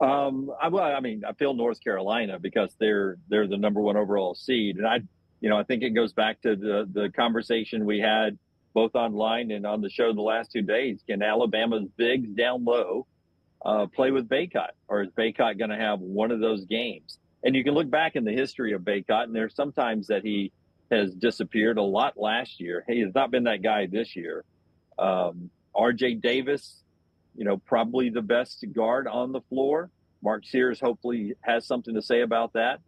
I feel North Carolina because they're the number one overall seed, and I think it goes back to the conversation we had both online and on the show the last 2 days. Can Alabama's bigs down low play with Baycott, or is Baycott going to have one of those games? And you can look back in the history of Baycott, and there's sometimes that he has disappeared a lot last year. He has not been that guy this year. R.J. Davis, probably the best guard on the floor. Mark Sears hopefully has something to say about that.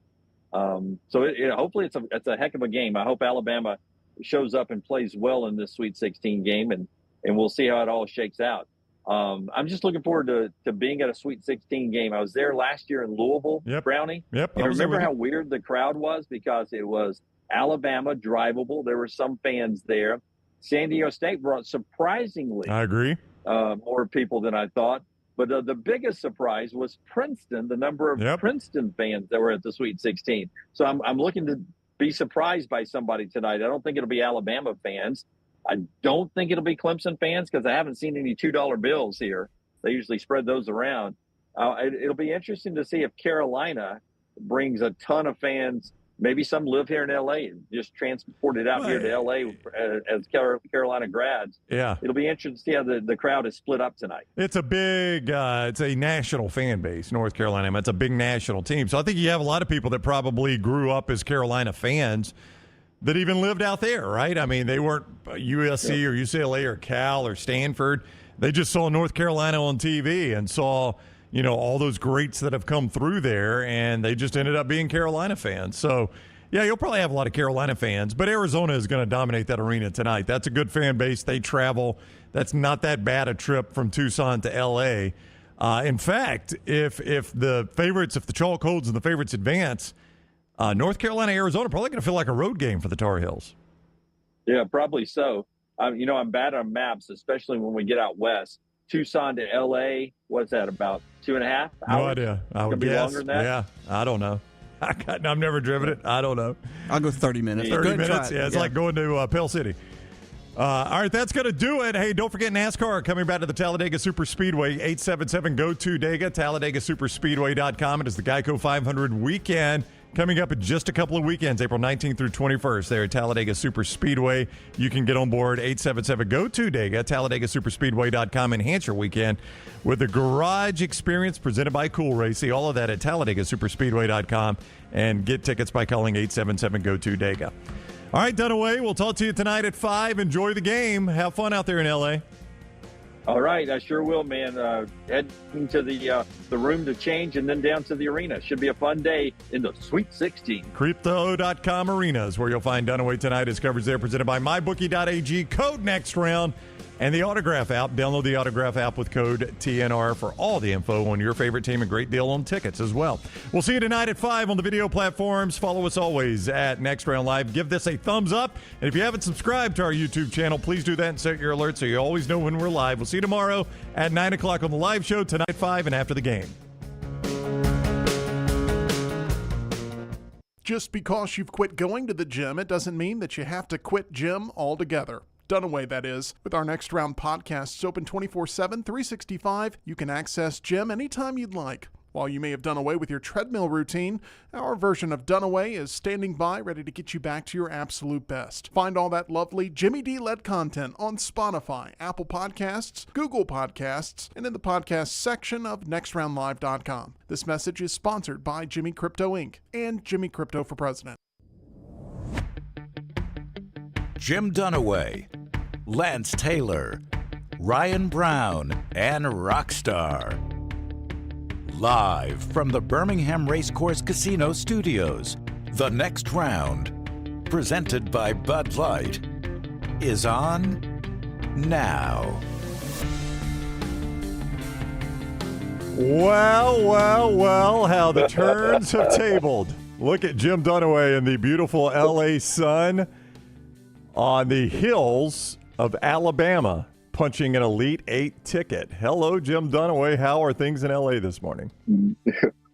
Hopefully it's a heck of a game. I hope Alabama shows up and plays well in this Sweet 16 game, and we'll see how it all shakes out. I'm just looking forward to being at a Sweet 16 game. I was there last year in Louisville, Yep. Brownie. Yep. And remember how weird the crowd was because it was Alabama drivable. There were some fans there. San Diego State brought surprisingly, I agree, more people than I thought. But the biggest surprise was Princeton, the number of Princeton fans that were at the Sweet 16. So I'm looking to be surprised by somebody tonight. I don't think it'll be Alabama fans. I don't think it'll be Clemson fans because I haven't seen any $2 bills here. They usually spread those around. It'll be interesting to see if Carolina brings a ton of fans. Maybe some live here in L.A. and just transported out here to L.A. as Carolina grads. Yeah. It'll be interesting to see how the crowd is split up tonight. It's a big, it's a national fan base, North Carolina. It's a big national team. So I think you have a lot of people that probably grew up as Carolina fans that even lived out there, right? I mean, they weren't USC or UCLA or Cal or Stanford. They just saw North Carolina on TV and saw – all those greats that have come through there, and they just ended up being Carolina fans. So, yeah, you'll probably have a lot of Carolina fans, but Arizona is going to dominate that arena tonight. That's a good fan base. They travel. That's not that bad a trip from Tucson to L.A. In fact, if the chalk holds and the favorites advance, North Carolina, Arizona probably going to feel like a road game for the Tar Heels. Yeah, probably so. I'm bad on maps, especially when we get out west. Tucson to L.A., what's that, about 2.5 hours? No idea. I would guess. Be longer than that? Yeah, I don't know. I've never driven it. I don't know. I'll go 30 minutes. 30 minutes? Yeah, it's like going to Pell City. All right, that's going to do it. Hey, don't forget NASCAR coming back to the Talladega Superspeedway, 877-GO-TO-DEGA, TalladagaSuperspeedway.com. It is the Geico 500 weekend coming up in just a couple of weekends, April 19th through 21st, there at Talladega Superspeedway. You can get on board 877-GO-TO-DEGA, TalladagaSuperspeedway.com. Enhance your weekend with the Garage Experience presented by Cool Race. See all of that at TalladagaSuperspeedway.com and get tickets by calling 877-GO-TO-DEGA. All right, Dunaway, we'll talk to you tonight at 5. Enjoy the game. Have fun out there in L.A. All right, I sure will, man. Heading to the room to change and then down to the arena. Should be a fun day in the Sweet 16. Crypto.com Arena is where you'll find Dunaway tonight. His coverage there presented by MyBookie.ag. Code Next Round and the Autograph app. Download the Autograph app with code TNR for all the info on your favorite team. A great deal on tickets as well. We'll see you tonight at 5 on the video platforms. Follow us always at Next Round Live. Give this a thumbs up. And if you haven't subscribed to our YouTube channel, please do that and set your alerts so you always know when we're live. We'll see you tomorrow at 9 o'clock on the live show, tonight at 5 and after the game. Just because you've quit going to the gym, it doesn't mean that you have to quit gym altogether. Dunaway, that is. With our Next Round podcasts open 24/7, 365, you can access gym anytime you'd like. While you may have done away with your treadmill routine, our version of Dunaway is standing by ready to get you back to your absolute best. Find all that lovely Jimmy D-led content on Spotify, Apple Podcasts, Google Podcasts, and in the podcast section of NextRoundLive.com. This message is sponsored by Jimmy Crypto Inc. and Jimmy Crypto for President. Jim Dunaway, Lance Taylor, Ryan Brown, and Rockstar. Live from the Birmingham Racecourse Casino Studios, the Next Round, presented by Bud Light, is on now. Well, how the turns have tabled. Look at Jim Dunaway in the beautiful L.A. sun on the hills of Alabama, punching an Elite Eight ticket. Hello, Jim Dunaway. How are things in L.A. this morning?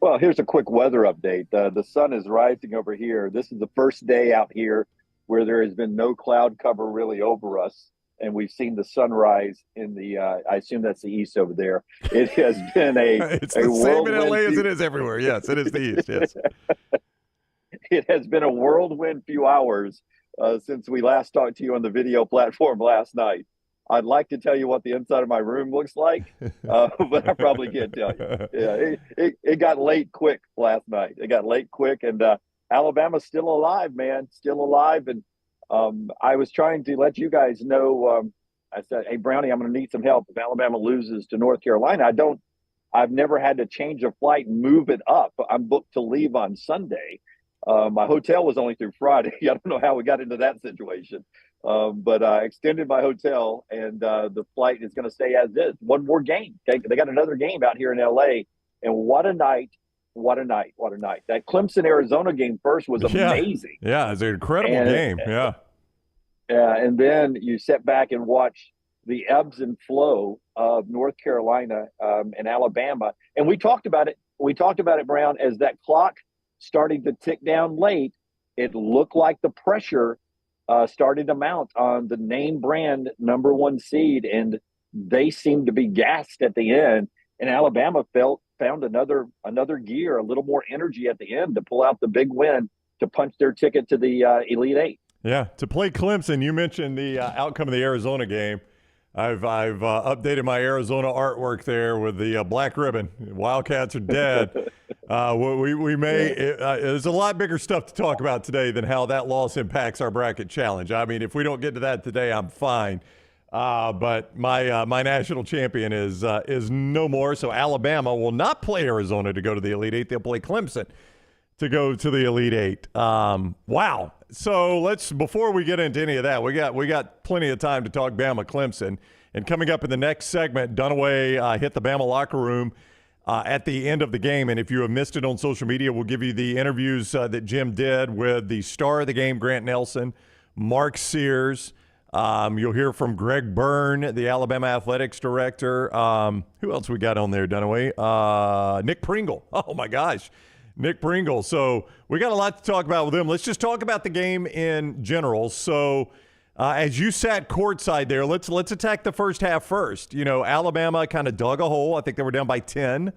Well, here's a quick weather update. The sun is rising over here. This is the first day out here where there has been no cloud cover really over us. and we've seen the sunrise in the, I assume that's the east over there. It has been it's the same in LA as it is everywhere. Yes, it is the east, yes. It has been a whirlwind few hours since we last talked to you on the video platform last night. I'd like to tell you what the inside of my room looks like, but I probably can't tell you. Yeah, it got late quick last night. It got late quick, and Alabama's still alive, man, still alive. And I was trying to let you guys know. I said, "Hey, Brownie, I'm going to need some help if Alabama loses to North Carolina. I've never had to change a flight and move it up. I'm booked to leave on Sunday. My hotel was only through Friday. I don't know how we got into that situation." But I extended my hotel, and the flight is going to stay as is. One more game. They got another game out here in L.A., and what a night. What a night. What a night. That Clemson-Arizona game first was amazing. Yeah, it's an incredible game. Yeah. And then you sit back and watch the ebbs and flow of North Carolina and Alabama. And we talked about it. We talked about it, Brown, as that clock starting to tick down late. It looked like the pressure started to mount on the name brand number one seed, and they seemed to be gassed at the end. And Alabama found another gear, a little more energy at the end to pull out the big win to punch their ticket to the Elite Eight. Yeah, to play Clemson. You mentioned the outcome of the Arizona game. I've updated my Arizona artwork there with the black ribbon. Wildcats are dead. We may there's a lot bigger stuff to talk about today than how that loss impacts our bracket challenge. I mean, if we don't get to that today, I'm fine. But my national champion is no more. So Alabama will not play Arizona to go to the Elite Eight. They'll play Clemson to go to the Elite Eight. Wow. So before we get into any of that, we got plenty of time to talk Bama Clemson. And coming up in the next segment, Dunaway hit the Bama locker room at the end of the game. And if you have missed it on social media, we'll give you the interviews that Jim did with the star of the game, Grant Nelson, Mark Sears. You'll hear from Greg Byrne, the Alabama athletics director. Who else we got on there, Dunaway? Nick Pringle. Oh, my gosh. Nick Pringle. So we got a lot to talk about with him. Let's just talk about the game in general. So as you sat courtside there, let's attack the first half first. You know, Alabama kind of dug a hole. I think they were down by 10.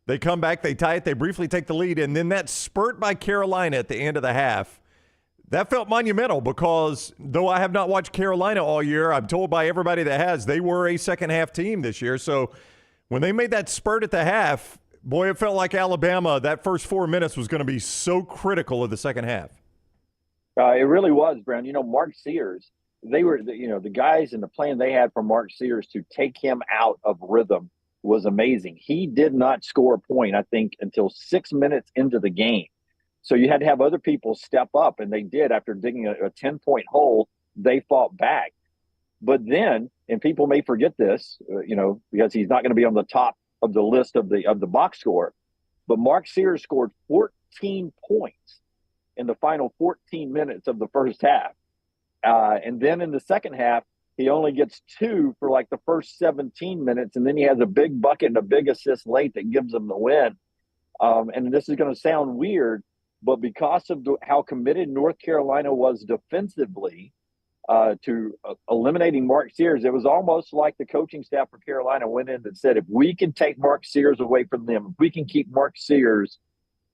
They come back, they tie it, they briefly take the lead, and then that spurt by Carolina at the end of the half, that felt monumental because though I have not watched Carolina all year, I'm told by everybody that has, they were a second-half team this year. So when they made that spurt at the half, boy, it felt like Alabama, that first 4 minutes was going to be so critical of the second half. It really was, Brown. You know, Mark Sears, they were, the guys and the plan they had for Mark Sears to take him out of rhythm was amazing. He did not score a point, I think, until 6 minutes into the game. So you had to have other people step up, and they did. After digging a 10-point hole, they fought back. But then, and people may forget this, because he's not going to be on the top of the list of the box score, but Mark Sears scored 14 points in the final 14 minutes of the first half. And then in the second half, he only gets 2 for like the first 17 minutes, and then he has a big bucket and a big assist late that gives them the win. And this is going to sound weird, but because of how committed North Carolina was defensively to eliminating Mark Sears, it was almost like the coaching staff for Carolina went in and said, if we can take Mark Sears away from them, if we can keep Mark Sears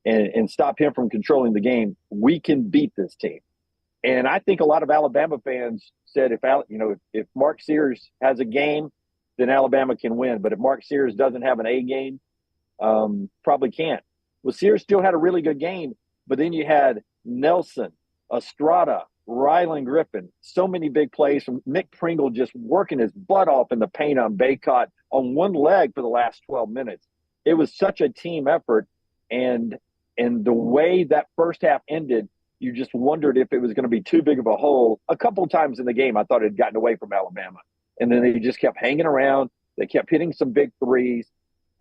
and stop him from controlling the game, we can beat this team. And I think a lot of Alabama fans said, if Mark Sears has a game, then Alabama can win. But if Mark Sears doesn't have an A game, probably can't. Well, Sears still had a really good game, but then you had Nelson, Estrada, Rylan Griffin, so many big plays from Nick Pringle just working his butt off in the paint on Baycott on one leg for the last 12 minutes. It was such a team effort. And the way that first half ended, you just wondered if it was going to be too big of a hole. A couple of times in the game, I thought it had gotten away from Alabama. And then they just kept hanging around. They kept hitting some big threes.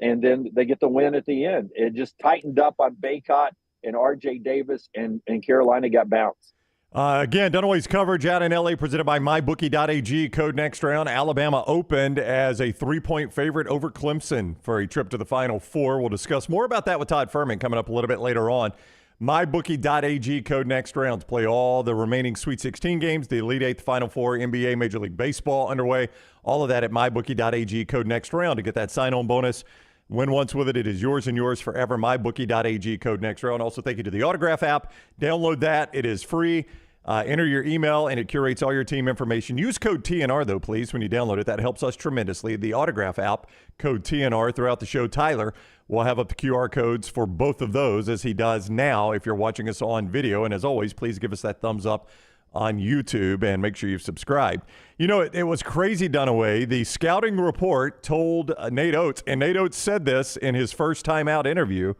And then they get the win at the end. It just tightened up on Baycott and R.J. Davis, and Carolina got bounced. Again, Dunaway's coverage out in L.A. presented by MyBookie.ag. Code next round. Alabama opened as a 3-point favorite over Clemson for a trip to the Final Four. We'll discuss more about that with Todd Fuhrman coming up a little bit later on. MyBookie.ag, code next round to play all the remaining Sweet 16 games, the Elite Eight, the Final Four, NBA, Major League Baseball underway. All of that at MyBookie.ag, code next round to get that sign-on bonus. Win once with it. It is yours and yours forever. MyBookie.ag, code next round. Also, thank you to the Autograph app. Download that. It is free. Enter your email, and it curates all your team information. Use code TNR, though, please, when you download it. That helps us tremendously. The Autograph app, code TNR, throughout the show. Tyler will have up the QR codes for both of those, as he does now if you're watching us on video. And as always, please give us that thumbs up on YouTube and make sure you've subscribed. You know, it was crazy, Dunaway. The scouting report told Nate Oats, and Nate Oats said this in his first time-out interview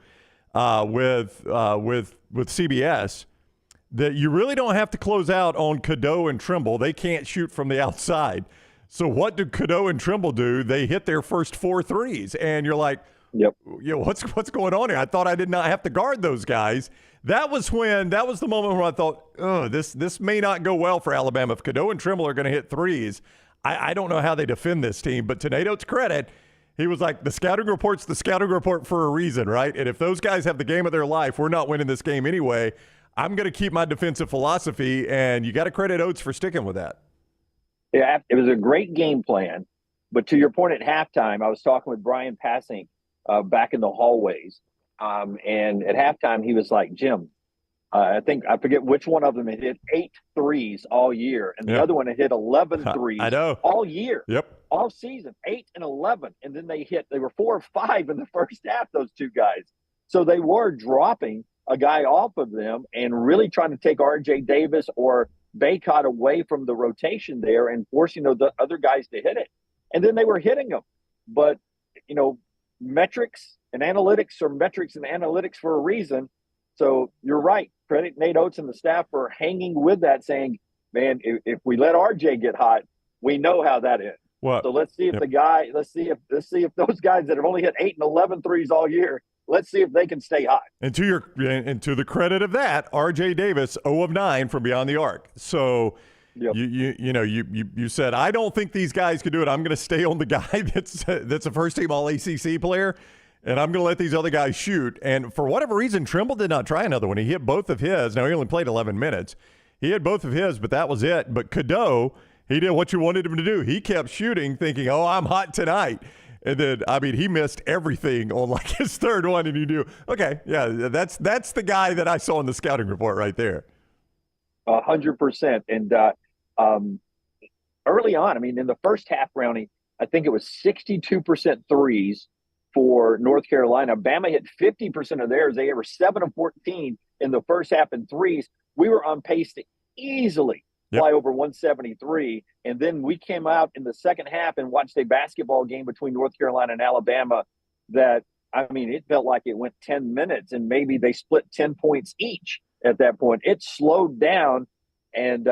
with CBS, that you really don't have to close out on Cadeau and Trimble. They can't shoot from the outside. So what do Cadeau and Trimble do? They hit their first 4 threes, and you're like, yep, what's going on here? I thought I did not have to guard those guys. That was the moment where I thought, oh, this may not go well for Alabama. If Cadeau and Trimble are going to hit threes, I don't know how they defend this team. But to Nate Oats' credit, he was like, the scouting report's the scouting report for a reason, right? And if those guys have the game of their life, we're not winning this game anyway. I'm going to keep my defensive philosophy, and you got to credit Oats for sticking with that. Yeah, it was a great game plan. But to your point at halftime, I was talking with Brian Passing back in the hallways. And at halftime, he was like, Jim, I forget which one of them had hit 8 threes all year. And the other one had hit 11 threes I know. all year. Yep. All season, 8 and 11. And then they were 4 or 5 in the first half, those two guys. So they were dropping a guy off of them and really trying to take R.J. Davis or Baycott away from the rotation there and forcing the other guys to hit it. And then they were hitting them. But, metrics and analytics are metrics and analytics for a reason. So you're right. Credit Nate Oats and the staff for hanging with that, saying, man, if we let R.J. get hot, we know how that ends. What? So let's see if let's see if those guys that have only hit 8 and 11 threes all year, let's see if they can stay hot. And to the credit of that, R.J. Davis, 0 of 9 from beyond the arc. So yep. you said, I don't think these guys could do it. I'm going to stay on the guy that's a first-team All-ACC player, and I'm going to let these other guys shoot. And for whatever reason, Trimble did not try another one. He hit both of his. Now, he only played 11 minutes. He hit both of his, but that was it. But Cadeau, he did what you wanted him to do. He kept shooting, thinking, oh, I'm hot tonight. And then, he missed everything on like his third one, and you knew, okay, yeah, that's the guy that I saw in the scouting report right there. 100%. And early on, in the first half, Brownie, I think it was 62% threes for North Carolina. Bama hit 50% of theirs. They were 7 of 14 in the first half in threes. We were on pace to easily fly over 173. And then we came out in the second half and watched a basketball game between North Carolina and Alabama that, it felt like it went 10 minutes and maybe they split 10 points each at that point. It slowed down and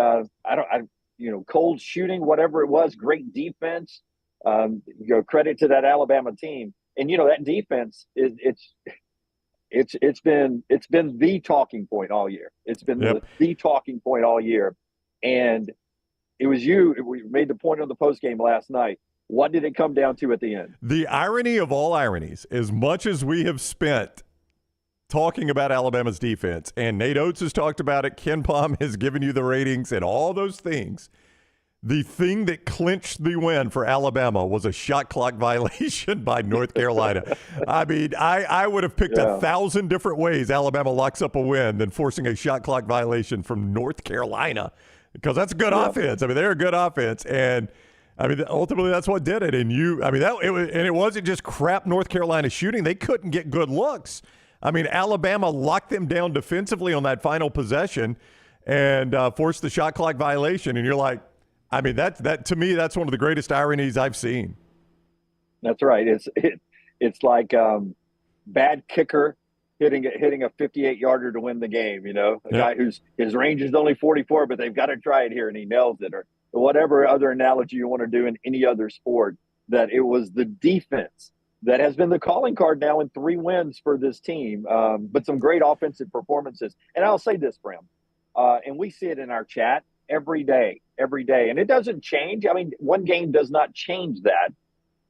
cold shooting, whatever it was, great defense. Credit to that Alabama team. And, that defense, it's been the talking point all year. It's been the talking point all year. And it was we made the point on the postgame last night. What did it come down to at the end? The irony of all ironies, as much as we have spent talking about Alabama's defense, and Nate Oats has talked about it, Ken Pom has given you the ratings and all those things, the thing that clinched the win for Alabama was a shot clock violation by North Carolina. I would have picked 1,000 different ways Alabama locks up a win than forcing a shot clock violation from North Carolina. Because that's good offense. They're a good offense, and ultimately that's what did it. And it wasn't just crap North Carolina shooting; they couldn't get good looks. Alabama locked them down defensively on that final possession and forced the shot clock violation. And you're like, that to me, that's one of the greatest ironies I've seen. That's right. It's like bad kicker hitting a 58-yarder to win the game, guy whose his range is only 44, but they've got to try it here, and he nails it, or whatever other analogy you want to do in any other sport, that it was the defense that has been the calling card now in 3 wins for this team, but some great offensive performances. And I'll say this, Bram, and we see it in our chat every day, and it doesn't change. One game does not change that.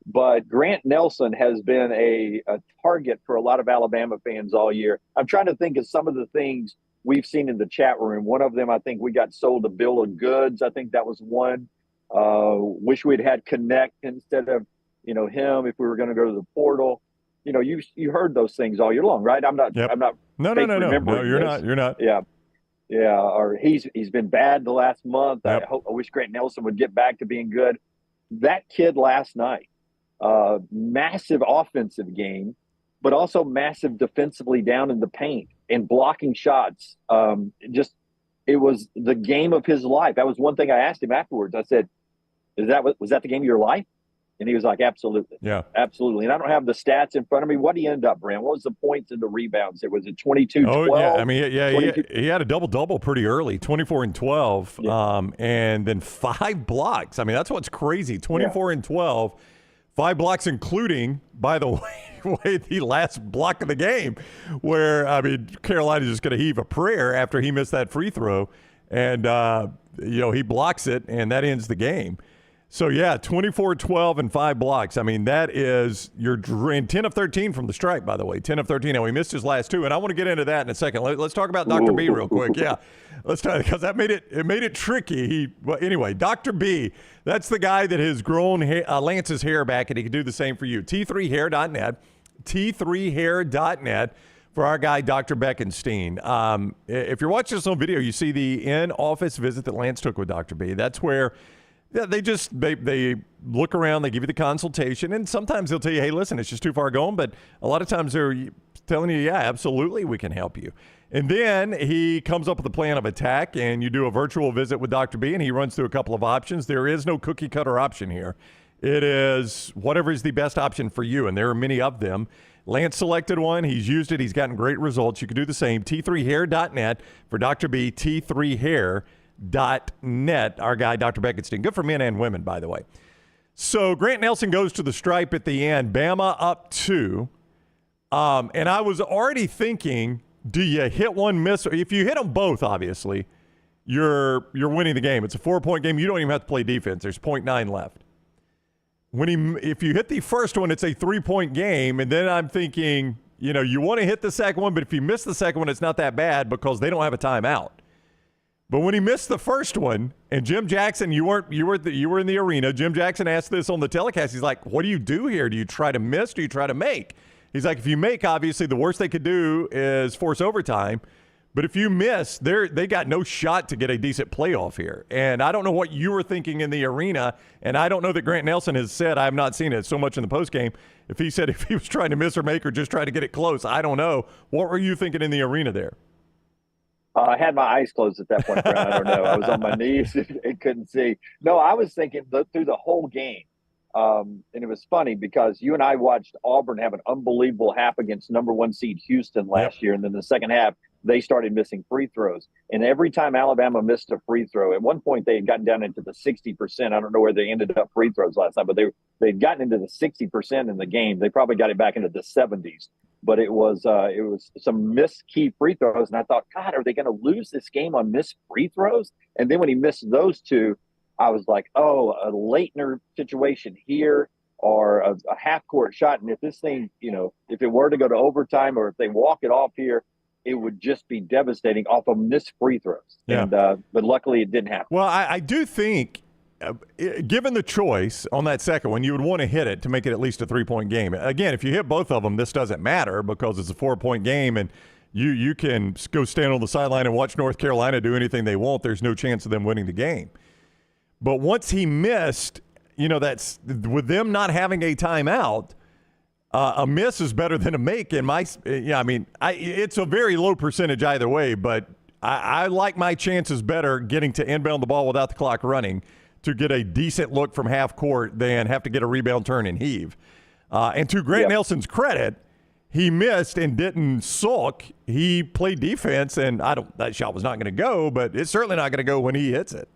But Grant Nelson has been a target for a lot of Alabama fans all year. I'm trying to think of some of the things we've seen in the chat room. One of them, I think we got sold a bill of goods. I think that was one. Wish we'd had Connect instead of, him if we were going to go to the portal. You heard those things all year long, right? I'm not. Yep. I'm not. No, you're not. You're not. Yeah. Yeah. Or he's been bad the last month. Yep. I wish Grant Nelson would get back to being good. That kid last night. Massive offensive game, but also massive defensively down in the paint and blocking shots. It was the game of his life. That was one thing I asked him afterwards. I said, was that the game of your life? And he was like, absolutely. Yeah, absolutely. And I don't have the stats in front of me. What did he end up, Brand? What was the points and the rebounds? Was it 22, 12? Oh, yeah. I mean, he had a double-double pretty early, 24 and 12, and then 5 blocks. I mean, that's what's crazy, 24 and 12. 5 blocks, including, by the way, the last block of the game, where, Carolina's just going to heave a prayer after he missed that free throw. And, he blocks it, and that ends the game. So, 24, 12, and 5 blocks. I mean, that is your 10 of 13 from the stripe, by the way. 10 of 13. Now, he missed his last 2, and I want to get into that in a second. Let's talk about Dr. B real quick. Yeah, let's talk, because that made it tricky. Anyway, Dr. B, that's the guy that has grown Lance's hair back, and he can do the same for you. T3hair.net, T3hair.net. For our guy, Dr. Beckenstein. If you're watching this on video, you see the in-office visit that Lance took with Dr. B. That's where they look around, they give you the consultation, and sometimes they'll tell you, hey, listen, it's just too far going, but a lot of times they're telling you, yeah, absolutely, we can help you. And then he comes up with a plan of attack, and you do a virtual visit with Dr. B, and he runs through a couple of options. There is no cookie-cutter option here. It is whatever is the best option for you, and there are many of them. Lance selected one. He's used it. He's gotten great results. You can do the same. T3hair.net for Dr. B, T3hair.net. Our guy, Dr. Beckenstein. Good for men and women, by the way. So Grant Nelson goes to the stripe at the end. Bama up 2. And I was already thinking, do you hit one, miss? If you hit them both, obviously, you're winning the game. It's a 4-point game. You don't even have to play defense. There's 0.9 left. If you hit the first one, it's a 3-point game. And then I'm thinking, you want to hit the second one, but if you miss the second one, it's not that bad because they don't have a timeout. But when he missed the first one, and Jim Jackson, you were in the arena. Jim Jackson asked this on the telecast. He's like, "What do you do here? Do you try to miss? Do you try to make?" He's like, "If you make, obviously, the worst they could do is force overtime. But if you miss, they got no shot to get a decent playoff here." And I don't know what you were thinking in the arena, and I don't know that Grant Nelson has said. I have not seen it so much in the postgame. If he said if he was trying to miss or make or just trying to get it close, I don't know. What were you thinking in the arena there? I had my eyes closed at that point, Brad. I don't know. I was on my knees and couldn't see. No, I was thinking through the whole game. And it was funny because you and I watched Auburn have an unbelievable half against number 1 seed Houston last year. And then the second half, they started missing free throws. And every time Alabama missed a free throw, at one point they had gotten down into the 60%. I don't know where they ended up free throws last night, but they'd gotten into the 60% in the game. They probably got it back into the 70s. But it was some missed key free throws. And I thought, God, are they going to lose this game on missed free throws? And then when he missed those 2, I was like, oh, a Leitner situation here or a half-court shot. And if this thing, if it were to go to overtime or if they walk it off here, it would just be devastating off of missed free throws. Yeah. And but luckily it didn't happen. Well, I do think, given the choice on that second one, you would want to hit it to make it at least a 3-point game. Again, if you hit both of them, this doesn't matter because it's a 4-point game and you can go stand on the sideline and watch North Carolina do anything they want. There's no chance of them winning the game. But once he missed, that's with them not having a timeout, a miss is better than a make. It's a very low percentage either way, but I like my chances better getting to inbound the ball without the clock running to get a decent look from half court than have to get a rebound, turn, and heave. And to Grant Nelson's credit, he missed and didn't sulk. He played defense, and that shot was not going to go, but it's certainly not going to go when he hits it.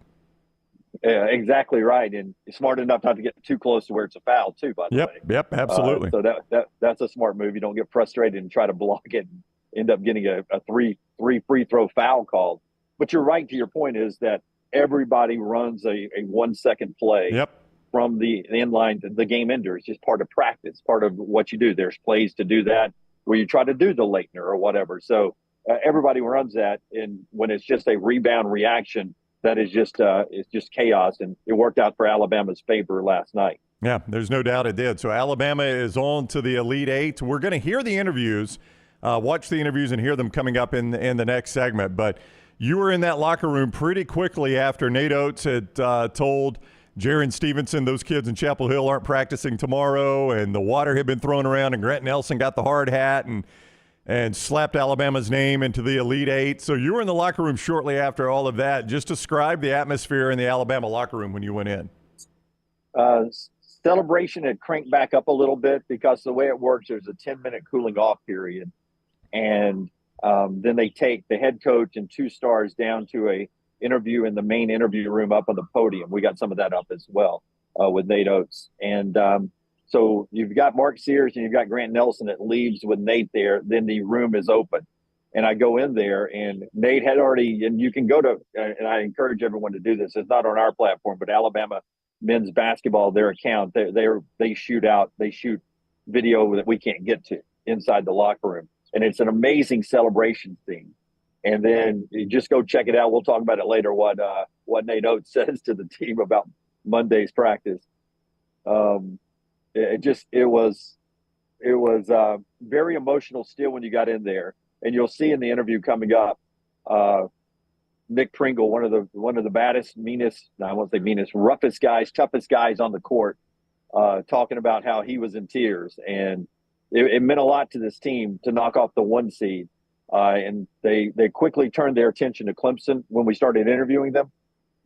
Yeah, exactly right, and smart enough not to get too close to where it's a foul too. By the way, Yep, absolutely. So that's a smart move. You don't get frustrated and try to block it, and end up getting a three free throw foul called. But you're right to your point is that everybody runs a 1 second play. Yep. from the inline to the game ender. It's just part of practice, part of what you do. There's plays to do that where you try to do the Leitner or whatever. So everybody runs that, and when it's just a rebound reaction, that is just it's just chaos, and it worked out for Alabama's favor last night. Yeah, there's no doubt it did. So Alabama is on to the Elite Eight. We're going to hear the interviews, watch the interviews, and hear them coming up in the next segment. But you were in that locker room pretty quickly after Nate Oats had told Jaron Stevenson those kids in Chapel Hill aren't practicing tomorrow, and the water had been thrown around, and Grant Nelson got the hard hat and slapped Alabama's name into the Elite Eight. So you were in the locker room shortly after all of that. Just describe the atmosphere in the Alabama locker room when you went in. Celebration had cranked back up a little bit because the way it works, there's a 10-minute cooling off period. And then they take the head coach and 2 stars down to a interview in the main interview room up on the podium. We got some of that up as well with Nate Oats. And so you've got Mark Sears and you've got Grant Nelson that leaves with Nate there. Then the room is open. And I go in there, and Nate had already, and you can go to, and I encourage everyone to do this. It's not on our platform, but Alabama men's basketball, their account, they shoot video that we can't get to inside the locker room. And it's an amazing celebration scene. And then you just go check it out. We'll talk about it later, what Nate Oats says to the team about Monday's practice. It was very emotional still when you got in there. And you'll see in the interview coming up, Nick Pringle, one of the baddest, meanest, I won't say meanest, roughest guys, toughest guys on the court, talking about how he was in tears. And it meant a lot to this team to knock off the 1 seed. And they quickly turned their attention to Clemson when we started interviewing them.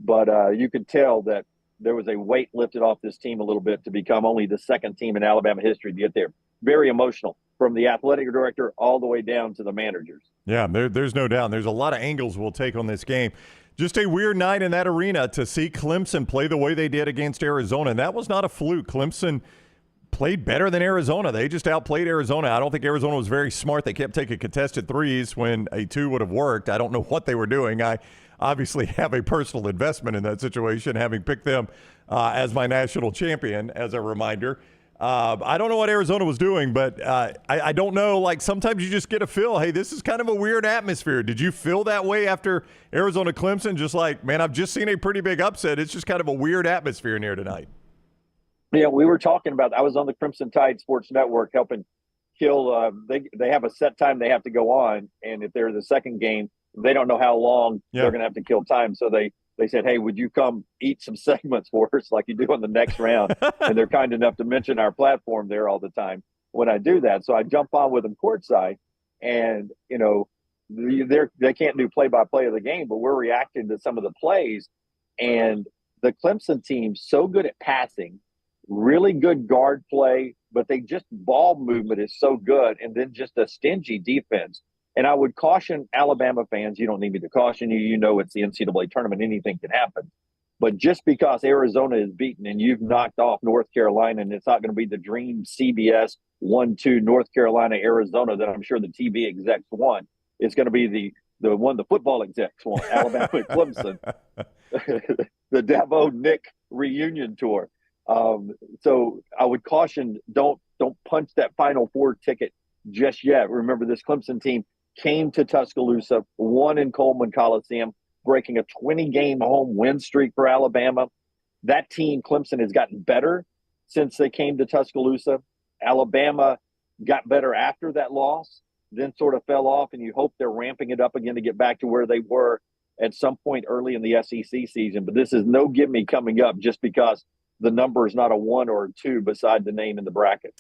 But you could tell that there was a weight lifted off this team a little bit to become only the 2nd team in Alabama history to get there. Very emotional, from the athletic director all the way down to the managers. Yeah, there's no doubt. There's a lot of angles we'll take on this game. Just a weird night in that arena to see Clemson play the way they did against Arizona. And that was not a fluke. Clemson played better than Arizona. They just outplayed Arizona. I don't think Arizona was very smart. They kept taking contested threes when a 2 would have worked. I don't know what they were doing. I obviously have a personal investment in that situation, having picked them as my national champion, as a reminder. I don't know what Arizona was doing, but I don't know. Like, sometimes you just get a feel, hey, this is kind of a weird atmosphere. Did you feel that way after Arizona Clemson? Just like, man, I've just seen a pretty big upset. It's just kind of a weird atmosphere in here tonight. Yeah, we were talking about, I was on the Crimson Tide Sports Network helping kill. They have a set time they have to go on, and if they're the second game, they don't know how long they're going to have to kill time. So they said, hey, would you come eat some segments for us like you do on the next round? And they're kind enough to mention our platform there all the time when I do that. So I jump on with them courtside, and, you know, they can't do play-by-play of the game, but we're reacting to some of the plays. And the Clemson team's so good at passing, really good guard play, but ball movement is so good, and then just a stingy defense. And I would caution Alabama fans, you don't need me to caution you, you know it's the NCAA tournament, anything can happen. But just because Arizona is beaten and you've knocked off North Carolina, and it's not going to be the dream CBS 1-2 North Carolina, Arizona that I'm sure the TV execs want. It's going to be the one the football execs want, Alabama and Clemson, the Dabo Nick reunion tour. So I would caution, don't punch that Final Four ticket just yet. Remember, this Clemson team came to Tuscaloosa, won in Coleman Coliseum, breaking a 20-game home win streak for Alabama. That team, Clemson, has gotten better since they came to Tuscaloosa. Alabama got better after that loss, then sort of fell off, and you hope they're ramping it up again to get back to where they were at some point early in the SEC season. But this is no gimme coming up just because the number is not a 1 or a 2 beside the name in the bracket.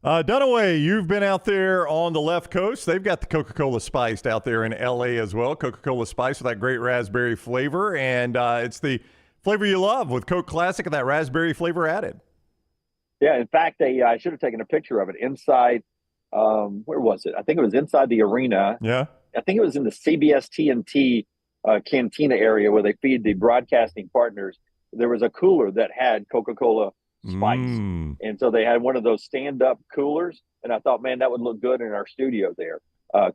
Dunaway, you've been out there on the left coast. They've got the Coca-Cola Spiced out there in L.A. as well. Coca-Cola Spiced with that great raspberry flavor. And it's the flavor you love with Coke Classic and that raspberry flavor added. Yeah, in fact, I should have taken a picture of it inside. Where was it? I think it was inside the arena. Yeah. I think it was in the CBS TNT cantina area where they feed the broadcasting partners. There was a cooler that had Coca-Cola Spice. And so they had one of those stand-up coolers, and I thought, man, that would look good in our studio there.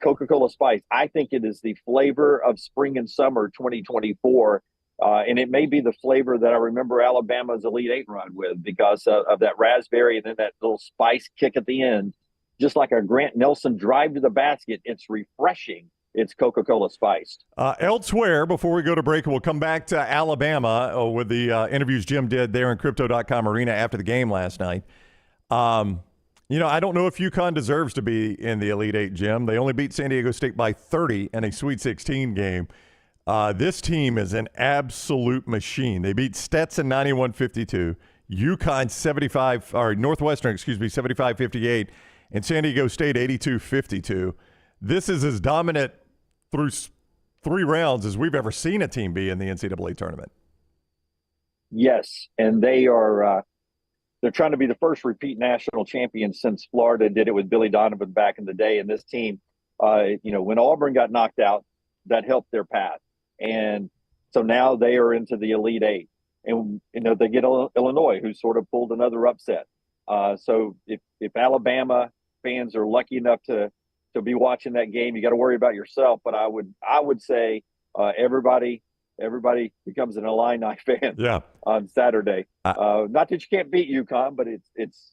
Coca-Cola Spice, I think it is the flavor of spring and summer 2024, And it may be the flavor that I remember Alabama's Elite Eight run with because of that raspberry and then that little spice kick at the end. Just like a Grant Nelson drive to the basket, it's refreshing. It's Coca-Cola spiced. Elsewhere, before we go to break, we'll come back to Alabama with the interviews Jim did there in Crypto.com Arena after the game last night. I don't know if UConn deserves to be in the Elite Eight, Jim. They only beat San Diego State by 30 in a Sweet 16 game. This team is an absolute machine. They beat Stetson 91-52, UConn Northwestern 75-58, and San Diego State 82-52. This is as dominant through 3 rounds as we've ever seen a team be in the NCAA tournament. Yes, and they're trying to be the first repeat national champion since Florida did it with Billy Donovan back in the day. And this team, when Auburn got knocked out, that helped their path. And so now they are into the Elite Eight. And, they get Illinois, who sort of pulled another upset. So if Alabama fans are lucky enough to be watching that game, you got to worry about yourself. But I would say everybody becomes an Illini fan on Saturday. Not that you can't beat UConn, but it's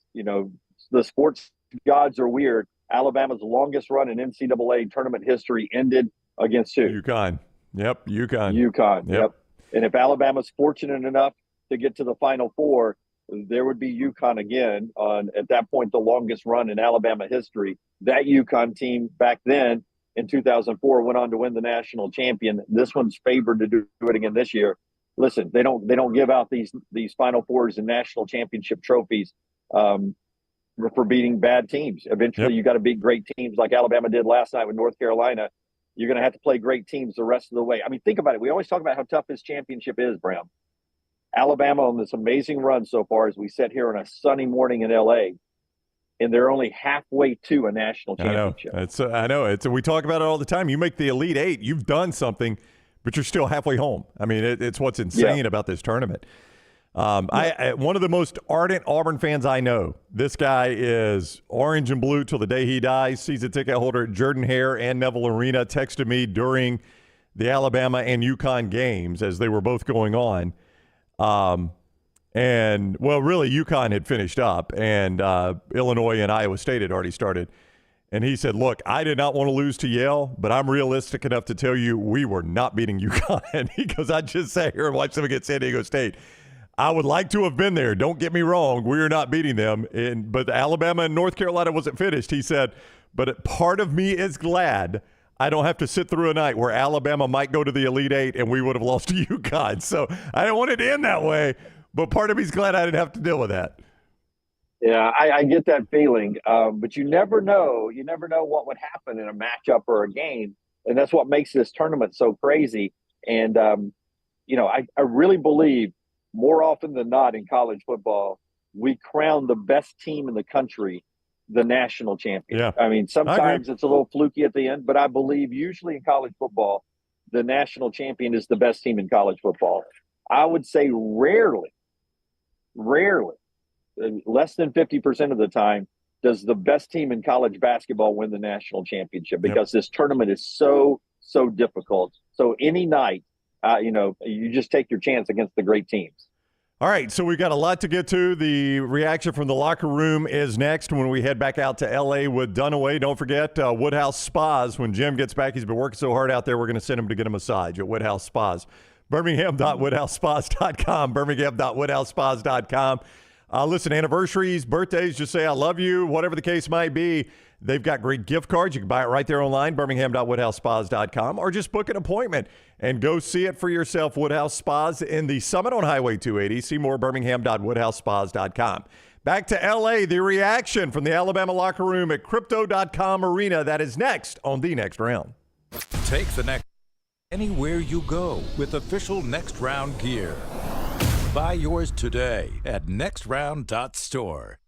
the sports gods are weird. Alabama's longest run in NCAA tournament history ended against who? UConn. Yep, UConn. UConn. Yep. And if Alabama's fortunate enough to get to the Final Four, there would be UConn again on, at that point, the longest run in Alabama history. That UConn team back then in 2004 went on to win the national champion. This one's favored to do it again this year. Listen, they don't give out these Final Fours and national championship trophies for beating bad teams. Eventually, you got to beat great teams like Alabama did last night with North Carolina. You're going to have to play great teams the rest of the way. I mean, think about it. We always talk about how tough this championship is, Brown. Alabama on this amazing run so far as we sit here on a sunny morning in L.A., and they're only halfway to a national championship. I know. We talk about it all the time. You make the Elite Eight, you've done something, but you're still halfway home. I mean, it's what's insane about this tournament. One of the most ardent Auburn fans I know. This guy is orange and blue till the day he dies. Season ticket holder at Jordan Hare and Neville Arena texted me during the Alabama and UConn games as they were both going on. Really, UConn had finished up, and Illinois and Iowa State had already started. And he said, look, I did not want to lose to Yale, but I'm realistic enough to tell you we were not beating UConn. He goes, I just sat here and watched them against San Diego State. I would like to have been there. Don't get me wrong. We are not beating them. But Alabama and North Carolina wasn't finished. He said, but part of me is glad I don't have to sit through a night where Alabama might go to the Elite Eight and we would have lost to UConn. So I don't want it to end that way. But part of me's glad I didn't have to deal with that. Yeah, I get that feeling. But you never know. You never know what would happen in a matchup or a game. And that's what makes this tournament so crazy. And, I really believe more often than not in college football, we crown the best team in the country the national champion. Yeah. I mean, sometimes it's a little fluky at the end, but I believe usually in college football, the national champion is the best team in college football. I would say rarely, less than 50% of the time, does the best team in college basketball win the national championship because this tournament is so difficult. So any night, you just take your chance against the great teams. All right, so we've got a lot to get to. The reaction from the locker room is next when we head back out to L.A. with Dunaway. Don't forget Woodhouse Spas. When Jim gets back, he's been working so hard out there, we're going to send him to get a massage at Woodhouse Spas. Birmingham.woodhousespas.com, Birmingham.woodhousespas.com. Listen, anniversaries, birthdays, just say I love you, whatever the case might be. They've got great gift cards. You can buy it right there online, Birmingham.woodhousespas.com, or just book an appointment and go see it for yourself. Woodhouse Spas in the Summit on Highway 280. See more, Birmingham.woodhousespas.com. Back to L.A., the reaction from the Alabama locker room at Crypto.com Arena. That is next on The Next Round. Take the next anywhere you go with official Next Round gear. Buy yours today at nextround.store.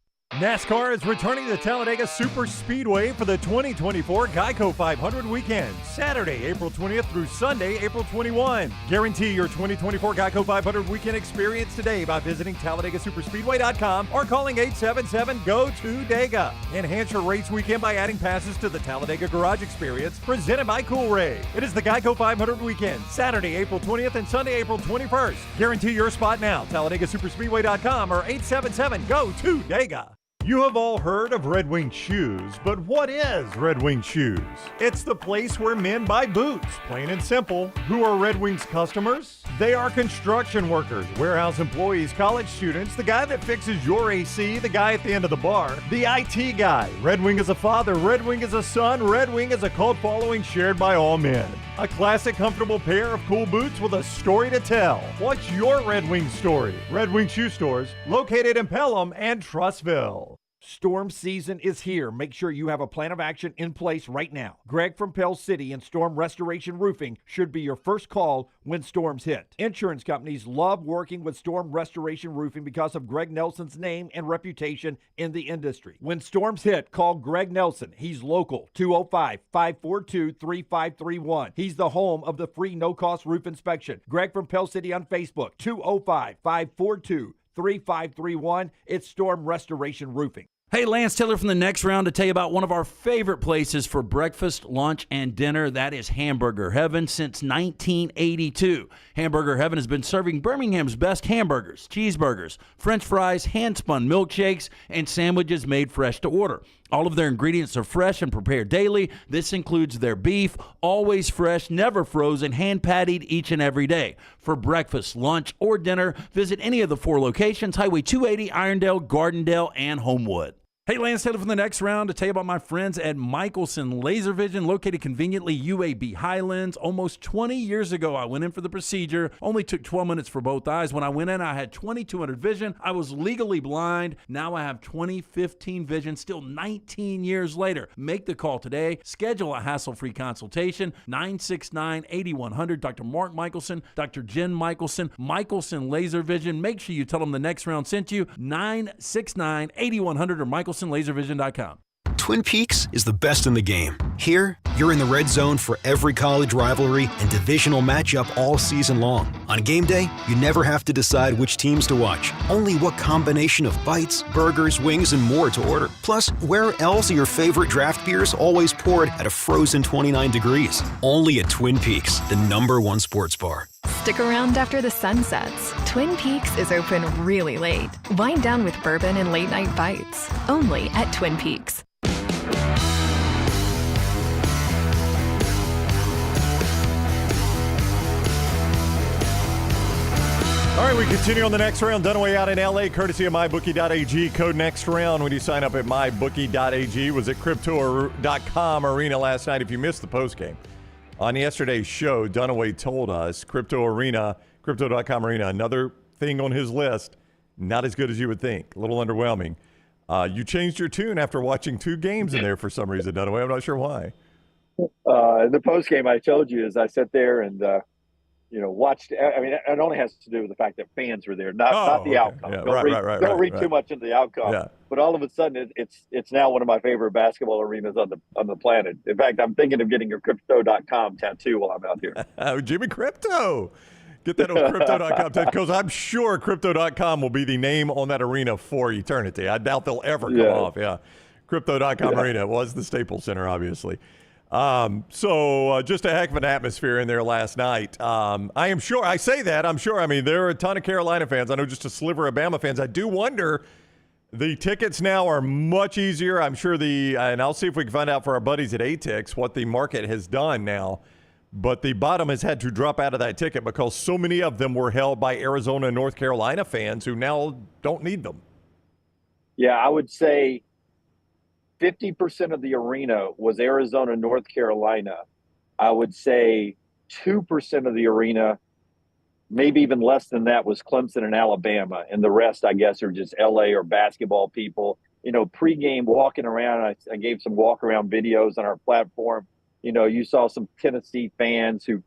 NASCAR is returning to Talladega Super Speedway for the 2024 Geico 500 weekend, Saturday, April 20th through Sunday, April 21. Guarantee your 2024 Geico 500 weekend experience today by visiting TalladegaSuperspeedway.com or calling 877-GO-TO-DEGA. Enhance your race weekend by adding passes to the Talladega Garage Experience, presented by Cool Ray. It is the Geico 500 weekend, Saturday, April 20th and Sunday, April 21st. Guarantee your spot now, TalladegaSuperspeedway.com or 877-GO-TO-DEGA. You have all heard of Red Wing Shoes, but what is Red Wing Shoes? It's the place where men buy boots, plain and simple. Who are Red Wing's customers? They are construction workers, warehouse employees, college students, the guy that fixes your AC, the guy at the end of the bar, the IT guy. Red Wing is a father, Red Wing is a son, Red Wing is a cult following shared by all men. A classic, comfortable pair of cool boots with a story to tell. What's your Red Wing story? Red Wing Shoe Stores, located in Pelham and Trussville. Storm season is here. Make sure you have a plan of action in place right now. Greg from Pell City and Storm Restoration Roofing should be your first call when storms hit. Insurance companies love working with Storm Restoration Roofing because of Greg Nelson's name and reputation in the industry. When storms hit, call Greg Nelson. He's local, 205-542-3531. He's the home of the free no-cost roof inspection. Greg from Pell City on Facebook, 205-542-3531. It's Storm Restoration Roofing. Hey, Lance Taylor from the Next Round to tell you about one of our favorite places for breakfast, lunch, and dinner. That is Hamburger Heaven since 1982. Hamburger Heaven has been serving Birmingham's best hamburgers, cheeseburgers, French fries, hand-spun milkshakes, and sandwiches made fresh to order. All of their ingredients are fresh and prepared daily. This includes their beef, always fresh, never frozen, hand-pattied each and every day. For breakfast, lunch, or dinner, visit any of the 4 locations, Highway 280, Irondale, Gardendale, and Homewood. Hey, Lance Taylor from the Next Round to tell you about my friends at Michelson Laser Vision, located conveniently UAB Highlands. Almost 20 years ago, I went in for the procedure. Only took 12 minutes for both eyes. When I went in, I had 2200 vision. I was legally blind. Now I have 20/15 vision, still 19 years later. Make the call today. Schedule a hassle-free consultation, 969-8100. Dr. Mark Michelson, Dr. Jen Michelson, Michelson Laser Vision. Make sure you tell them the Next Round sent you, 969-8100 or MichelsonLaserVision.com. Twin Peaks is the best in the game. Here, you're in the red zone for every college rivalry and divisional matchup all season long. On game day, you never have to decide which teams to watch, only what combination of bites, burgers, wings, and more to order. Plus, where else are your favorite draft beers always poured at a frozen 29 degrees? Only at Twin Peaks, the #1 sports bar. Stick around after the sun sets. Twin Peaks is open really late. Wind down with bourbon and late night bites. Only at Twin Peaks. All right, we continue on the Next Round. Dunaway out in L.A., courtesy of MyBookie.ag. Code Next Round when you sign up at MyBookie.ag. Was at Crypto.com Arena last night. If you missed the postgame. On yesterday's show, Dunaway told us Crypto.com Arena, another thing on his list, not as good as you would think. A little underwhelming. You changed your tune after watching 2 games in there for some reason, Dunaway. I'm not sure why. The post game I told you is I sat there and watched. I mean, it only has to do with the fact that fans were there, not the outcome. Yeah, don't read too much into the outcome. Yeah. But all of a sudden, it's now one of my favorite basketball arenas on the planet. In fact, I'm thinking of getting a Crypto.com tattoo while I'm out here. Jimmy Crypto. Get that on Crypto.com tattoo, because I'm sure Crypto.com will be the name on that arena for eternity. I doubt they'll ever come off. Yeah. Crypto.com Arena was the Staples Center, obviously. So just a heck of an atmosphere in there last night. I am sure, I say that, I'm sure, I mean, there are a ton of Carolina fans. I know just a sliver of Bama fans. I do wonder, the tickets now are much easier. I'm sure and I'll see if we can find out for our buddies at ATIX what the market has done now. But the bottom has had to drop out of that ticket because so many of them were held by Arizona and North Carolina fans who now don't need them. Yeah, I would say 50% of the arena was Arizona, North Carolina. I would say 2% of the arena, maybe even less than that, was Clemson and Alabama. And the rest, I guess, are just LA or basketball people. Pregame walking around, I gave some walk-around videos on our platform. You saw some Tennessee fans who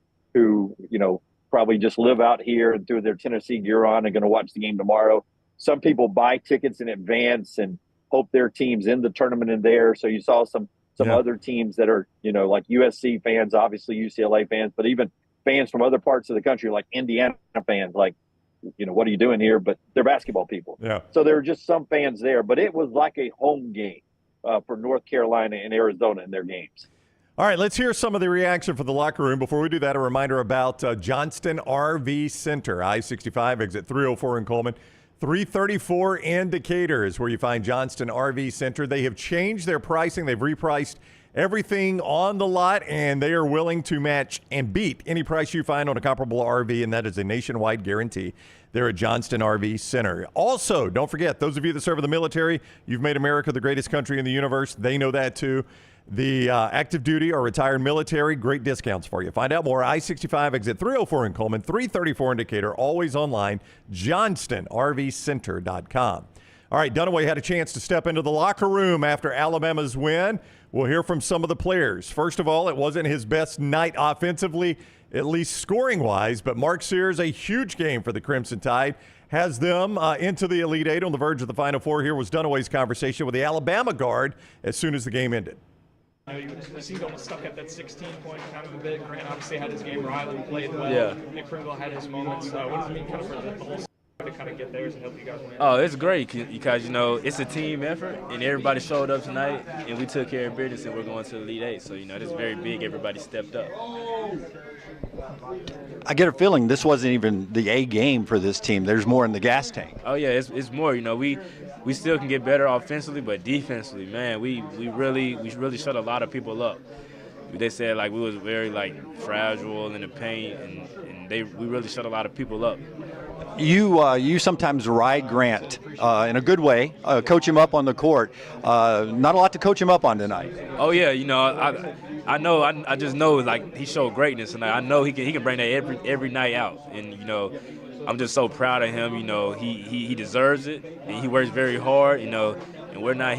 probably just live out here and threw their Tennessee gear on and going to watch the game tomorrow. Some people buy tickets in advance and hope their team's in the tournament in there. So you saw some other teams that are, like USC fans, obviously UCLA fans, but even fans from other parts of the country, like Indiana fans, like, what are you doing here? But they're basketball people. Yeah. So there were just some fans there, but it was like a home game for North Carolina and Arizona in their games. All right, let's hear some of the reaction from the locker room. Before we do that, a reminder about Johnston RV Center, I-65, exit 304 in Coleman. 334 in Decatur is where you find Johnston RV Center. They have changed their pricing. They've repriced everything on the lot, and they are willing to match and beat any price you find on a comparable RV, and that is a nationwide guarantee. They're at Johnston RV Center. Also, don't forget, those of you that serve in the military, you've made America the greatest country in the universe. They know that, too. The active duty or retired military, great discounts for you. Find out more. I-65 exit 304 in Coleman, 334 in Decatur, always online, johnstonrvcenter.com. All right, Dunaway had a chance to step into the locker room after Alabama's win. We'll hear from some of the players. First of all, it wasn't his best night offensively, at least scoring-wise, but Mark Sears, a huge game for the Crimson Tide, has them into the Elite Eight on the verge of the Final Four. Here was Dunaway's conversation with the Alabama guard as soon as the game ended. You seemed almost stuck at that 16-point kind of a bit. Grant obviously had his game. Riley played well. Yeah. Nick Pringle had his moments. What does it mean kind of for the whole to kind of get theirs and help you guys win? Oh, it's great because, it's a team effort, and everybody showed up tonight, and we took care of business, and we're going to the Elite Eight. So, it's very big. Everybody stepped up. I get a feeling this wasn't even the A game for this team. There's more in the gas tank. Oh, yeah, it's more. We still can get better offensively, but defensively, man, we really shut a lot of people up. They said, we was very, fragile in the paint, and we really shut a lot of people up. You sometimes ride Grant in a good way, coach him up on the court. Not a lot to coach him up on tonight. Oh, yeah, I know. I just know he showed greatness tonight. I know he can bring that every night out, and I'm just so proud of him. He deserves it, and he works very hard. And we're not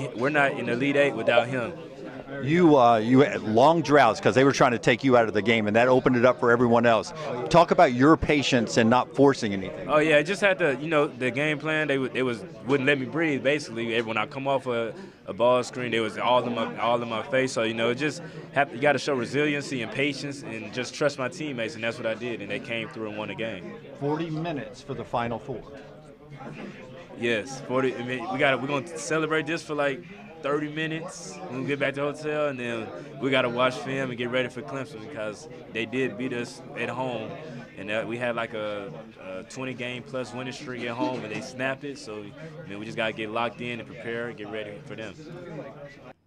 in the Elite Eight without him. You had long droughts because they were trying to take you out of the game, and that opened it up for everyone else. Talk about your patience and not forcing anything. Oh yeah, I just had to, the game plan. They wouldn't let me breathe. Basically, when I come off a ball screen, they was all in my face. So you got to show resiliency and patience, and just trust my teammates, and that's what I did. And they came through and won the game. 40 minutes for the Final Four. Yes, 40. I mean, we're gonna celebrate this for 30 minutes when we get back to the hotel, and then we got to watch film and get ready for Clemson because they did beat us at home, and we had a 20-game plus winning streak at home, and they snapped it. So we just got to get locked in and prepare and get ready for them.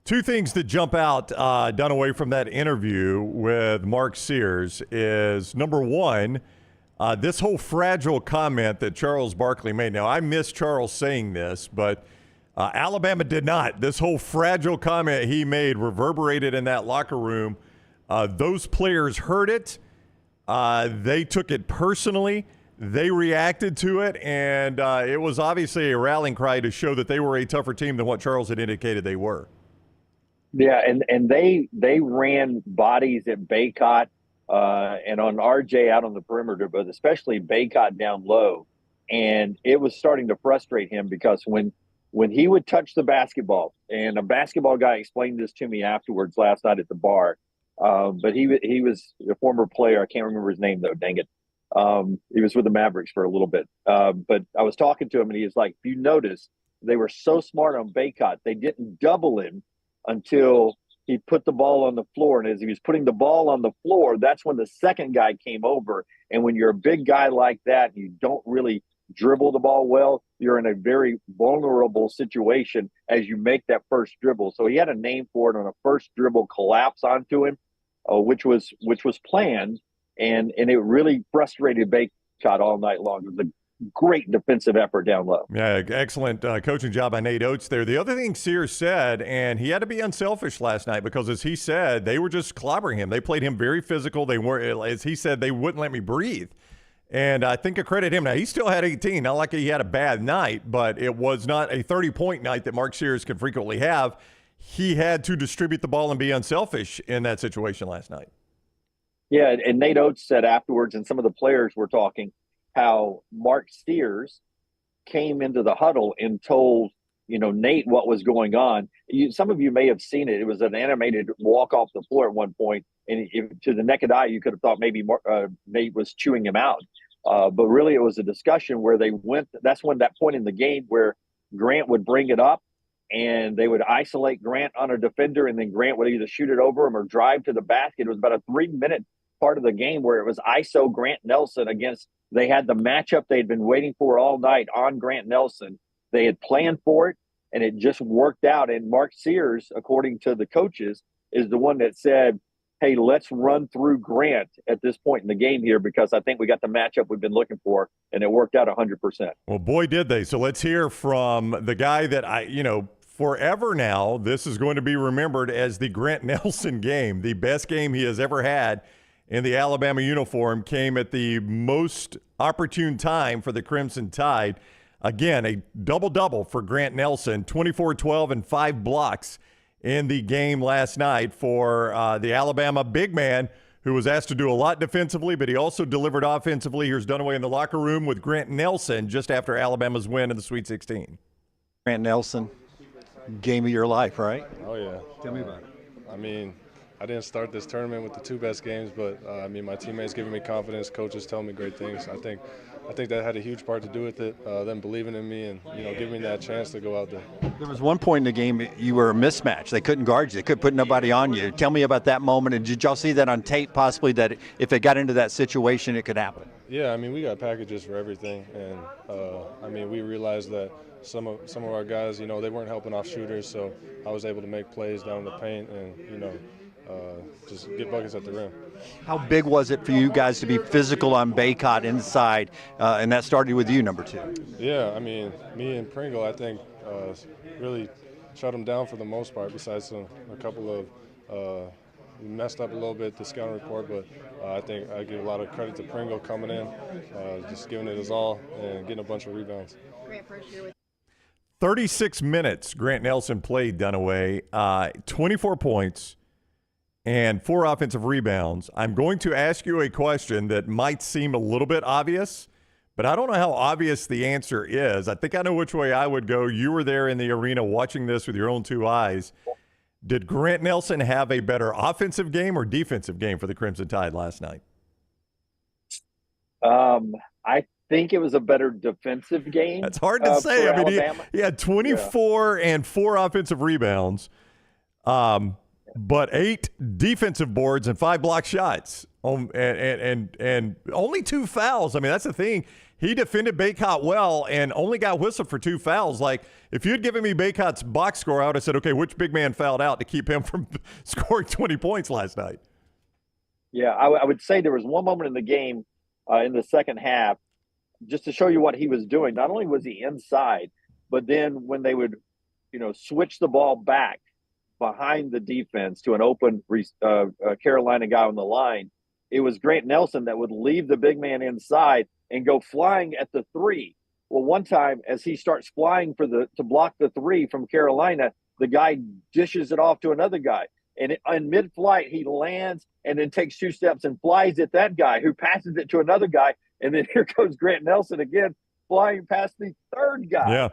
Two things that jump out done away from that interview with Mark Sears is, number one, this whole fragile comment that Charles Barkley made. Now, I miss Charles saying this, but Alabama did not. This whole fragile comment he made reverberated in that locker room. Those players heard it. They took it personally. They reacted to it, and it was obviously a rallying cry to show that they were a tougher team than what Charles had indicated they were. Yeah, and they ran bodies at Baycott and on RJ out on the perimeter, but especially Baycott down low. And it was starting to frustrate him because when he would touch the basketball, and a basketball guy explained this to me afterwards last night at the bar, but he was a former player. I can't remember his name, though, dang it. He was with the Mavericks for a little bit. But I was talking to him, and he was like, if you notice, they were so smart on Baycott, they didn't double him until he put the ball on the floor. And as he was putting the ball on the floor, that's when the second guy came over. And when you're a big guy like that, you don't really dribble the ball well, you're in a very vulnerable situation as you make that first dribble. So he had a name for it on a first dribble collapse onto him, which was planned, and it really frustrated Baycott all night long. It was a great defensive effort down low. Yeah, excellent coaching job by Nate Oats there. The other thing Sears said, and he had to be unselfish last night because, as he said, they were just clobbering him. They played him very physical. They weren't, as he said, they wouldn't let me breathe. And I think I credit him. Now, he still had 18. Not like he had a bad night, but it was not a 30-point night that Mark Sears can frequently have. He had to distribute the ball and be unselfish in that situation last night. Yeah, and Nate Oats said afterwards, and some of the players were talking, how Mark Sears came into the huddle and told, Nate what was going on. Some of you may have seen it. It was an animated walk off the floor at one point, and to the naked eye, you could have thought maybe Nate was chewing him out. But really, it was a discussion where they went. That's when that point in the game where Grant would bring it up, and they would isolate Grant on a defender, and then Grant would either shoot it over him or drive to the basket. It was about a 3-minute part of the game where it was ISO Grant Nelson against. They had the matchup they'd been waiting for all night on Grant Nelson. They had planned for it, and it just worked out. And Mark Sears, according to the coaches, is the one that said, hey, let's run through Grant at this point in the game here because I think we got the matchup we've been looking for, and it worked out 100%. Well, boy, did they. So let's hear from the guy that forever now, this is going to be remembered as the Grant Nelson game. The best game he has ever had in the Alabama uniform came at the most opportune time for the Crimson Tide. Again, a double-double for Grant Nelson, 24-12 and 5 blocks in the game last night for the Alabama big man who was asked to do a lot defensively, but he also delivered offensively. Here's Dunaway in the locker room with Grant Nelson just after Alabama's win in the Sweet 16. Grant Nelson, game of your life, right? Oh, yeah. Tell me about it. I mean, I didn't start this tournament with the 2 best games, but, my teammates giving me confidence, coaches telling me great things. I think that had a huge part to do with it, them believing in me and, giving me that chance to go out there. There was one point in the game you were a mismatch. They couldn't guard you. They couldn't put nobody on you. Tell me about that moment, and did y'all see that on tape possibly, that if it got into that situation, it could happen? Yeah, we got packages for everything, and, we realized that some of our guys, they weren't helping off shooters, so I was able to make plays down in the paint and, just get buckets at the rim. How big was it for you guys to be physical on Baycott inside, and that started with you, number 2? Yeah, me and Pringle, I think, really shut them down for the most part, besides a couple of we messed up a little bit the scouting report, but I think I give a lot of credit to Pringle coming in, just giving it his all and getting a bunch of rebounds. 36 minutes Grant Nelson played, Dunaway, 24 points, and 4 offensive rebounds. I'm going to ask you a question that might seem a little bit obvious, but I don't know how obvious the answer is. I think I know which way I would go. You were there in the arena watching this with your own 2 eyes. Did Grant Nelson have a better offensive game or defensive game for the Crimson Tide last night? I think it was a better defensive game. That's hard to say. He had 24 and 4 offensive rebounds. But 8 defensive boards and 5 block shots, and only 2 fouls. That's the thing. He defended Baycott well and only got whistled for 2 fouls. Like, if you'd given me Baycott's box score, I would have said, okay, which big man fouled out to keep him from scoring 20 points last night? Yeah, I would say there was one moment in the game in the second half, just to show you what he was doing. Not only was he inside, but then when they would, switch the ball back behind the defense to an open Carolina guy on the line, it was Grant Nelson that would leave the big man inside and go flying at the 3. Well, one time as he starts flying to block the 3 from Carolina, the guy dishes it off to another guy. And in mid-flight, he lands and then takes 2 steps and flies at that guy who passes it to another guy. And then here goes Grant Nelson again, flying past the 3rd guy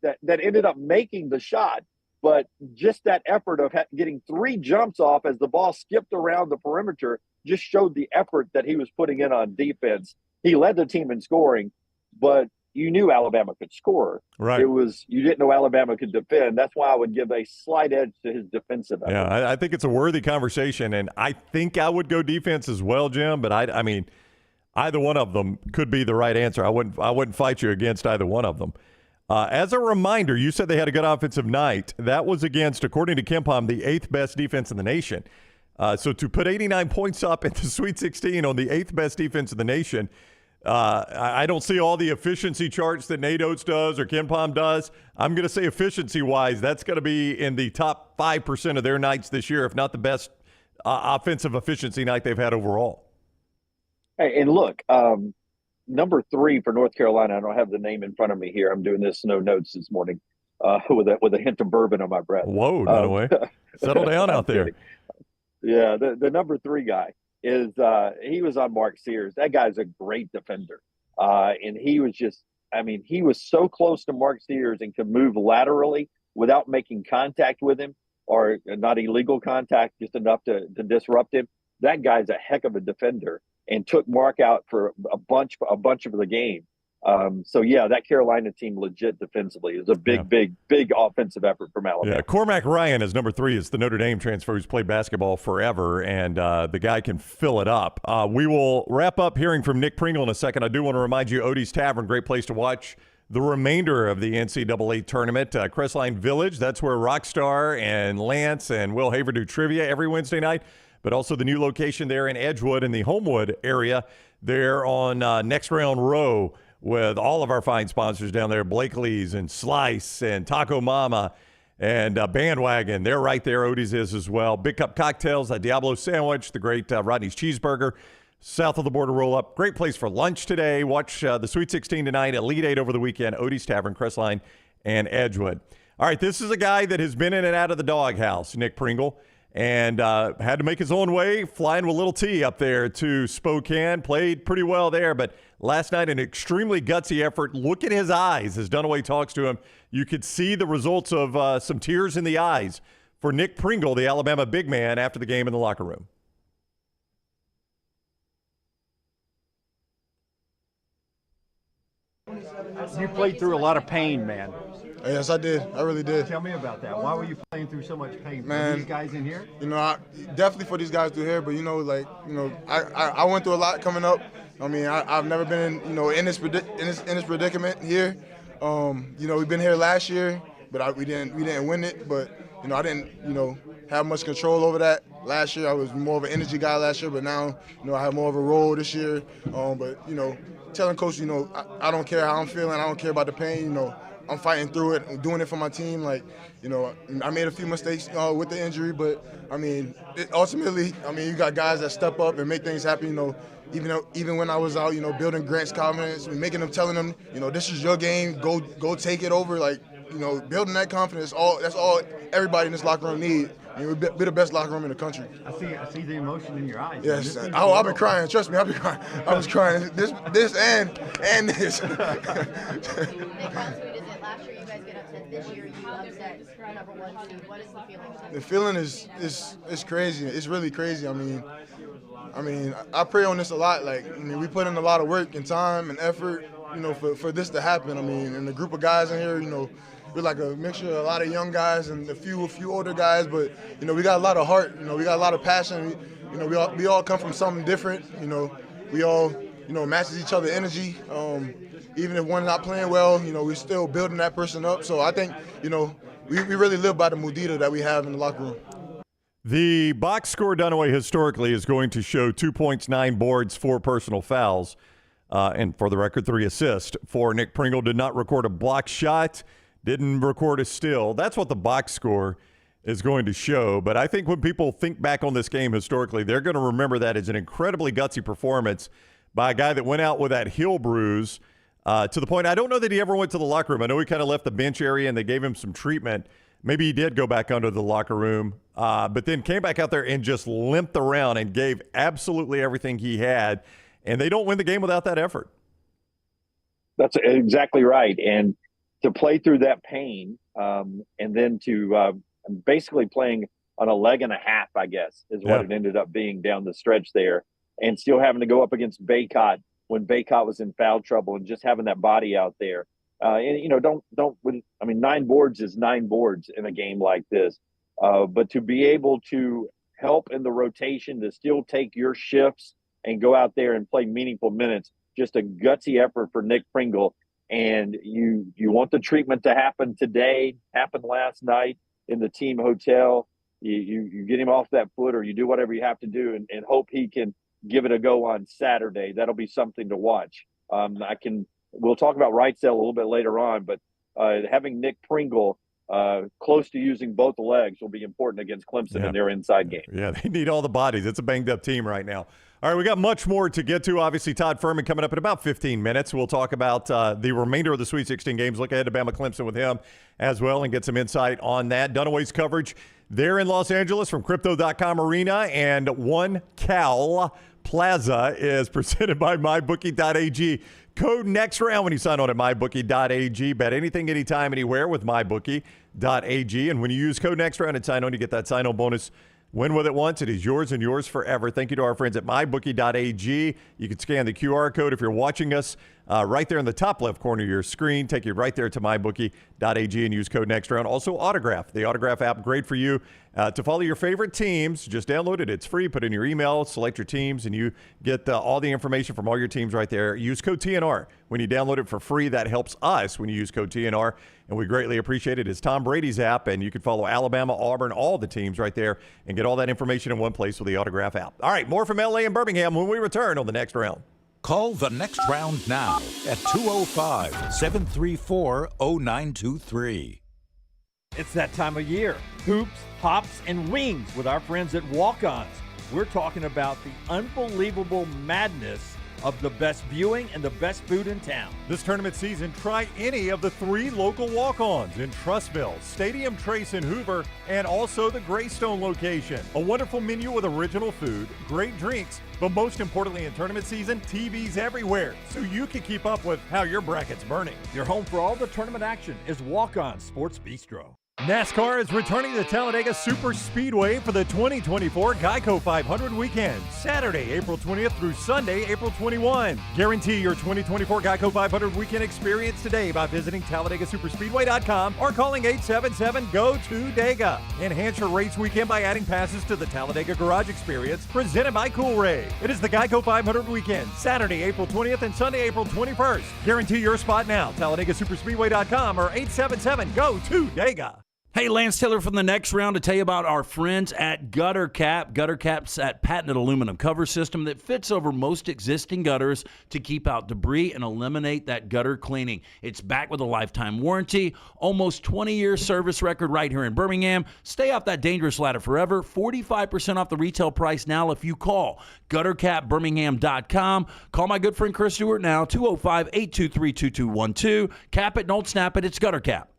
that ended up making the shot. But just that effort of getting 3 jumps off as the ball skipped around the perimeter just showed the effort that he was putting in on defense. He led the team in scoring, but you knew Alabama could score. Right. You didn't know Alabama could defend. That's why I would give a slight edge to his defensive effort. Yeah, I think it's a worthy conversation, and I think I would go defense as well, Jim. But I mean, either one of them could be the right answer. I wouldn't fight you against either one of them. As a reminder, you said they had a good offensive night. That was against, according to KenPom, the 8th best defense in the nation. So to put 89 points up in the Sweet 16 on the 8th best defense in the nation, I don't see all the efficiency charts that Nate Oats does or KenPom does. I'm going to say efficiency-wise, that's going to be in the top 5% of their nights this year, if not the best offensive efficiency night they've had overall. Hey, and look, number 3 for North Carolina, I don't have the name in front of me here. I'm doing this no notes this morning with a hint of bourbon on my breath. Whoa, no way. Settle down out there. Yeah, the number 3 guy is he was on Mark Sears. That guy's a great defender. And he was just I mean, he was so close to Mark Sears and could move laterally without making contact with him, or not illegal contact, just enough to disrupt him. That guy's a heck of a defender and took Mark out for a bunch of the game. So yeah, that Carolina team legit defensively is a big offensive effort from Alabama. Yeah, Cormac Ryan is number 3. It's the Notre Dame transfer who's played basketball forever, and the guy can fill it up. We will wrap up hearing from Nick Pringle in a second. I do want to remind you, Odie's Tavern, great place to watch the remainder of the NCAA tournament. Crestline Village, that's where Rockstar and Lance and Will Haver do trivia every Wednesday night, but also the new location there in Edgewood in the Homewood area. They're on Next Round Row with all of our fine sponsors down there, Blakely's and Slice and Taco Mama and Bandwagon. They're right there. Odie's is as well. Big Cup Cocktails, a Diablo Sandwich, the great Rodney's Cheeseburger, south of the border roll-up. Great place for lunch today. Watch the Sweet 16 tonight, Elite 8 over the weekend, Odie's Tavern, Crestline, and Edgewood. All right, this is a guy that has been in and out of the doghouse, Nick Pringle, and had to make his own way, flying with little T up there to Spokane. Played pretty well there, but last night an extremely gutsy effort. Look at his eyes as Dunaway talks to him. You could see the results of some tears in the eyes for Nick Pringle, the Alabama big man, after the game in the locker room. You played through a lot of pain, man. Yes, I did. I really did. Tell me about that. Why were you playing through so much pain? Man, for these guys in here? Definitely for these guys through here, but I went through a lot coming up. I mean, I've never been in this predicament here. We've been here last year, but we didn't win it. But I didn't have much control over that last year. I was more of an energy guy last year, but now I have more of a role this year. But telling coach, I don't care how I'm feeling. I don't care about the pain. I'm fighting through it. I'm doing it for my team. I made a few mistakes with the injury, but ultimately, you got guys that step up and make things happen. Even when I was out, building Grant's confidence, telling him, this is your game. Go take it over. Building that confidence. That's all everybody in this locker room needs. We're the best locker room in the country. I see the emotion in your eyes. Yes. I've been crying. Trust me, I've been crying. I was crying. This and this. Last year you guys get upset. This year you upset number 1 seed. What is the feeling? The feeling is crazy. It's really crazy. I pray on this a lot. We put in a lot of work and time and effort, for this to happen. And the group of guys in here, we're like a mixture of a lot of young guys and a few older guys, but we got a lot of heart. We got a lot of passion. We all come from something different. We all matches each other energy. Even if one's not playing well, we're still building that person up. So I think we really live by the mudita that we have in the locker room. The box score Dunaway historically is going to show 2 points, 9 boards, 4 personal fouls, and for the record, 3 assists. For Nick Pringle, did not record a block shot, didn't record a steal. That's what the box score is going to show. But I think when people think back on this game historically, they're going to remember that as an incredibly gutsy performance by a guy that went out with that heel bruise to the point, I don't know that he ever went to the locker room. I know he kind of left the bench area and they gave him some treatment. Maybe he did go back under the locker room, but then came back out there and just limped around and gave absolutely everything he had. And they don't win the game without that effort. That's exactly right. And to play through that pain and then to basically playing on a leg and a half, I guess, is what it ended up being down the stretch there. And still having to go up against Baycott when Baycott was in foul trouble and just having that body out there. And 9 boards is 9 boards in a game like this. But to be able to help in the rotation, to still take your shifts and go out there and play meaningful minutes, just a gutsy effort for Nick Pringle. And you want the treatment to happen today, happen last night in the team hotel. You get him off that foot, or you do whatever you have to do and hope he can give it a go on Saturday. That'll be something to watch. We'll talk about Wrightsell a little bit later on, but having Nick Pringle close to using both legs will be important against Clemson in their inside game. Yeah, they need all the bodies. It's a banged-up team right now. All right, we got much more to get to. Obviously, Todd Fuhrman coming up in about 15 minutes. We'll talk about the remainder of the Sweet 16 games, look ahead to Bama-Clemson with him as well, and get some insight on that. Dunaway's coverage there in Los Angeles from Crypto.com Arena, and One Cal Plaza is presented by MyBookie.ag. Code next round when you sign on at MyBookie.ag. Bet anything, anytime, anywhere with MyBookie.ag. And when you use code next round and sign on, you get that sign-on bonus. Win with it once. It is yours and yours forever. Thank you to our friends at MyBookie.ag. You can scan the QR code if you're watching us right there in the top left corner of your screen. Take you right there to MyBookie.ag and use code NEXTROUND. Also, Autograph. The Autograph app, great for you to follow your favorite teams. Just download it. It's free. Put in your email, select your teams, and you get all the information from all your teams right there. Use code TNR. When you download it for free, that helps us when you use code TNR, and we greatly appreciate it. It's Tom Brady's app, and you can follow Alabama, Auburn, all the teams right there, and get all that information in one place with the Autograph app. All right, more from L.A. and Birmingham when we return on the next round. Call the next round now at 205-734-0923. It's that time of year. Hoops, hops, and wings with our friends at Walk-Ons. We're talking about the unbelievable madness of the best viewing and the best food in town. This tournament season, try any of the 3 local walk-ons in Trussville, Stadium Trace in Hoover, and also the Greystone location. A wonderful menu with original food, great drinks, but most importantly in tournament season, TVs everywhere, so you can keep up with how your bracket's burning. Your home for all the tournament action is Walk-On Sports Bistro. NASCAR is returning to Talladega Super Speedway for the 2024 Geico 500 weekend, Saturday, April 20th through Sunday, April 21. Guarantee your 2024 Geico 500 weekend experience today by visiting TalladagaSuperspeedway.com or calling 877-GO-TO-DEGA. Enhance your race weekend by adding passes to the Talladega Garage Experience, presented by Coolray. It is the Geico 500 weekend, Saturday, April 20th and Sunday, April 21st. Guarantee your spot now, TalladagaSuperspeedway.com or 877-GO-TO-DEGA. Hey, Lance Taylor from the next round to tell you about our friends at Gutter Cap. Gutter Cap's that patented aluminum cover system that fits over most existing gutters to keep out debris and eliminate that gutter cleaning. It's backed with a lifetime warranty, almost 20-year service record right here in Birmingham. Stay off that dangerous ladder forever. 45% off the retail price now if you call guttercapbirmingham.com. Call my good friend Chris Stewart now, 205-823-2212. Cap it, don't snap it. It's Gutter Cap.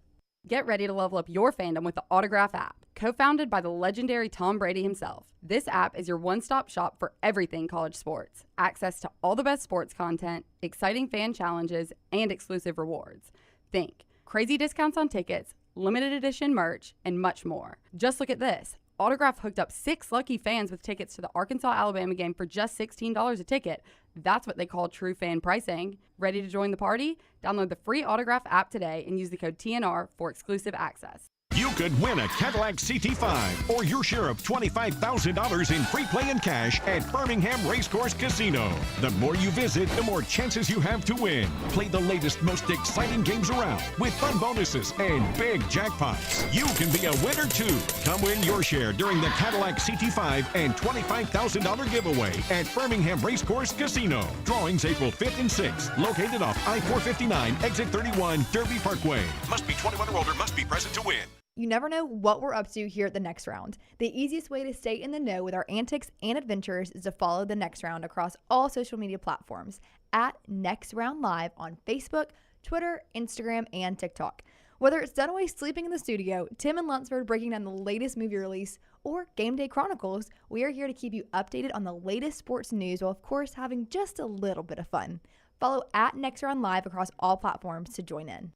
Get ready to level up your fandom with the Autograph app. Co-founded by the legendary Tom Brady himself, this app is your one-stop shop for everything college sports. Access to all the best sports content, exciting fan challenges, and exclusive rewards. Think crazy discounts on tickets, limited edition merch, and much more. Just look at this. Autograph hooked up 6 lucky fans with tickets to the Arkansas-Alabama game for just $16 a ticket. That's what they call true fan pricing. Ready to join the party? Download the free Autograph app today and use the code TNR for exclusive access. You could win a Cadillac CT5 or your share of $25,000 in free play and cash at Birmingham Racecourse Casino. The more you visit, the more chances you have to win. Play the latest, most exciting games around with fun bonuses and big jackpots. You can be a winner too. Come win your share during the Cadillac CT5 and $25,000 giveaway at Birmingham Racecourse Casino. Drawings April 5th and 6th. Located off I-459, exit 31, Derby Parkway. Must be 21 or older, must be present to win. You never know what we're up to here at the Next Round. The easiest way to stay in the know with our antics and adventures is to follow the Next Round across all social media platforms at Next Round Live on Facebook, Twitter, Instagram, and TikTok. Whether it's Dunaway sleeping in the studio, Tim and Lunsford breaking down the latest movie release, or Game Day Chronicles, we are here to keep you updated on the latest sports news while, of course, having just a little bit of fun. Follow at Next Round Live across all platforms to join in.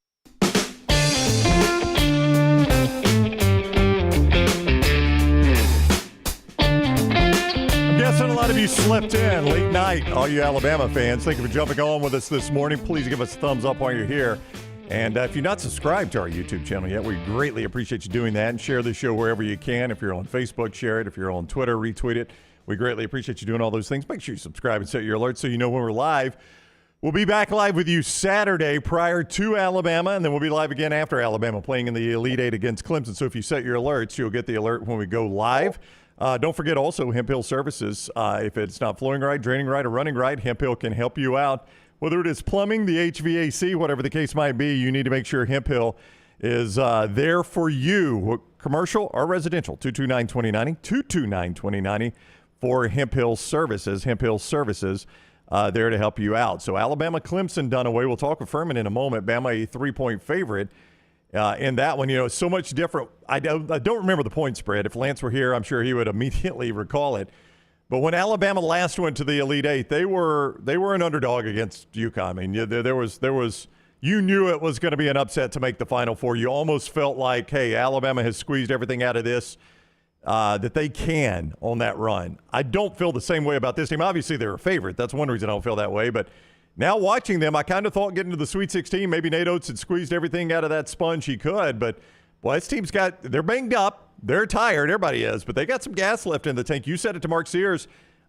I'm guessing a lot of you slept in late night, all you Alabama fans. Thank you for jumping on with us this morning. Please give us a thumbs up while you're here. And if you're not subscribed to our YouTube channel yet, we greatly appreciate you doing that. And share the show wherever you can. If you're on Facebook, share it. If you're on Twitter, retweet it. We greatly appreciate you doing all those things. Make sure you subscribe and set your alerts so you know when we're live. We'll be back live with you Saturday prior to Alabama, and then we'll be live again after Alabama playing in the Elite Eight against Clemson. So if you set your alerts, you'll get the alert when we go live. Don't forget also Hemp Hill Services. If it's not flowing right, draining right, or running right, Hemp Hill can help you out. Whether it is plumbing, the HVAC, whatever the case might be, you need to make sure Hemp Hill is there for you. Commercial or residential, 229-2090, 229-2090. for Hemp Hill Services. Hemp Hill Services there to help you out. So Alabama-Clemson done away. We'll talk with Fuhrman in a moment. Bama a 3-point favorite in that one. You know, it's so much different. I don't remember the point spread. If Lance were here, I'm sure he would immediately recall it. But when Alabama last went to the Elite Eight, they were an underdog against UConn. I mean, there was you knew it was going to be an upset to make the Final Four. You almost felt like, hey, Alabama has squeezed everything out of this that they can on that run. I don't feel the same way about this team. Obviously, they're a favorite. That's one reason I don't feel that way. But now watching them, I kind of thought getting to the Sweet 16, maybe Nate Oats had squeezed everything out of that sponge he could. But, boy, this team's they're banged up. They're tired. Everybody is. But they got some gas left in the tank. You said it to Mark Sears.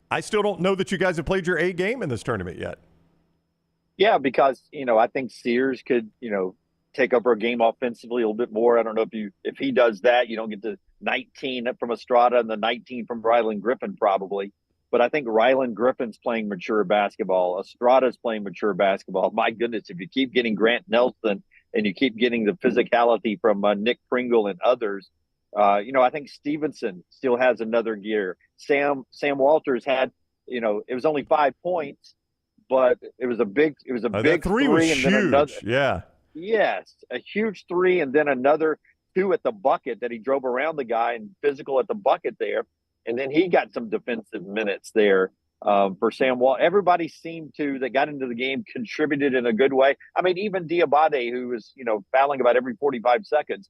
I still don't know that you guys have played your A game in this tournament yet. Yeah, because, I think Sears could, take over a game offensively a little bit more. I don't know if he does that, you don't get the 19 from Estrada and the 19 from Rylan Griffin probably. But I think Rylan Griffin's playing mature basketball. Estrada's playing mature basketball. My goodness, if you keep getting Grant Nelson and you keep getting the physicality from Nick Pringle and others, I think Stevenson still has another gear. Sam Walters had, it was only 5 points, but it was a big that three was and huge. Then another. Yeah. Yes, a huge 3 and then another 2 at the bucket that he drove around the guy and physical at the bucket there. And then he got some defensive minutes there for Sam Wall. Everybody seemed that got into the game contributed in a good way. I mean, even Diabate, who was, fouling about every 45 seconds,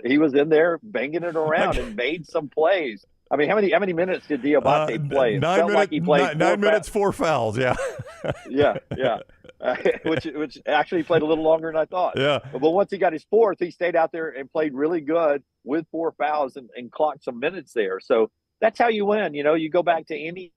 he was in there banging it around and made some plays. I mean, how many minutes did Diabate play? It felt like he played 9 minutes, 4 fouls. Yeah. yeah. Which actually played a little longer than I thought. Yeah. But once he got his 4th, he stayed out there and played really good with 4 fouls and clocked some minutes there. So that's how you win. You go back to any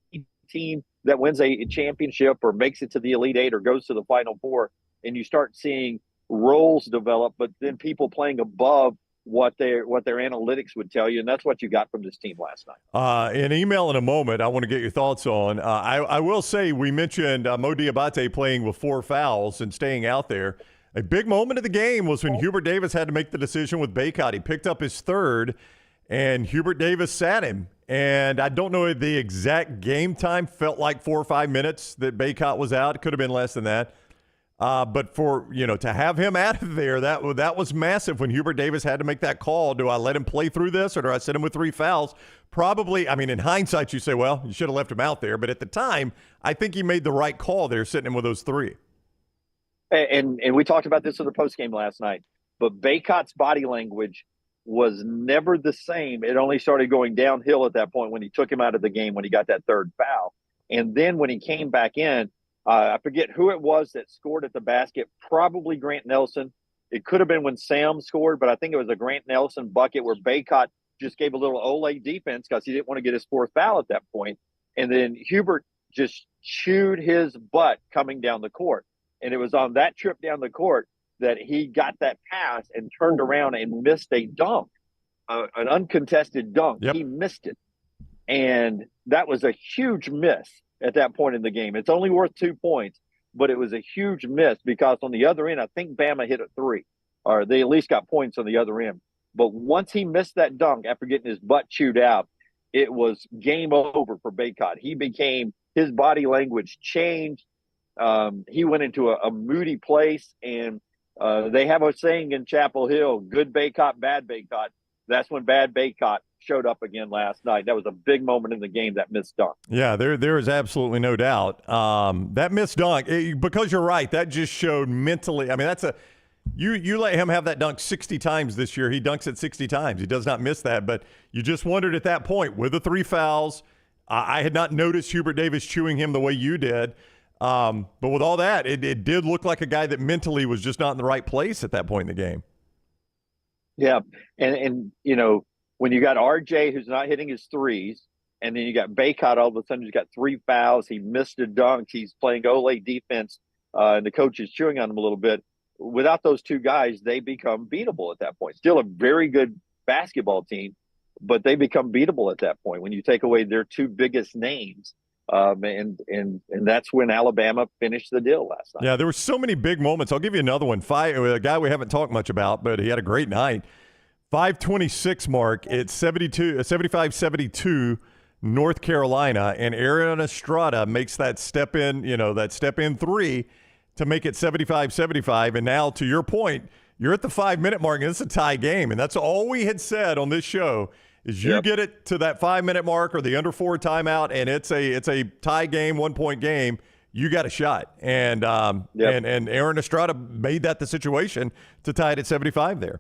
team that wins a championship or makes it to the Elite Eight or goes to the Final Four, and you start seeing roles develop, but then people playing above what their analytics would tell you, and that's what you got from this team last night. An email in a moment I want to get your thoughts on. I will say we mentioned Mo Diabate playing with 4 fouls and staying out there. A big moment of the game was when Hubert Davis had to make the decision with Baycott. He picked up his 3rd, and Hubert Davis sat him. And I don't know the exact game time. Felt like 4 or 5 minutes that Baycott was out. It could have been less than that. But for, to have him out of there, that was massive when Hubert Davis had to make that call. Do I let him play through this or do I sit him with 3 fouls? Probably, I mean, in hindsight, you say, well, you should have left him out there. But at the time, I think he made the right call there, sitting him with those 3. And we talked about this in the postgame last night. But Baycott's body language was never the same. It only started going downhill at that point when he took him out of the game when he got that 3rd foul. And then when he came back in, I forget who it was that scored at the basket, probably Grant Nelson. It could have been when Sam scored, but I think it was a Grant Nelson bucket where Baycott just gave a little Ole defense because he didn't want to get his 4th foul at that point. And then Hubert just chewed his butt coming down the court. And it was on that trip down the court that he got that pass and turned around and missed a dunk, an uncontested dunk. Yep. He missed it. And that was a huge miss at that point in the game. It's only worth 2 points, but it was a huge miss because on the other end, I think Bama hit a 3, or they at least got points on the other end. But once he missed that dunk after getting his butt chewed out, it was game over for Baycott. His body language changed. He went into a moody place, and they have a saying in Chapel Hill, good Baycott, bad Baycott. That's when bad Baycott showed up again last night. That was a big moment in the game, that missed dunk. Yeah, there is absolutely no doubt. That missed dunk, because you're right, that just showed mentally. I mean, you let him have that dunk 60 times this year. He dunks it 60 times. He does not miss that. But you just wondered at that point, with the 3 fouls, I had not noticed Hubert Davis chewing him the way you did. But with all that, it did look like a guy that mentally was just not in the right place at that point in the game. Yeah, and when you got RJ who's not hitting his 3s, and then you got Baycott, all of a sudden he's got 3 fouls. He missed a dunk. He's playing Ole defense, and the coach is chewing on him a little bit. Without those 2 guys, they become beatable at that point. Still a very good basketball team, but they become beatable at that point when you take away their 2 biggest names. And that's when Alabama finished the deal last night. Yeah, there were so many big moments. I'll give you another one. A guy we haven't talked much about, but he had a great night. 5:26 mark. It's 75-72. North Carolina, and Aaron Estrada makes that step in, that step in three to make it 75-75. And now, to your point, you're at the 5-minute mark, and it's a tie game. And that's all we had said on this show is you get it to that 5-minute mark or the under 4 timeout, and it's a tie game, 1-point game. You got a shot. And and Aaron Estrada made that the situation to tie it at 75 there.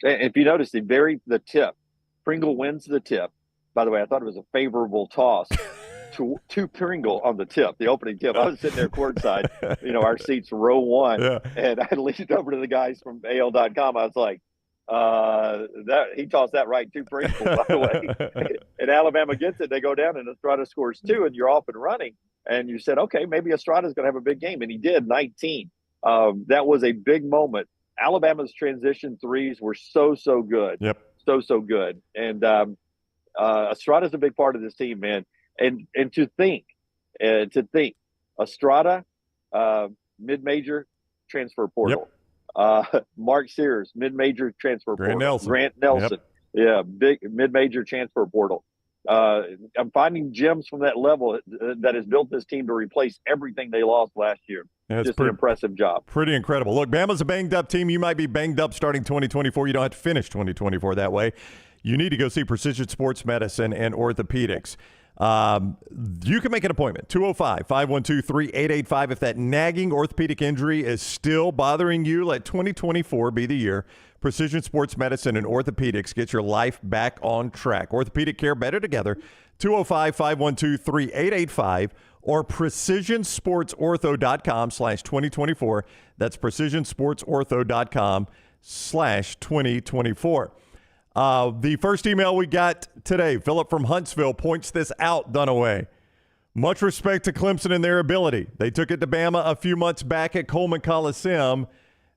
If you notice the tip, Pringle wins the tip. By the way, I thought it was a favorable toss to Pringle on the tip, the opening tip. I was sitting there courtside, our seats row 1, and I leaned over to the guys from AL.com. I was like, he tossed that right to Pringle, by the way. And Alabama gets it. They go down, and Estrada scores 2, and you're off and running. And you said, okay, maybe Estrada's going to have a big game. And he did, 19. That was a big moment. Alabama's transition threes were so good. Yep. So good. And Estrada's a big part of this team, man. And to think, Estrada, mid-major transfer portal. Yep. Mark Sears, mid-major transfer portal. Grant Nelson. Yep. Big mid-major transfer portal. I'm finding gems from that level that has built this team to replace everything they lost last year. Yeah, just an impressive job. Pretty incredible. Look, Bama's a banged-up team. You might be banged up starting 2024. You don't have to finish 2024 that way. You need to go see Precision Sports Medicine and Orthopedics. You can make an appointment, 205-512-3885. If that nagging orthopedic injury is still bothering you, let 2024 be the year. Precision Sports Medicine and Orthopedics get your life back on track. Orthopedic care better together, 205-512-3885 or precisionsportsortho.com/2024. That's precisionsportsortho.com/2024. The first email we got today, Philip from Huntsville, points this out, Dunaway. Much respect to Clemson and their ability. They took it to Bama a few months back at Coleman Coliseum.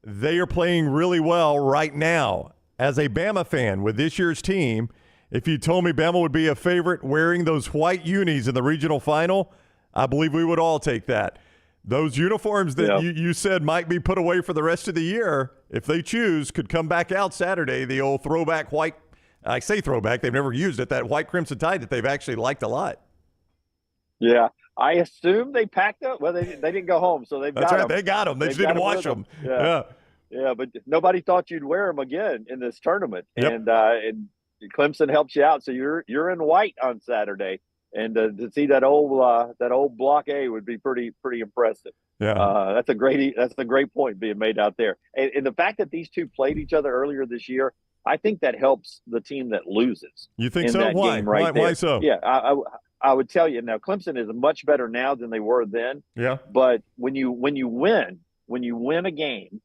They are playing really well right now. As a Bama fan with this year's team, if you told me Bama would be a favorite wearing those white unis in the regional final, I believe we would all take that. Those uniforms that you said might be put away for the rest of the year, if they choose, could come back out Saturday. The old throwback white, I say throwback, they've never used it, that white crimson tide that they've actually liked a lot. Yeah, I assume they packed up. Well, they didn't go home, so they've got them. That's right, they got them. They just didn't wash them. Yeah, but nobody thought you'd wear them again in this tournament. Yep. And Clemson helps you out, so you're in white on Saturday. And to see that old Block A would be pretty impressive. Yeah, that's a great point being made out there. And the fact that these two played each other earlier this year, I think that helps the team that loses. You think so? Why? Why so? Yeah, I would tell you now. Clemson is much better now than they were then. Yeah. But when you win a game,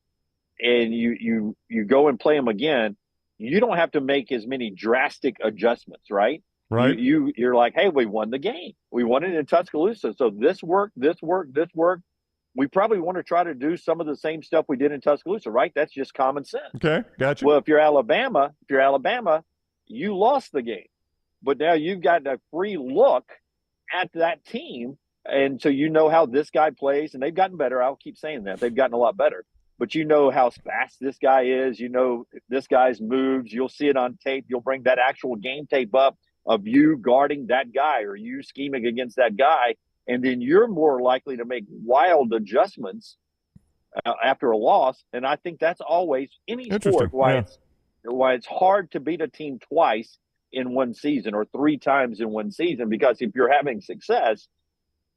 and you go and play them again, you don't have to make as many drastic adjustments, right? Right. You're like, hey, we won the game. We won it in Tuscaloosa. So this worked. We probably want to try to do some of the same stuff we did in Tuscaloosa, right? That's just common sense. Okay, gotcha. Well, if you're Alabama, you lost the game. But now you've got a free look at that team. And so you know how this guy plays, and they've gotten better. I'll keep saying that. They've gotten a lot better. But you know how fast this guy is. You know this guy's moves. You'll see it on tape. You'll bring that actual game tape up of you guarding that guy or you scheming against that guy, and then you're more likely to make wild adjustments after a loss. And I think that's always any sport why it's hard to beat a team twice in one season or 3 times in one season, because if you're having success,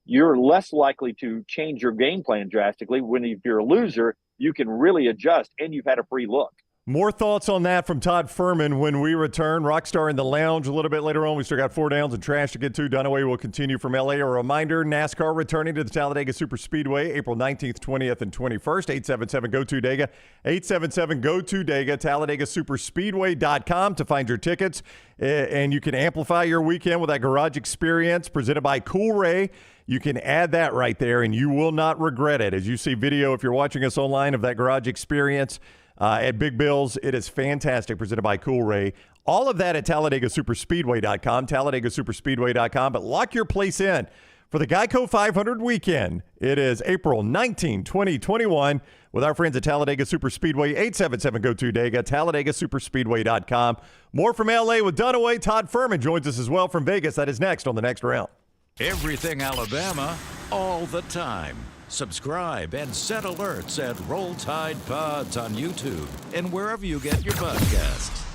you're less likely to change your game plan drastically. When if you're a loser, you can really adjust, and you've had a free look. More thoughts on that from Todd Fuhrman when we return. Rockstar in the lounge a little bit later on. We still got 4 downs and trash to get to. Dunaway will continue from L.A. A reminder, NASCAR returning to the Talladega Superspeedway April 19th, 20th, and 21st. 877-GO-TO-DEGA. 877-GO-TO-DEGA. TalladagaSuperspeedway.com to find your tickets. And you can amplify your weekend with that garage experience presented by Cool Ray. You can add that right there, and you will not regret it. As you see video, if you're watching us online, of that garage experience at Big Bill's, it is fantastic, presented by Cool Ray. All of that at TalladagaSuperspeedway.com, TalladagaSuperspeedway.com. But lock your place in for the Geico 500 weekend. It is April 19, 2021, with our friends at Talladega Superspeedway, 877-GO-2-DEGA, TalladagaSuperspeedway.com. More from L.A. with Dunaway. Todd Fuhrman joins us as well from Vegas. That is next on the next round. Everything Alabama, all the time. Subscribe and set alerts at Roll Tide Pods on YouTube and wherever you get your podcasts.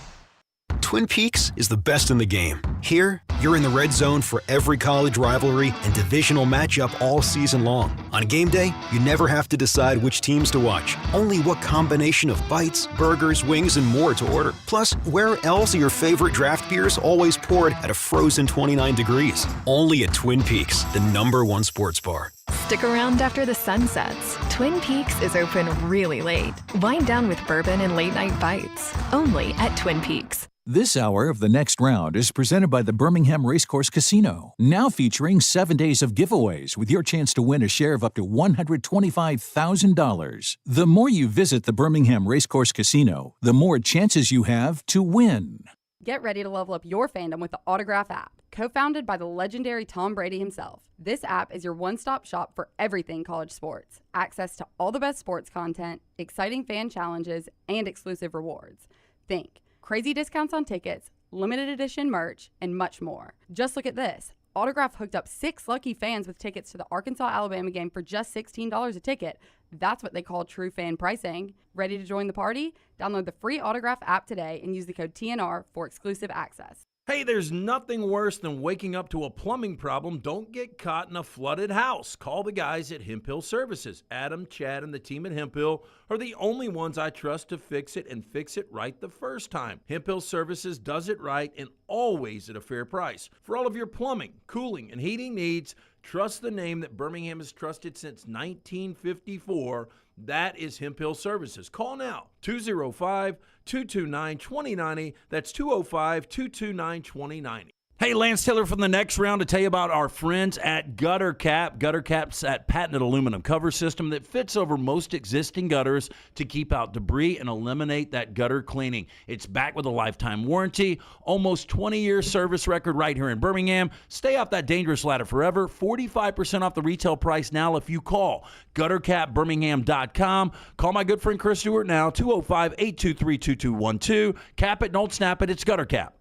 Twin Peaks is the best in the game. Here, you're in the red zone for every college rivalry and divisional matchup all season long. On game day, you never have to decide which teams to watch, only what combination of bites, burgers, wings, and more to order. Plus, where else are your favorite draft beers always poured at a frozen 29 degrees? Only at Twin Peaks, the #1 sports bar. Stick around after the sun sets. Twin Peaks is open really late. Wind down with bourbon and late night bites. Only at Twin Peaks. This hour of The Next Round is presented by the Birmingham Racecourse Casino, now featuring 7 days of giveaways with your chance to win a share of up to $125,000. The more you visit the Birmingham Racecourse Casino, the more chances you have to win. Get ready to level up your fandom with the Autograph app. Co-founded by the legendary Tom Brady himself, this app is your one-stop shop for everything college sports. Access to all the best sports content, exciting fan challenges, and exclusive rewards. Think crazy discounts on tickets, limited edition merch, and much more. Just look at this. Autograph hooked up 6 lucky fans with tickets to the Arkansas-Alabama game for just $16 a ticket. That's what they call true fan pricing. Ready to join the party? Download the free Autograph app today and use the code TNR for exclusive access. Hey, there's nothing worse than waking up to a plumbing problem. Don't get caught in a flooded house. Call the guys at Hemp Hill Services. Adam, Chad, and the team at Hemp Hill are the only ones I trust to fix it and fix it right the first time. Hemp Hill Services does it right and always at a fair price. For all of your plumbing, cooling, and heating needs, trust the name that Birmingham has trusted since 1954. That is Hemp Hill Services. Call now, 205-229-2090. That's 205-229-2090. Hey, Lance Taylor from the next round to tell you about our friends at Gutter Cap. Gutter Cap's that patented aluminum cover system that fits over most existing gutters to keep out debris and eliminate that gutter cleaning. It's backed with a lifetime warranty, almost 20-year service record right here in Birmingham. Stay off that dangerous ladder forever. 45% off the retail price now if you call guttercapbirmingham.com. Call my good friend Chris Stewart now, 205-823-2212. Cap it, don't snap it. It's Gutter Cap.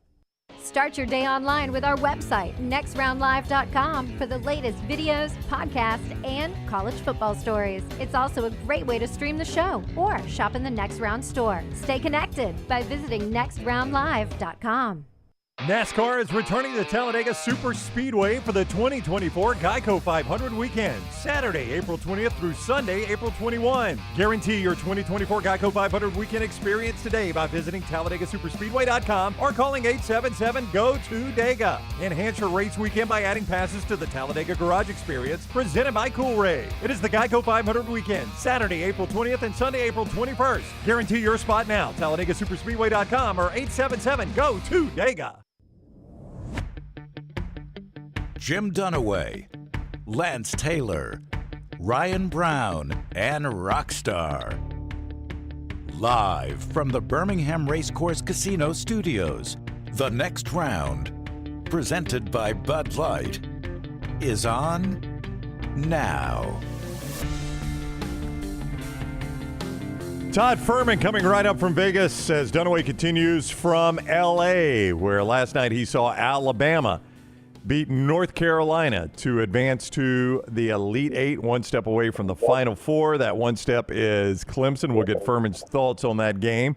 Start your day online with our website, nextroundlive.com, for the latest videos, podcasts, and college football stories. It's also a great way to stream the show or shop in the Next Round store. Stay connected by visiting nextroundlive.com. NASCAR is returning to Talladega Superspeedway for the 2024 Geico 500 weekend, Saturday, April 20th through Sunday, April 21. Guarantee your 2024 Geico 500 weekend experience today by visiting TalladagaSuperspeedway.com or calling 877-GO-2-DEGA. Enhance your race weekend by adding passes to the Talladega Garage Experience, presented by Cool Ray. It is the Geico 500 weekend, Saturday, April 20th and Sunday, April 21st. Guarantee your spot now, TalladagaSuperspeedway.com or 877-GO-2-DEGA. Jim Dunaway, Lance Taylor, Ryan Brown, and Rockstar. Live from the Birmingham Racecourse Casino Studios, the next round, presented by Bud Light, is on now. Todd Fuhrman coming right up from Vegas as Dunaway continues from L.A., where last night he saw Alabama beat North Carolina to advance to the Elite Eight, one step away from the Final Four. That one step is Clemson. We'll get Fuhrman's thoughts on that game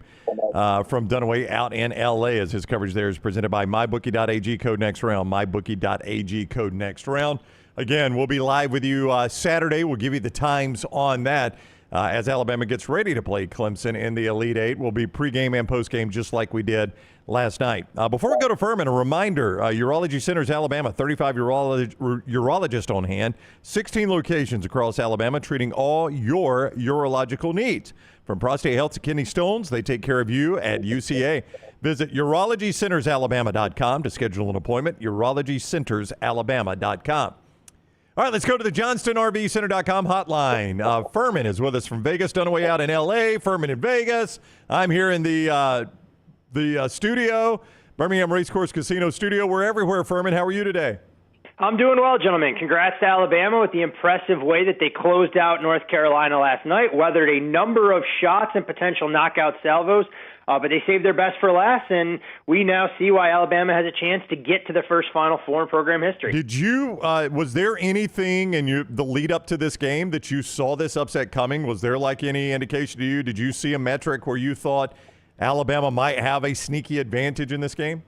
from Dunaway out in L.A. as his coverage there is presented by MyBookie.ag, code next round, MyBookie.ag, code next round. Again, we'll be live with you Saturday. We'll give you the times on that. As Alabama gets ready to play Clemson in the Elite Eight. We'll be pregame and postgame just like we did last night. Before we go to Fuhrman, a reminder, Urology Centers Alabama, 35 urologists on hand, 16 locations across Alabama treating all your urological needs. From prostate health to kidney stones, they take care of you at UCA. Visit urologycentersalabama.com to schedule an appointment, urologycentersalabama.com. All right, let's go to the JohnstonRVCenter.com hotline. Fuhrman is with us from Vegas, Dunaway out in L.A., Fuhrman in Vegas. I'm here in the studio, Birmingham Racecourse Casino studio. We're everywhere, Fuhrman. How are you today? I'm doing well, gentlemen. Congrats to Alabama with the impressive way that they closed out North Carolina last night, weathered a number of shots and potential knockout salvos, but they saved their best for last, and we now see why Alabama has a chance to get to the first Final Four in program history. Did you was there anything in the lead up to this game that you saw this upset coming? Was there like any indication to you? Did you see a metric where you thought Alabama might have a sneaky advantage in this game?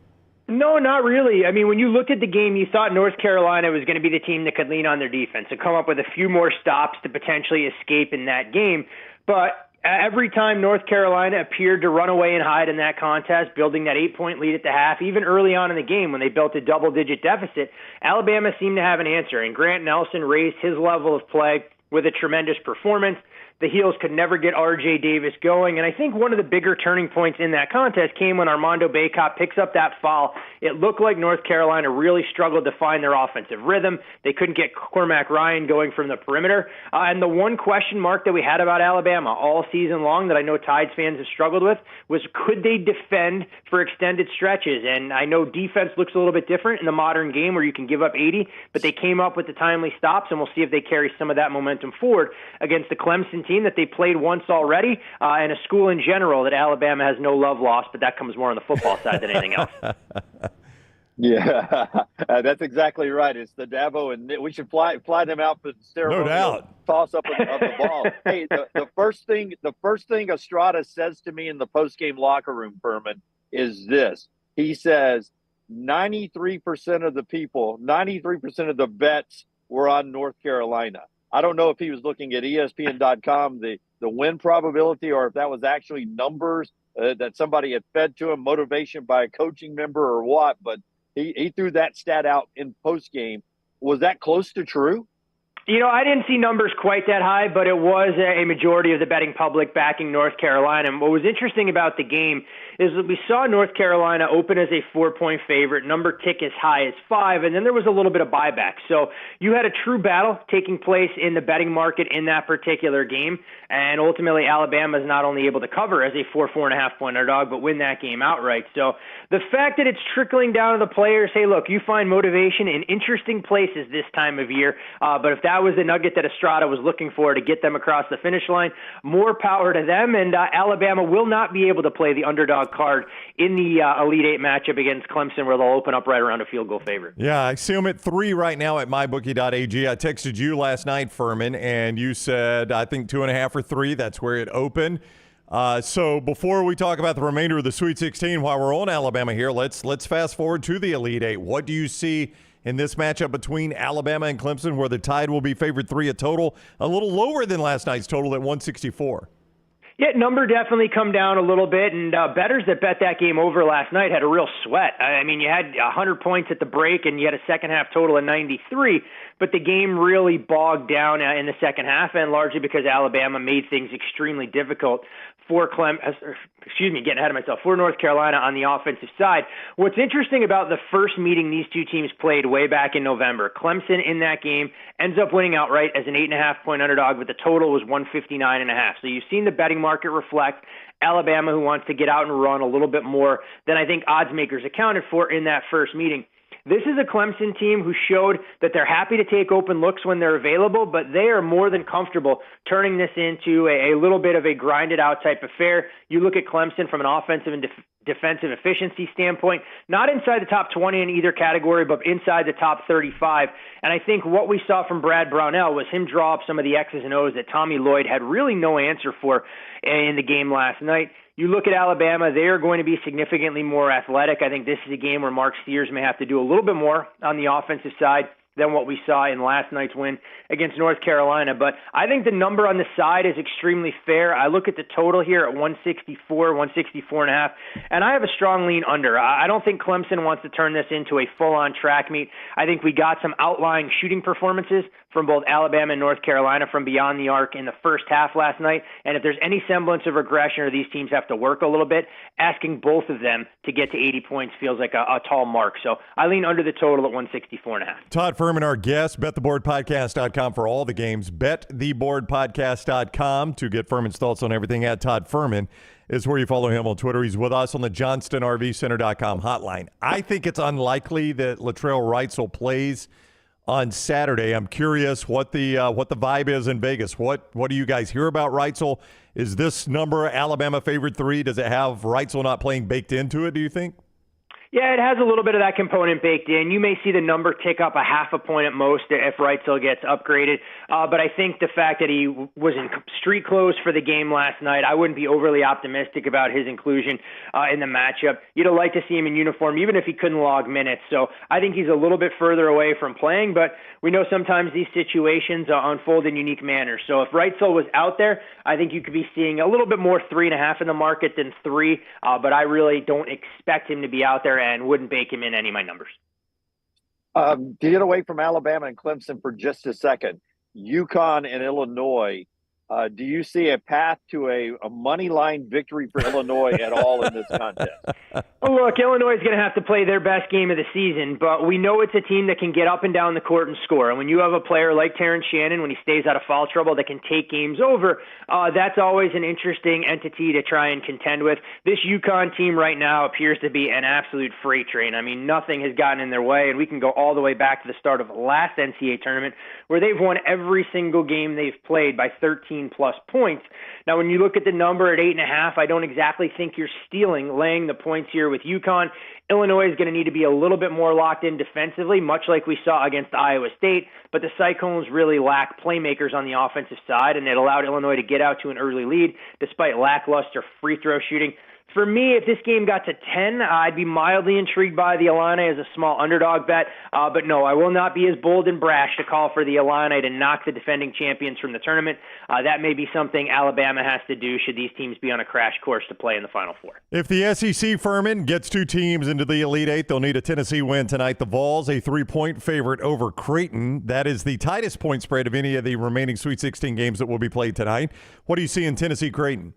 No, not really. I mean, when you looked at the game, you thought North Carolina was going to be the team that could lean on their defense and come up with a few more stops to potentially escape in that game. But every time North Carolina appeared to run away and hide in that contest, building that 8-point lead at the half, even early on in the game when they built a double-digit deficit, Alabama seemed to have an answer. And Grant Nelson raised his level of play with a tremendous performance. The Heels could never get R.J. Davis going, and I think one of the bigger turning points in that contest came when Armando Bacot picks up that foul. It looked like North Carolina really struggled to find their offensive rhythm. They couldn't get Cormac Ryan going from the perimeter. And the one question mark that we had about Alabama all season long that I know Tides fans have struggled with was, could they defend for extended stretches? And I know defense looks a little bit different in the modern game where you can give up 80, but they came up with the timely stops, and we'll see if they carry some of that momentum forward against the Clemson team that they played once already, and a school in general that Alabama has no love lost, but that comes more on the football side than anything else. Yeah, that's exactly right. It's the Dabo, and we should fly them out for the ceremonial toss up of the ball. Hey, the first thing Estrada says to me in the post-game locker room, Fuhrman, is this. He says 93% of the people, 93% of the bets were on North Carolina. I don't know if he was looking at ESPN.com, the win probability, or if that was actually numbers that somebody had fed to him, motivation by a coaching member or what, but he threw that stat out in postgame. Was that close to true? You know, I didn't see numbers quite that high, but it was a majority of the betting public backing North Carolina. And what was interesting about the game is that we saw North Carolina open as a 4-point favorite, number tick as high as 5, and then there was a little bit of buyback. So you had a true battle taking place in the betting market in that particular game, and ultimately Alabama is not only able to cover as a 4.5-point underdog, but win that game outright. So the fact that it's trickling down to the players, hey, look, you find motivation in interesting places this time of year, but if that was the nugget that Estrada was looking for to get them across the finish line, more power to them, and Alabama will not be able to play the underdog card in the Elite Eight matchup against Clemson, where they'll open up right around a field goal favorite. Yeah, I see them at 3 right now at mybookie.ag. I texted you last night, Fuhrman, and you said, I think 2.5 or 3. That's where it opened. So before we talk about the remainder of the Sweet 16, while we're on Alabama here, let's fast forward to the Elite Eight. What do you see in this matchup between Alabama and Clemson, where the Tide will be favored 3 a total, a little lower than last night's total at 164? Yeah, number definitely come down a little bit, and bettors that bet that game over last night had a real sweat. I mean, you had 100 points at the break, and you had a second-half total of 93, but the game really bogged down in the second half, and largely because Alabama made things extremely difficult for getting ahead of myself, for North Carolina on the offensive side. What's interesting about the first meeting these two teams played way back in November, Clemson in that game ends up winning outright as an 8.5-point underdog, but the total was 159.5. So you've seen the betting market reflect Alabama, who wants to get out and run a little bit more than I think odds makers accounted for in that first meeting. This is a Clemson team who showed that they're happy to take open looks when they're available, but they are more than comfortable turning this into a little bit of a grinded-out type affair. You look at Clemson from an offensive and defensive efficiency standpoint, not inside the top 20 in either category, but inside the top 35. And I think what we saw from Brad Brownell was him draw up some of the X's and O's that Tommy Lloyd had really no answer for in the game last night. You look at Alabama, they are going to be significantly more athletic. I think this is a game where Mark Sears may have to do a little bit more on the offensive side than what we saw in last night's win against North Carolina. But I think the number on the side is extremely fair. I look at the total here at 164.5, and I have a strong lean under. I don't think Clemson wants to turn this into a full-on track meet. I think we got some outlying shooting performances from both Alabama and North Carolina from beyond the arc in the first half last night. And if there's any semblance of regression or these teams have to work a little bit, asking both of them to get to 80 points feels like a tall mark. So I lean under the total at 164.5. Todd Fuhrman, our guest, bettheboardpodcast.com for all the games. bettheboardpodcast.com to get Fuhrman's thoughts on everything. At Todd Fuhrman is where you follow him on Twitter. He's with us on the JohnstonRVCenter.com hotline. I think it's unlikely that Latrell Wrightsell plays on Saturday. I'm curious what the vibe is in Vegas. What do you guys hear about Reitzel? Is this number Alabama favored 3? Does it have Reitzel not playing baked into it, do you think? Yeah, it has a little bit of that component baked in. You may see the number tick up a half a point at most if Reitzel gets upgraded. But I think the fact that he was in street clothes for the game last night, I wouldn't be overly optimistic about his inclusion in the matchup. You'd have liked to see him in uniform, even if he couldn't log minutes. So I think he's a little bit further away from playing, but we know sometimes these situations unfold in unique manners. So if Reitzel was out there, I think you could be seeing a little bit more 3.5 in the market than 3, but I really don't expect him to be out there and wouldn't bake him in any of my numbers. To get away from Alabama and Clemson for just a second, UConn and Illinois, do you see a path to a money line victory for Illinois at all in this contest? Oh, look, Illinois is going to have to play their best game of the season, but we know it's a team that can get up and down the court and score. And when you have a player like Terrence Shannon, when he stays out of foul trouble, that can take games over, that's always an interesting entity to try and contend with. This UConn team right now appears to be an absolute freight train. I mean, nothing has gotten in their way, and we can go all the way back to the start of the last NCAA tournament where they've won every single game they've played by 13-plus points. Now, when you look at the number at 8.5, I don't exactly think you're laying the points here with UConn. Illinois is going to need to be a little bit more locked in defensively, much like we saw against Iowa State, but the Cyclones really lack playmakers on the offensive side, and it allowed Illinois to get out to an early lead despite lackluster free throw shooting. For me, if this game got to 10, I'd be mildly intrigued by the Illini as a small underdog bet. But no, I will not be as bold and brash to call for the Illini to knock the defending champions from the tournament. That may be something Alabama has to do should these teams be on a crash course to play in the Final Four. If the SEC, Fuhrman, gets 2 teams into the Elite Eight, they'll need a Tennessee win tonight. The Vols, a 3-point favorite over Creighton. That is the tightest point spread of any of the remaining Sweet 16 games that will be played tonight. What do you see in Tennessee-Creighton?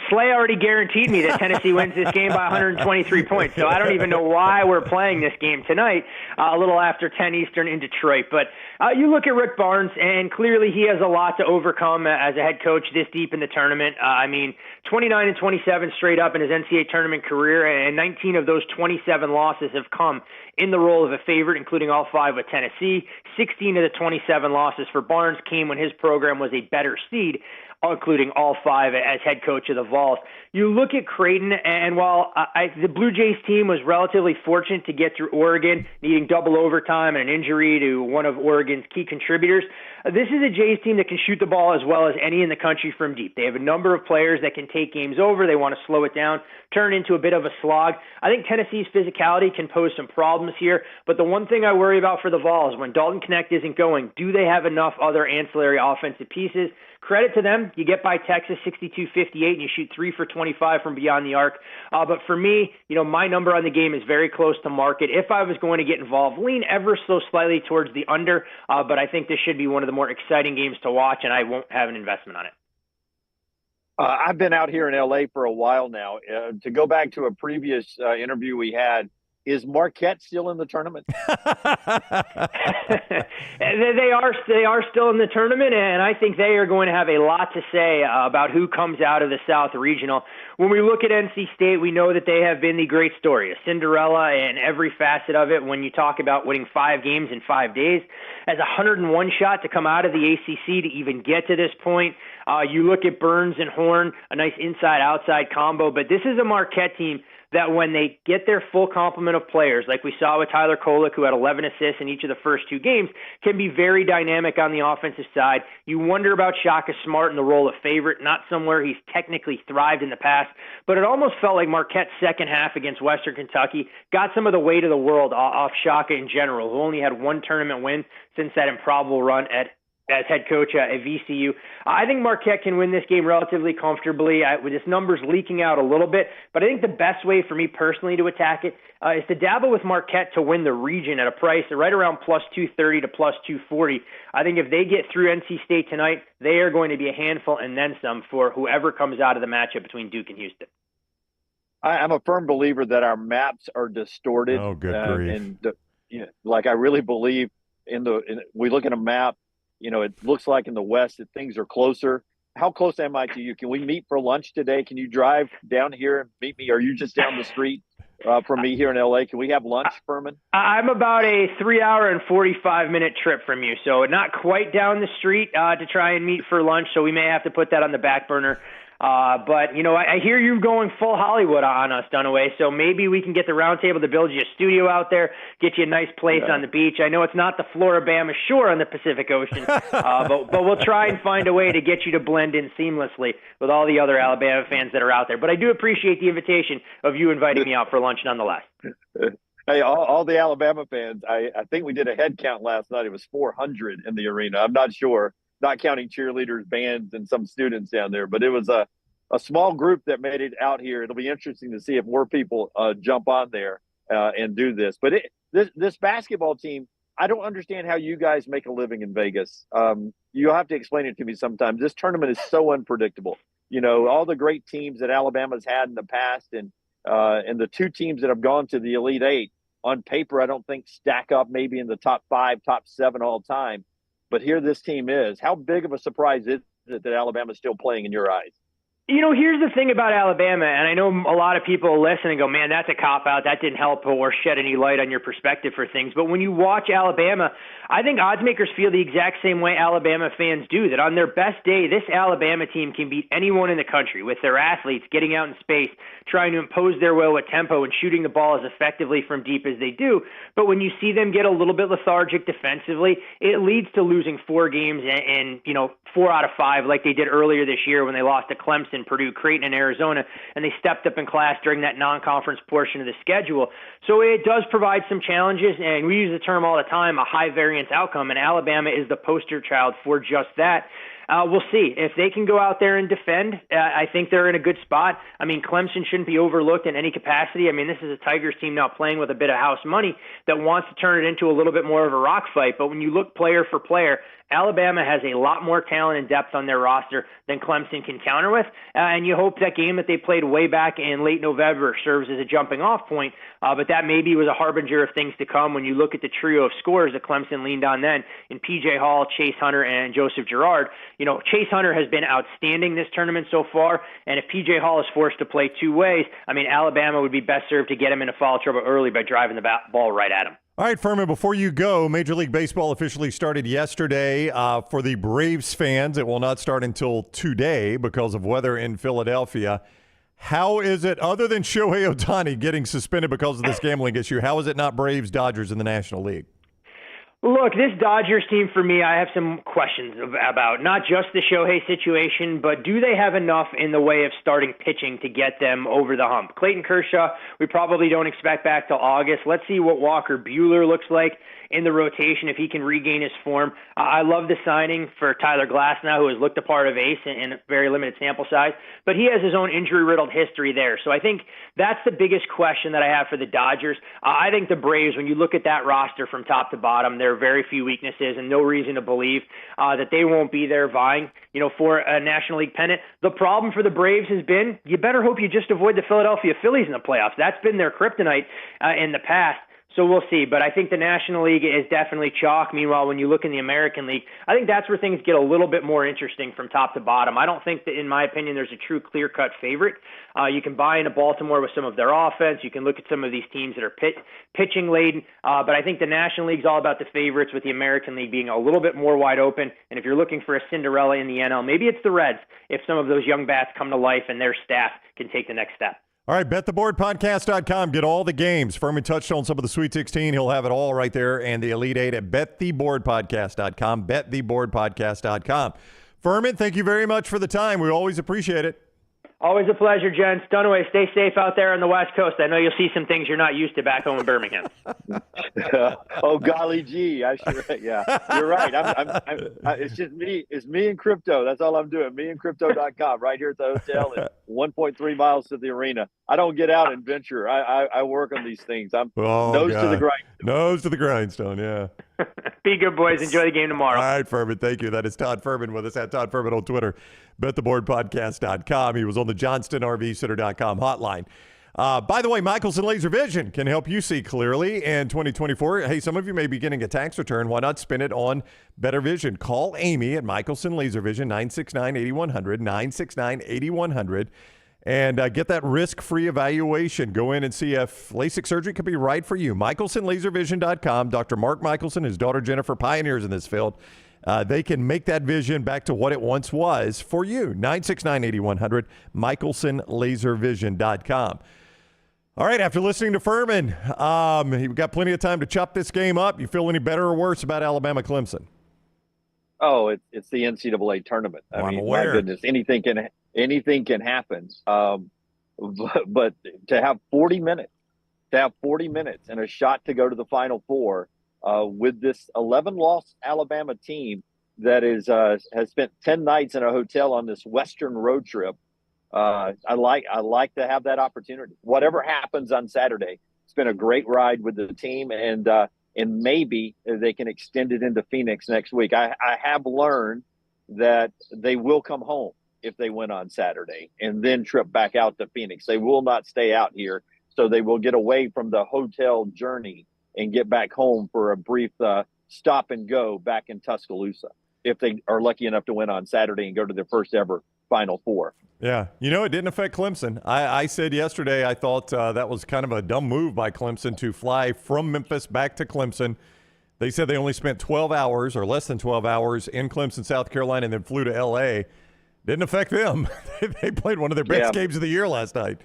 Slay already guaranteed me that Tennessee wins this game by 123 points, so I don't even know why we're playing this game tonight, a little after 10 Eastern in Detroit. But you look at Rick Barnes, and clearly he has a lot to overcome as a head coach this deep in the tournament. 29-27 straight up in his NCAA tournament career, and 19 of those 27 losses have come in the role of a favorite, including all 5 with Tennessee. 16 of the 27 losses for Barnes came when his program was a better seed, including all 5 as head coach of the Vols. You look at Creighton, and while the Blue Jays team was relatively fortunate to get through Oregon, needing double overtime and an injury to one of Oregon's key contributors, this is a Jays team that can shoot the ball as well as any in the country from deep. They have a number of players that can take games over. They want to slow it down, turn it into a bit of a slog. I think Tennessee's physicality can pose some problems here, but the one thing I worry about for the Vols, when Dalton Knecht isn't going, do they have enough other ancillary offensive pieces? Credit to them. You get by Texas 62-58 and you shoot 3 for 25 from beyond the arc. But for me, my number on the game is very close to market. If I was going to get involved, lean ever so slightly towards the under. But I think this should be one of the more exciting games to watch, and I won't have an investment on it. I've been out here in L.A. for a while now. To go back to a previous interview we had, is Marquette still in the tournament? They are still in the tournament, and I think they are going to have a lot to say about who comes out of the South Regional. When we look at NC State, we know that they have been the great story, a Cinderella in every facet of it. When you talk about winning 5 games in 5 days, as a 101 shot to come out of the ACC to even get to this point. You look at Burns and Horn, a nice inside-outside combo, but this is a Marquette team that when they get their full complement of players, like we saw with Tyler Kolek, who had 11 assists in each of the first 2 games, can be very dynamic on the offensive side. You wonder about Shaka Smart in the role of favorite, not somewhere he's technically thrived in the past, but it almost felt like Marquette's second half against Western Kentucky got some of the weight of the world off Shaka in general, who only had 1 tournament win since that improbable run as head coach at VCU. I think Marquette can win this game relatively comfortably with its numbers leaking out a little bit, but I think the best way for me personally to attack it is to dabble with Marquette to win the region at a price right around plus 230 to plus 240. I think if they get through NC State tonight, they are going to be a handful and then some for whoever comes out of the matchup between Duke and Houston. I'm a firm believer that our maps are distorted. Oh, good grief. I really believe we look at a map, it looks like in the West that things are closer. How close am I to you? Can we meet for lunch today? Can you drive down here and meet me? Or are you just down the street? from me here in LA. Can we have lunch, Fuhrman? I'm about a 3-hour and 45-minute trip from you, so not quite down the street to try and meet for lunch, so we may have to put that on the back burner. But, I hear you going full Hollywood on us, Dunaway, so maybe we can get the roundtable to build you a studio out there, get you a nice place on the beach. I know it's not the Floribama shore on the Pacific Ocean, but we'll try and find a way to get you to blend in seamlessly with all the other Alabama fans that are out there. But I do appreciate the invitation of you inviting me out for lunch nonetheless. Hey, all the Alabama fans, I think we did a head count last night. It was 400 in the arena. I'm not sure, not counting cheerleaders, bands, and some students down there. But it was a small group that made it out here. It'll be interesting to see if more people jump on there and do this. But this basketball team, I don't understand how you guys make a living in Vegas. You'll have to explain it to me sometime. This tournament is so unpredictable. All the great teams that Alabama's had in the past and the two teams that have gone to the Elite Eight, on paper, I don't think stack up maybe in the top 5, top 7 all time. But here this team is. How big of a surprise is it that Alabama's still playing in your eyes? Here's the thing about Alabama, and I know a lot of people listen and go, man, that's a cop-out. That didn't help or shed any light on your perspective for things. But when you watch Alabama, I think oddsmakers feel the exact same way Alabama fans do, that on their best day, this Alabama team can beat anyone in the country with their athletes getting out in space, trying to impose their will with tempo and shooting the ball as effectively from deep as they do. But when you see them get a little bit lethargic defensively, it leads to losing 4 games and 4 out of 5 like they did earlier this year when they lost to Clemson, Purdue, Creighton, and Arizona, and they stepped up in class during that non-conference portion of the schedule. So it does provide some challenges, and we use the term all the time, a high-variance outcome, and Alabama is the poster child for just that. We'll see. If they can go out there and defend, I think they're in a good spot. I mean, Clemson shouldn't be overlooked in any capacity. I mean, this is a Tigers team now playing with a bit of house money that wants to turn it into a little bit more of a rock fight. But when you look player for player, Alabama has a lot more talent and depth on their roster than Clemson can counter with, and you hope that game that they played way back in late November serves as a jumping-off point, but that maybe was a harbinger of things to come when you look at the trio of scorers that Clemson leaned on then in P.J. Hall, Chase Hunter, and Joseph Girard. Chase Hunter has been outstanding this tournament so far, and if P.J. Hall is forced to play two ways, I mean, Alabama would be best served to get him into foul trouble early by driving the ball right at him. All right, Fuhrman, before you go, Major League Baseball officially started yesterday. For the Braves fans, it will not start until today because of weather in Philadelphia. How is it, other than Shohei Ohtani getting suspended because of this gambling issue, how is it not Braves-Dodgers in the National League? Look, this Dodgers team, for me, I have some questions about not just the Shohei situation, but do they have enough in the way of starting pitching to get them over the hump? Clayton Kershaw, we probably don't expect back till August. Let's see what Walker Buehler looks like in the rotation if he can regain his form. I love the signing for Tyler Glasnow, who has looked a part of ace in a very limited sample size, but he has his own injury-riddled history there. So I think that's the biggest question that I have for the Dodgers. I think the Braves, when you look at that roster from top to bottom, there are very few weaknesses and no reason to believe that they won't be there vying, for a National League pennant. The problem for the Braves has been, you better hope you just avoid the Philadelphia Phillies in the playoffs. That's been their kryptonite in the past. So we'll see. But I think the National League is definitely chalk. Meanwhile, when you look in the American League, I think that's where things get a little bit more interesting from top to bottom. I don't think that, in my opinion, there's a true clear-cut favorite. You can buy into Baltimore with some of their offense. You can look at some of these teams that are pitching-laden. But I think the National League's all about the favorites, with the American League being a little bit more wide open. And if you're looking for a Cinderella in the NL, maybe it's the Reds if some of those young bats come to life and their staff can take the next step. All right, bettheboardpodcast.com. Get all the games. Fuhrman touched on some of the Sweet 16. He'll have it all right there, and the Elite Eight at bettheboardpodcast.com, bettheboardpodcast.com. Fuhrman, thank you very much for the time. We always appreciate it. Always a pleasure, gents. Dunaway, stay safe out there on the West Coast. I know you'll see some things you're not used to back home in Birmingham. Oh, golly gee. Yeah, you're right. It's just me. It's me and crypto. That's all I'm doing. Me and crypto.com right here at the hotel and 1.3 miles to the arena. I don't get out and venture. I work on these things. I'm nose to the grindstone. Nose to the grindstone, yeah. Be good, boys. Enjoy the game tomorrow. All right, Fuhrman. Thank you. That is Todd Fuhrman with us at Todd Fuhrman on Twitter. BetTheBoardPodcast.com. He was on the JohnstonRVCenter.com hotline. By the way, Michelson Laser Vision can help you see clearly in 2024. Hey, some of you may be getting a tax return. Why not spend it on better vision? Call Amy at Michelson Laser Vision, 969-8100, 969-8100. and get that risk-free evaluation. Go in and see if LASIK surgery could be right for you. MichelsonLaserVision.com. Dr. Mark Michelson, his daughter Jennifer, pioneers in this field. They can make that vision back to what it once was for you. 969-8100, MichelsonLaserVision.com. All right, after listening to Fuhrman, you've got plenty of time to chop this game up. You feel any better or worse about Alabama-Clemson? Oh, it's the NCAA tournament. I mean, my goodness, anything can happen. But to have 40 minutes, and a shot to go to the Final Four with this 11-loss Alabama team that has spent 10 nights in a hotel on this Western road trip. I like to have that opportunity. Whatever happens on Saturday, it's been a great ride with the team, and maybe they can extend it into Phoenix next week. I have learned that they will come home if they win on Saturday and then trip back out to Phoenix. They will not stay out here, so they will get away from the hotel journey and get back home for a brief stop and go back in Tuscaloosa if they are lucky enough to win on Saturday and go to their first ever Final Four. Yeah, it didn't affect Clemson. I said yesterday I thought that was kind of a dumb move by Clemson to fly from Memphis back to Clemson. They said they only spent 12 hours or less than 12 hours in Clemson, South Carolina, and then flew to L.A. Didn't affect them. They played one of their best games of the year last night.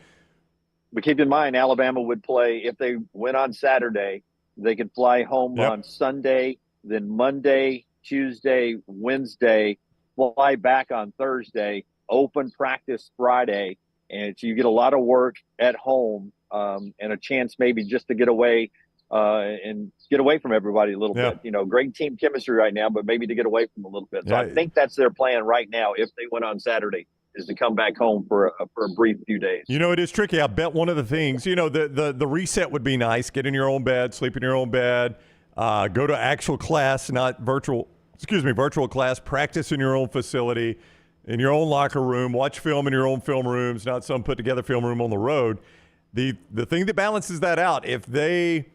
But keep in mind, Alabama would play, if they win on Saturday, they could fly home on Sunday, then Monday, Tuesday, Wednesday, fly back on Thursday, open practice Friday, and so you get a lot of work at home and a chance maybe just to get away and get away from everybody a little bit. Great team chemistry right now, but maybe to get away from a little bit. So I think that's their plan right now if they win on Saturday, is to come back home for a brief few days. It is tricky. I bet one of the things, the reset would be nice. Get in your own bed, sleep in your own bed, go to actual class, not virtual class, practice in your own facility, in your own locker room, watch film in your own film rooms, not some put-together film room on the road. The thing that balances that out, if they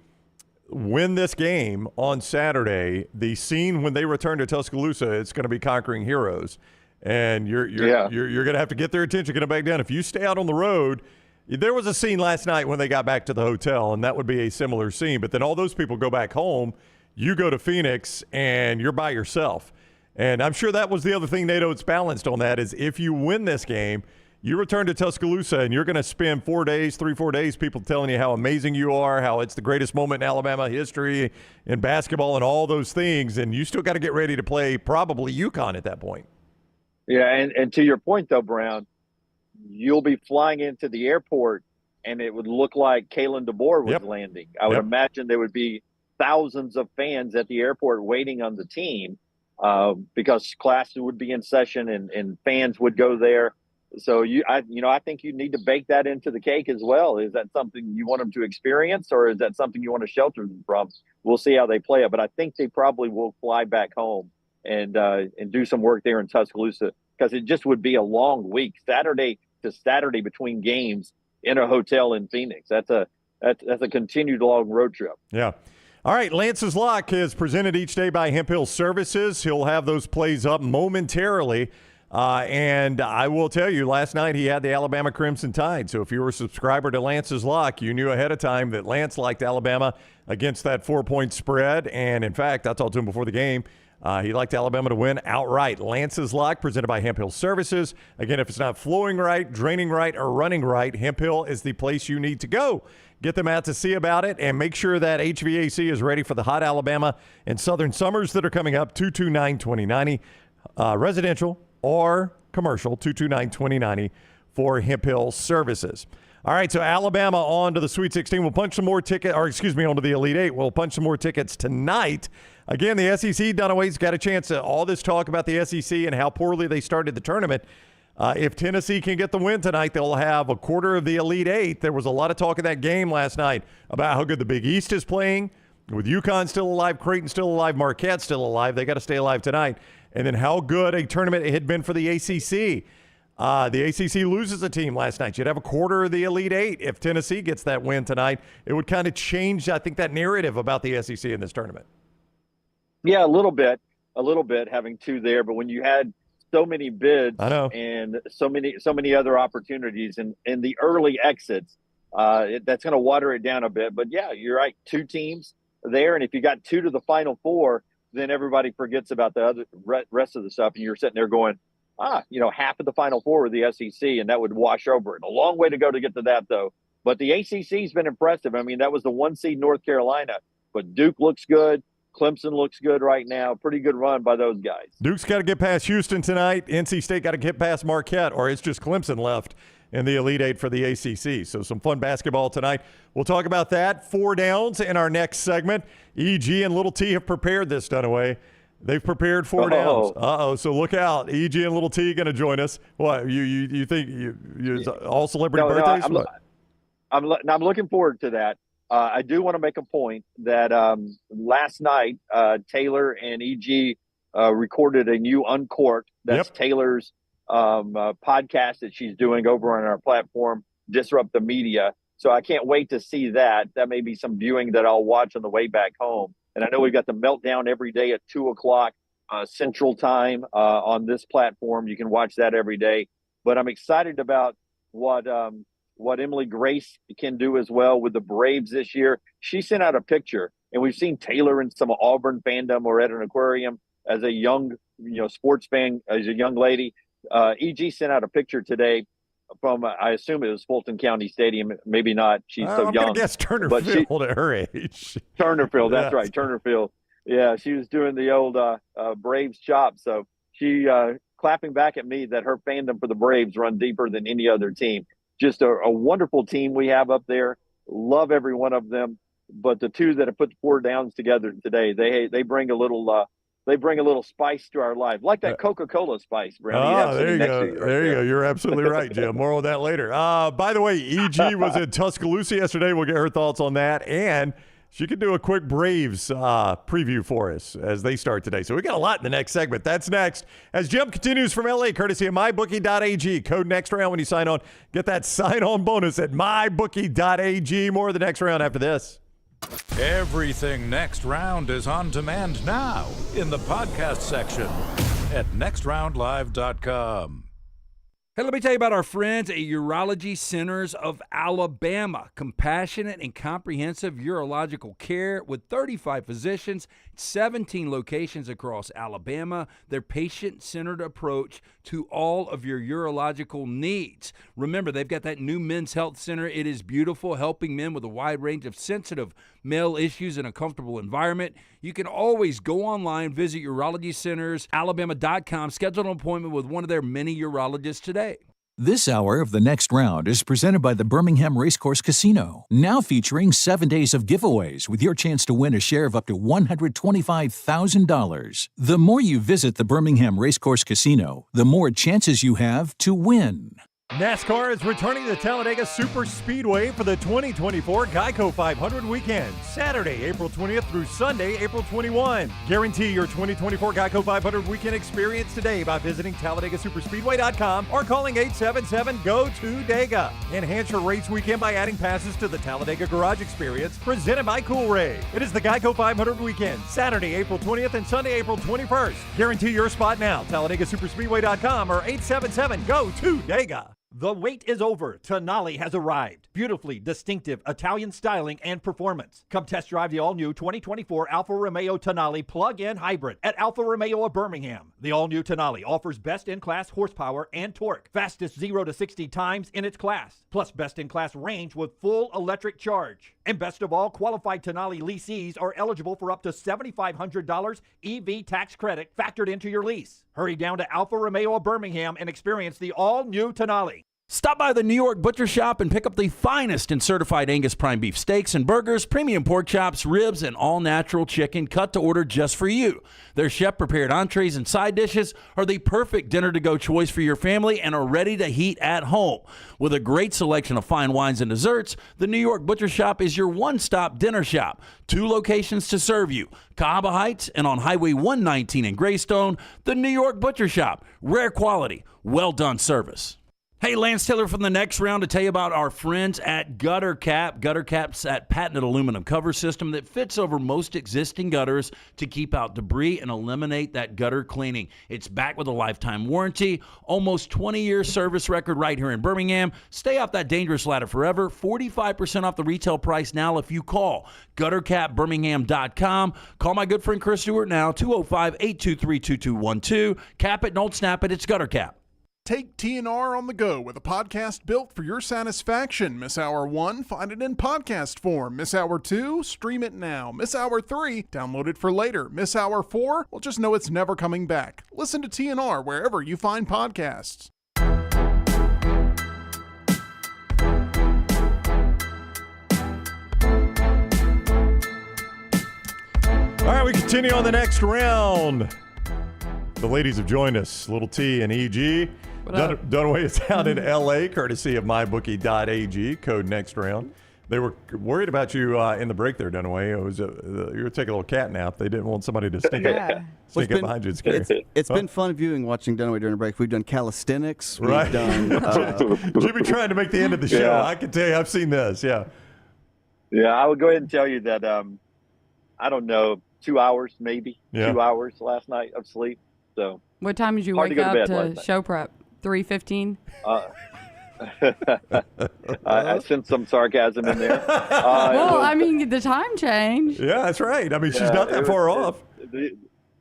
win this game on Saturday, the scene when they return to Tuscaloosa, it's going to be conquering heroes. And you're going to have to get their attention, get them back down. If you stay out on the road, there was a scene last night when they got back to the hotel, and that would be a similar scene. But then all those people go back home. You go to Phoenix, and you're by yourself. And I'm sure that was the other thing Nate Oats balanced on that is if you win this game, you return to Tuscaloosa, and you're going to spend 4 days, 4 days, people telling you how amazing you are, how it's the greatest moment in Alabama history in basketball and all those things. And you still got to get ready to play probably UConn at that point. Yeah, and to your point, though, Brown, you'll be flying into the airport, and it would look like Kalen DeBoer was landing. I would imagine there would be thousands of fans at the airport waiting on the team because classes would be in session and fans would go there. So I think you need to bake that into the cake as well. Is that something you want them to experience, or is that something you want to shelter them from? We'll see how they play it, but I think they probably will fly back home and do some work there in Tuscaloosa, because it just would be a long week, Saturday to Saturday between games in a hotel in Phoenix. That's a continued long road trip. Yeah. All right, Lance's Lock is presented each day by Hemp Hill Services. He'll have those plays up momentarily. And I will tell you, last night he had the Alabama Crimson Tide. So if you were a subscriber to Lance's Lock, you knew ahead of time that Lance liked Alabama against that 4-point spread. And, in fact, I talked to him before the game. He liked Alabama to win outright. Lance's Lock, presented by Hemp Hill Services. Again, if it's not flowing right, draining right, or running right, Hemp Hill is the place you need to go. Get them out to see about it, and make sure that HVAC is ready for the hot Alabama and Southern summers that are coming up. 229-2090, residential or commercial, 229-2090 for Hemp Hill Services. All right, so Alabama on to the Sweet 16. We'll punch some more tickets, on to the Elite Eight. We'll punch some more tickets tonight. Again, the SEC, Dunaway's got a chance to all this talk about the SEC and how poorly they started the tournament. If Tennessee can get the win tonight, they'll have a quarter of the Elite Eight. There was a lot of talk in that game last night about how good the Big East is playing. With UConn still alive, Creighton still alive, Marquette still alive. They got to stay alive tonight. And then how good a tournament it had been for the ACC. The ACC loses a team last night. You'd have a quarter of the Elite Eight. If Tennessee gets that win tonight, it would kind of change, I think, that narrative about the SEC in this tournament. Yeah, a little bit having two there. But when you had so many bids I know. and so many other opportunities and the early exits. That's going to water it down a bit. But yeah, you're right. 2 teams there, and if you got 2 to the Final Four, then everybody forgets about the other rest of the stuff, and you're sitting there going, half of the Final Four are the SEC, and that would wash over it. A long way to go to get to that, though. But the ACC's been impressive. I mean, that was the 1 seed North Carolina, but Duke looks good. Clemson looks good right now. Pretty good run by those guys. Duke's got to get past Houston tonight. NC State got to get past Marquette, or it's just Clemson left in the Elite Eight for the ACC. So some fun basketball tonight. We'll talk about that. 4 downs in our next segment. EG and Little T have prepared this, Dunaway. They've prepared 4 downs. So look out. EG and Little T going to join us. What, you think you all celebrity birthdays? I'm looking forward to that. I do want to make a point that last night Taylor and EG recorded a new Uncorked. That's Taylor's podcast that she's doing over on our platform, Disrupt the Media. So I can't wait to see that. That may be some viewing that I'll watch on the way back home. And I know we've got the Meltdown every day at 2:00 Central Time on this platform. You can watch that every day. But I'm excited about what Emily Grace can do as well with the Braves this year. She sent out a picture, and we've seen Taylor in some Auburn fandom or at an aquarium as a young, sports fan, as a young lady. EG sent out a picture today from, I assume it was Fulton County Stadium. Maybe not. She's so young. I guess Turner Field at her age. Turner Field, that's right. Turner Field. Yeah, she was doing the old Braves chop. So she clapping back at me that her fandom for the Braves run deeper than any other team. Just a wonderful team we have up there. Love every one of them. But the 2 that have put the 4 downs together today, they bring a little spice to our life, like that Coca-Cola spice, Brownie. There you go. There you go. You're absolutely right, Jim. More on that later. By the way, EG was in Tuscaloosa yesterday. We'll get her thoughts on that. And she could do a quick Braves preview for us as they start today. So we got a lot in the next segment. That's next. As Jim continues from L.A., courtesy of MyBookie.ag. Code next round when you sign on. Get that sign-on bonus at MyBookie.ag. More of the next round after this. Everything Next Round is on demand now in the podcast section at nextroundlive.com. Hey, let me tell you about our friends at Urology Centers of Alabama. Compassionate and comprehensive urological care with 35 physicians, 17 locations across Alabama. Their patient-centered approach to all of your urological needs. Remember, they've got that new men's health center. It is beautiful, helping men with a wide range of sensitive male issues in a comfortable environment. You can always go online, visit urologycentersalabama.com, schedule an appointment with one of their many urologists today. This hour of the Next Round is presented by the Birmingham Racecourse Casino, now featuring 7 days of giveaways with your chance to win a share of up to $125,000. The more you visit the Birmingham Racecourse Casino, the more chances you have to win. NASCAR is returning to Talladega Super Speedway for the 2024 Geico 500 weekend, Saturday, April 20th through Sunday, April 21. Guarantee your 2024 Geico 500 weekend experience today by visiting TalladagaSuperspeedway.com or calling 877-GO-TO-DEGA. Enhance your race weekend by adding passes to the Talladega Garage Experience, presented by Coolray. It is the Geico 500 weekend, Saturday, April 20th and Sunday, April 21st. Guarantee your spot now, TalladagaSuperspeedway.com or 877-GO-TO-DEGA. The wait is over. Tonali has arrived. Beautifully distinctive Italian styling and performance. Come test drive the all-new 2024 Alfa Romeo Tonali plug-in hybrid at Alfa Romeo of Birmingham. The all-new Tonali offers best-in-class horsepower and torque, fastest 0 to 60 times in its class, plus best-in-class range with full electric charge. And best of all, qualified Tonali leasees are eligible for up to $7,500 EV tax credit factored into your lease. Hurry down to Alfa Romeo of Birmingham and experience the all-new Tonali. Stop by the New York Butcher Shop and pick up the finest in certified Angus prime beef steaks and burgers, premium pork chops, ribs, and all-natural chicken cut to order just for you. Their chef-prepared entrees and side dishes are the perfect dinner-to-go choice for your family and are ready to heat at home. With a great selection of fine wines and desserts, the New York Butcher Shop is your one-stop dinner shop. 2 locations to serve you, Cahaba Heights and on Highway 119 in Greystone. The New York Butcher Shop, rare quality, well-done service. Hey, Lance Taylor from the Next Round to tell you about our friends at Gutter Cap. Gutter Cap's that patented aluminum cover system that fits over most existing gutters to keep out debris and eliminate that gutter cleaning. It's backed with a lifetime warranty, almost 20-year service record right here in Birmingham. Stay off that dangerous ladder forever. 45% off the retail price now if you call guttercapbirmingham.com. Call my good friend Chris Stewart now, 205-823-2212. Cap it, don't snap it. It's Gutter Cap. Take TNR on the go with a podcast built for your satisfaction. Miss Hour 1? Find it in podcast form. Miss Hour 2? Stream it now. Miss Hour 3? Download it for later. Miss Hour 4? Well, just know it's never coming back. Listen to TNR wherever you find podcasts. All right, we continue on the next round. The ladies have joined us, Little T and EG. Dunaway is out in L.A., courtesy of mybookie.ag, code next round. They were worried about you in the break there, Dunaway. It was you were taking a little cat nap. They didn't want somebody to sneak up behind you and scare you. It's been fun viewing, watching Dunaway during the break. We've done calisthenics. We've done... You've been trying to make the end of the show. Yeah. I can tell you, I've seen this, Yeah, I would go ahead and tell you that, I don't know, 2 hours maybe, 2 hours last night of sleep. So What time did you hard wake to go to up bed to show prep? 3:15? I sense some sarcasm in there. Well, I mean, the time changed. Yeah, that's right. I mean, she's not that far off.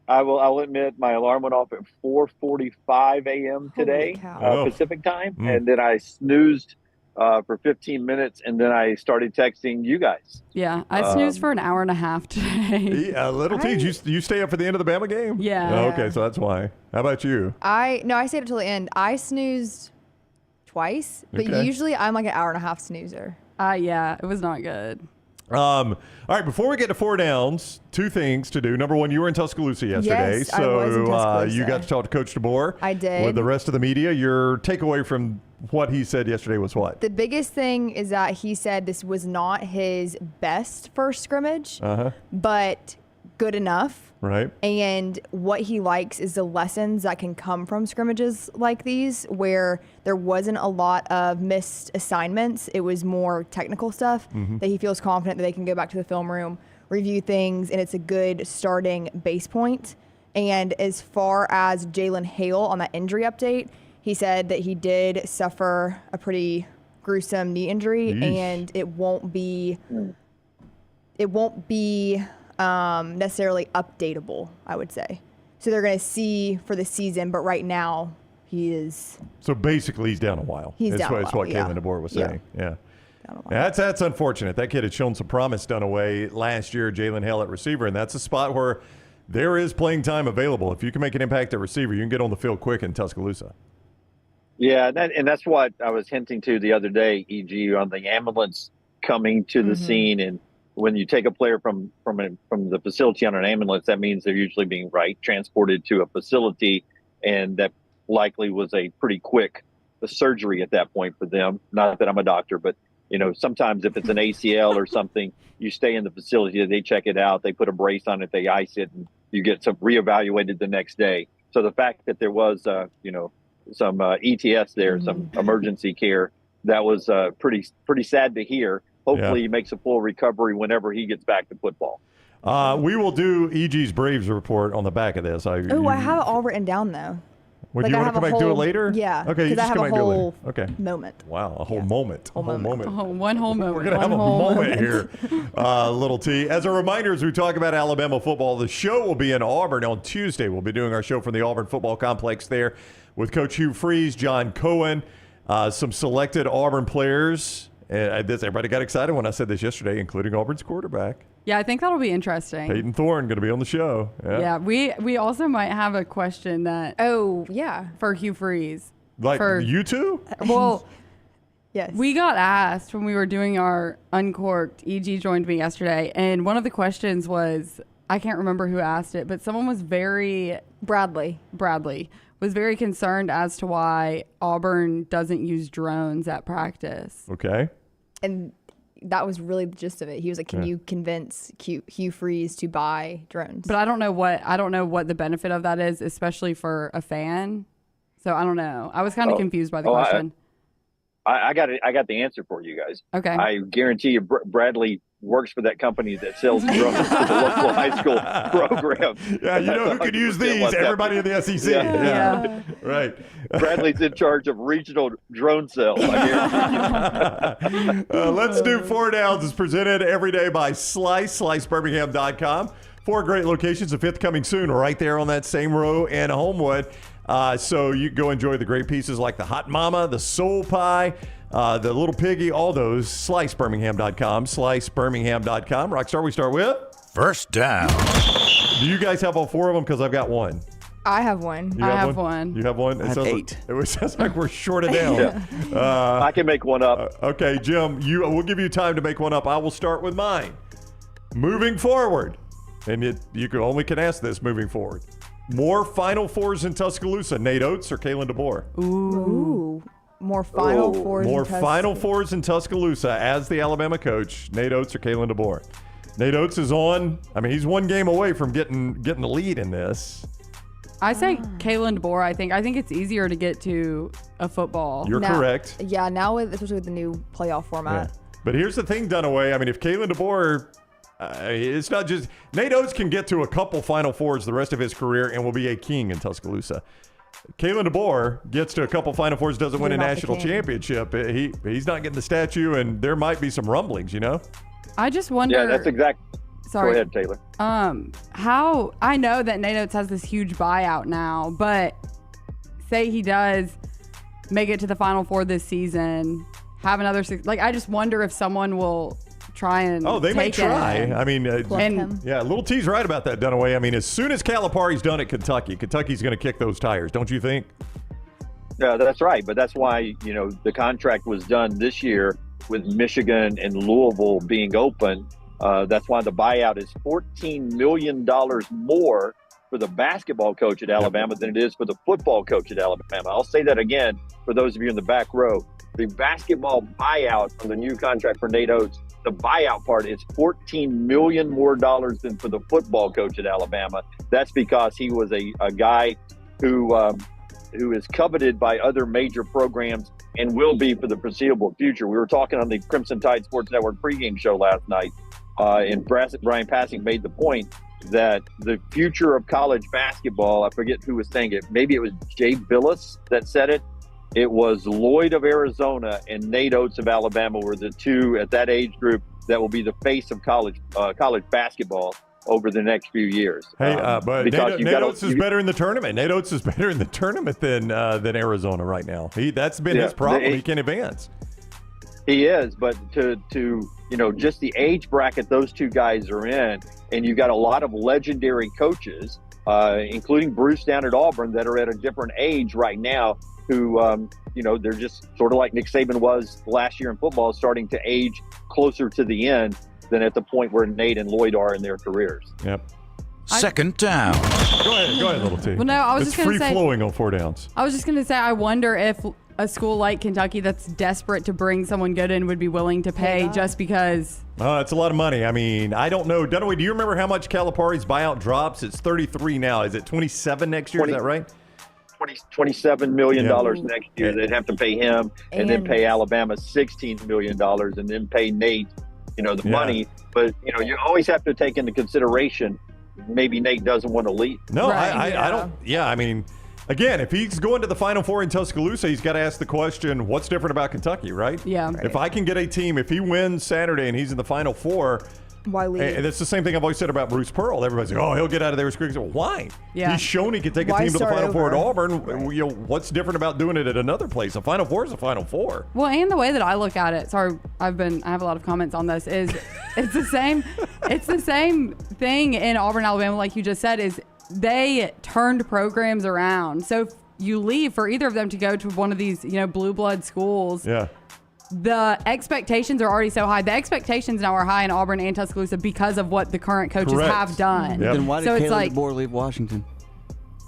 I'll admit my alarm went off at 4:45 a.m. today, Pacific time, and then I snoozed for 15 minutes, and then I started texting you guys. Yeah, I snoozed for an hour and a half today. Yeah, Little T, you stay up for the end of the Bama game? Yeah. Oh, okay, so that's why. How about you? I stayed up till the end. I snoozed twice, but Okay. usually I'm like an hour and a half snoozer. Yeah, it was not good. All right, before we get to four downs, two things to do. Number one, you were in Tuscaloosa yesterday. Yes, so I was in Tuscaloosa. You got to talk to Coach DeBoer. I did. With the rest of the media. Your takeaway from what he said yesterday was what? The biggest thing is that he said this was not his best first scrimmage, but good enough. Right. And what he likes is the lessons that can come from scrimmages like these, where there wasn't a lot of missed assignments. It was more technical stuff that he feels confident that they can go back to the film room, review things, and it's a good starting base point. And as far as Jalen Hale on that injury update, he said that he did suffer a pretty gruesome knee injury, and it won't be necessarily updatable, I would say. So they're going to see for the season, but right now he is. So basically, he's down a while. That's what Kalen DeBoer was saying. Yeah. That's unfortunate. That kid had shown some promise Dunaway last year, Jalen Hale at receiver, and that's a spot where there is playing time available. If you can make an impact at receiver, you can get on the field quick in Tuscaloosa. Yeah, and that's what I was hinting to the other day, EG, on the ambulance coming to the scene. And when you take a player from the facility on an ambulance, that means they're usually being transported to a facility, and that likely was a pretty quick surgery at that point for them. Not that I'm a doctor, but sometimes if it's an ACL or something, you stay in the facility, they check it out, they put a brace on it, they ice it, and you get some reevaluated the next day. So the fact that there was some ETS there, some emergency care, that was pretty sad to hear. Hopefully he makes a full recovery whenever he gets back to football. We will do EG's Braves report on the back of this. I have it all written down, though. Would you want to come back and do it later? Yeah. Okay, you just come back and do it later. Okay. Moment. Wow, a whole moment. One whole moment. We're going to have a moment here, Little T. As a reminder, as we talk about Alabama football, the show will be in Auburn on Tuesday. We'll be doing our show from the Auburn Football Complex there with Coach Hugh Freeze, John Cohen, some selected Auburn players. Everybody got excited when I said this yesterday, including Auburn's quarterback. Yeah, I think that'll be interesting. Peyton Thorne going to be on the show. Yeah, we also might have a question that. Oh, yeah. For Hugh Freeze. Like you two? Well, yes. We got asked when we were doing our Uncorked. EG joined me yesterday, and one of the questions was, I can't remember who asked it, but someone was Bradley was very concerned as to why Auburn doesn't use drones at practice. Okay. And that was really the gist of it. He was like, "Can you convince Hugh Freeze to buy drones?" But I don't know what the benefit of that is, especially for a fan. So I don't know. I was kind of confused by the question. I got the answer for you guys. Okay. I guarantee you, Bradley works for that company that sells drones to the local high school program. Yeah, you know who could use these? Everybody in the SEC. Yeah. Right. Bradley's in charge of regional drone sales. I guarantee you. Let's do 4 Downs is presented every day by SliceBirmingham.com. 4 great locations, a 5th coming soon, right there on that same row in Homewood. So you go enjoy the great pieces like the Hot Mama, the Soul Pie, the Little Piggy, all those. SliceBirmingham.com, SliceBirmingham.com. Rockstar, we start with? First down. Do you guys have all 4 of them? Because I've got one. I have one. You have one. You have one? I have 8. It sounds like we're short it down. I can make one up. Okay, Jim, we'll give you time to make one up. I will start with mine. Moving forward, and you can ask this moving forward. More Final Fours in Tuscaloosa, Nate Oats or Kalen DeBoer? Ooh. More Final Fours. More Final Fours in Tuscaloosa as the Alabama coach, Nate Oats or Kalen DeBoer? Nate Oats is on. I mean, he's one game away from getting the lead in this. I say Kalen DeBoer. I think it's easier to get to a football. You're correct. Yeah, now especially with the new playoff format. Yeah. But here's the thing, Dunaway. I mean, if Kalen DeBoer, it's not just Nate Oats can get to a couple Final Fours the rest of his career and will be a king in Tuscaloosa. Kalen DeBoer gets to a couple Final Fours, doesn't win a national championship. He's not getting the statue, and there might be some rumblings, you know? I just wonder. Yeah, that's exact. Sorry. Go ahead, Taylor. How I know that Nate Oats has this huge buyout now, but say he does make it to the Final Four this season, have another I just wonder if someone will try and they may try. I mean, Little T's right about that, Dunaway. I mean, as soon as Calipari's done at Kentucky's going to kick those tires, don't you think? Yeah, that's right. But that's why, the contract was done this year with Michigan and Louisville being open. That's why the buyout is $14 million more for the basketball coach at Alabama than it is for the football coach at Alabama. I'll say that again for those of you in the back row. The basketball buyout on the new contract for Nate Oats, the buyout part is $14 million more than for the football coach at Alabama. That's because he was a guy who is coveted by other major programs and will be for the foreseeable future. We were talking on the Crimson Tide Sports Network pregame show last night, and Brian Passing made the point that the future of college basketball, I forget who was saying it, maybe it was Jay Billis that said it. It was Lloyd of Arizona and Nate Oats of Alabama were the two at that age group that will be the face of college basketball over the next few years. Hey, but Nate Oats is better in the tournament. Nate Oats is better in the tournament than Arizona right now. That's been his problem. He can advance. He is, but to just the age bracket those two guys are in, and you've got a lot of legendary coaches, including Bruce down at Auburn, that are at a different age right now, who, they're just sort of like Nick Saban was last year in football, starting to age closer to the end than at the point where Nate and Lloyd are in their careers. Yep. Second down. Go ahead, Little T. Well, no, I was just going to say. It's free-flowing on 4 Downs. I was just going to say, I wonder if a school like Kentucky that's desperate to bring someone good in would be willing to pay just because. It's a lot of money. I mean, I don't know. Dunaway, do you remember how much Calipari's buyout drops? It's 33 now. Is it 27 next year? Is that right? $27 million next year. They'd have to pay him and then pay Alabama $16 million and then pay Nate, the money. But, you always have to take into consideration maybe Nate doesn't want to leave. No, right. I don't. Yeah, I mean, again, if he's going to the Final Four in Tuscaloosa, he's got to ask the question, what's different about Kentucky, right? Yeah. Right. If I can get a team, if he wins Saturday and he's in the Final Four, why leave? And that's the same thing I've always said about Bruce Pearl. Everybody's like, he'll get out of there as quick as why? Yeah. He's shown he can take a team to the Final Four at Auburn. Right. What's different about doing it at another place? A Final Four is a Final Four. Well, and the way that I look at it, sorry, I have a lot of comments on this, is it's the same thing in Auburn, Alabama, like you just said, is they turned programs around. So if you leave for either of them to go to one of these, blue blood schools. Yeah. The expectations are already so high. The expectations now are high in Auburn and Tuscaloosa because of what the current coaches have done. Yep. Then why did Kalen DeBoer leave Washington?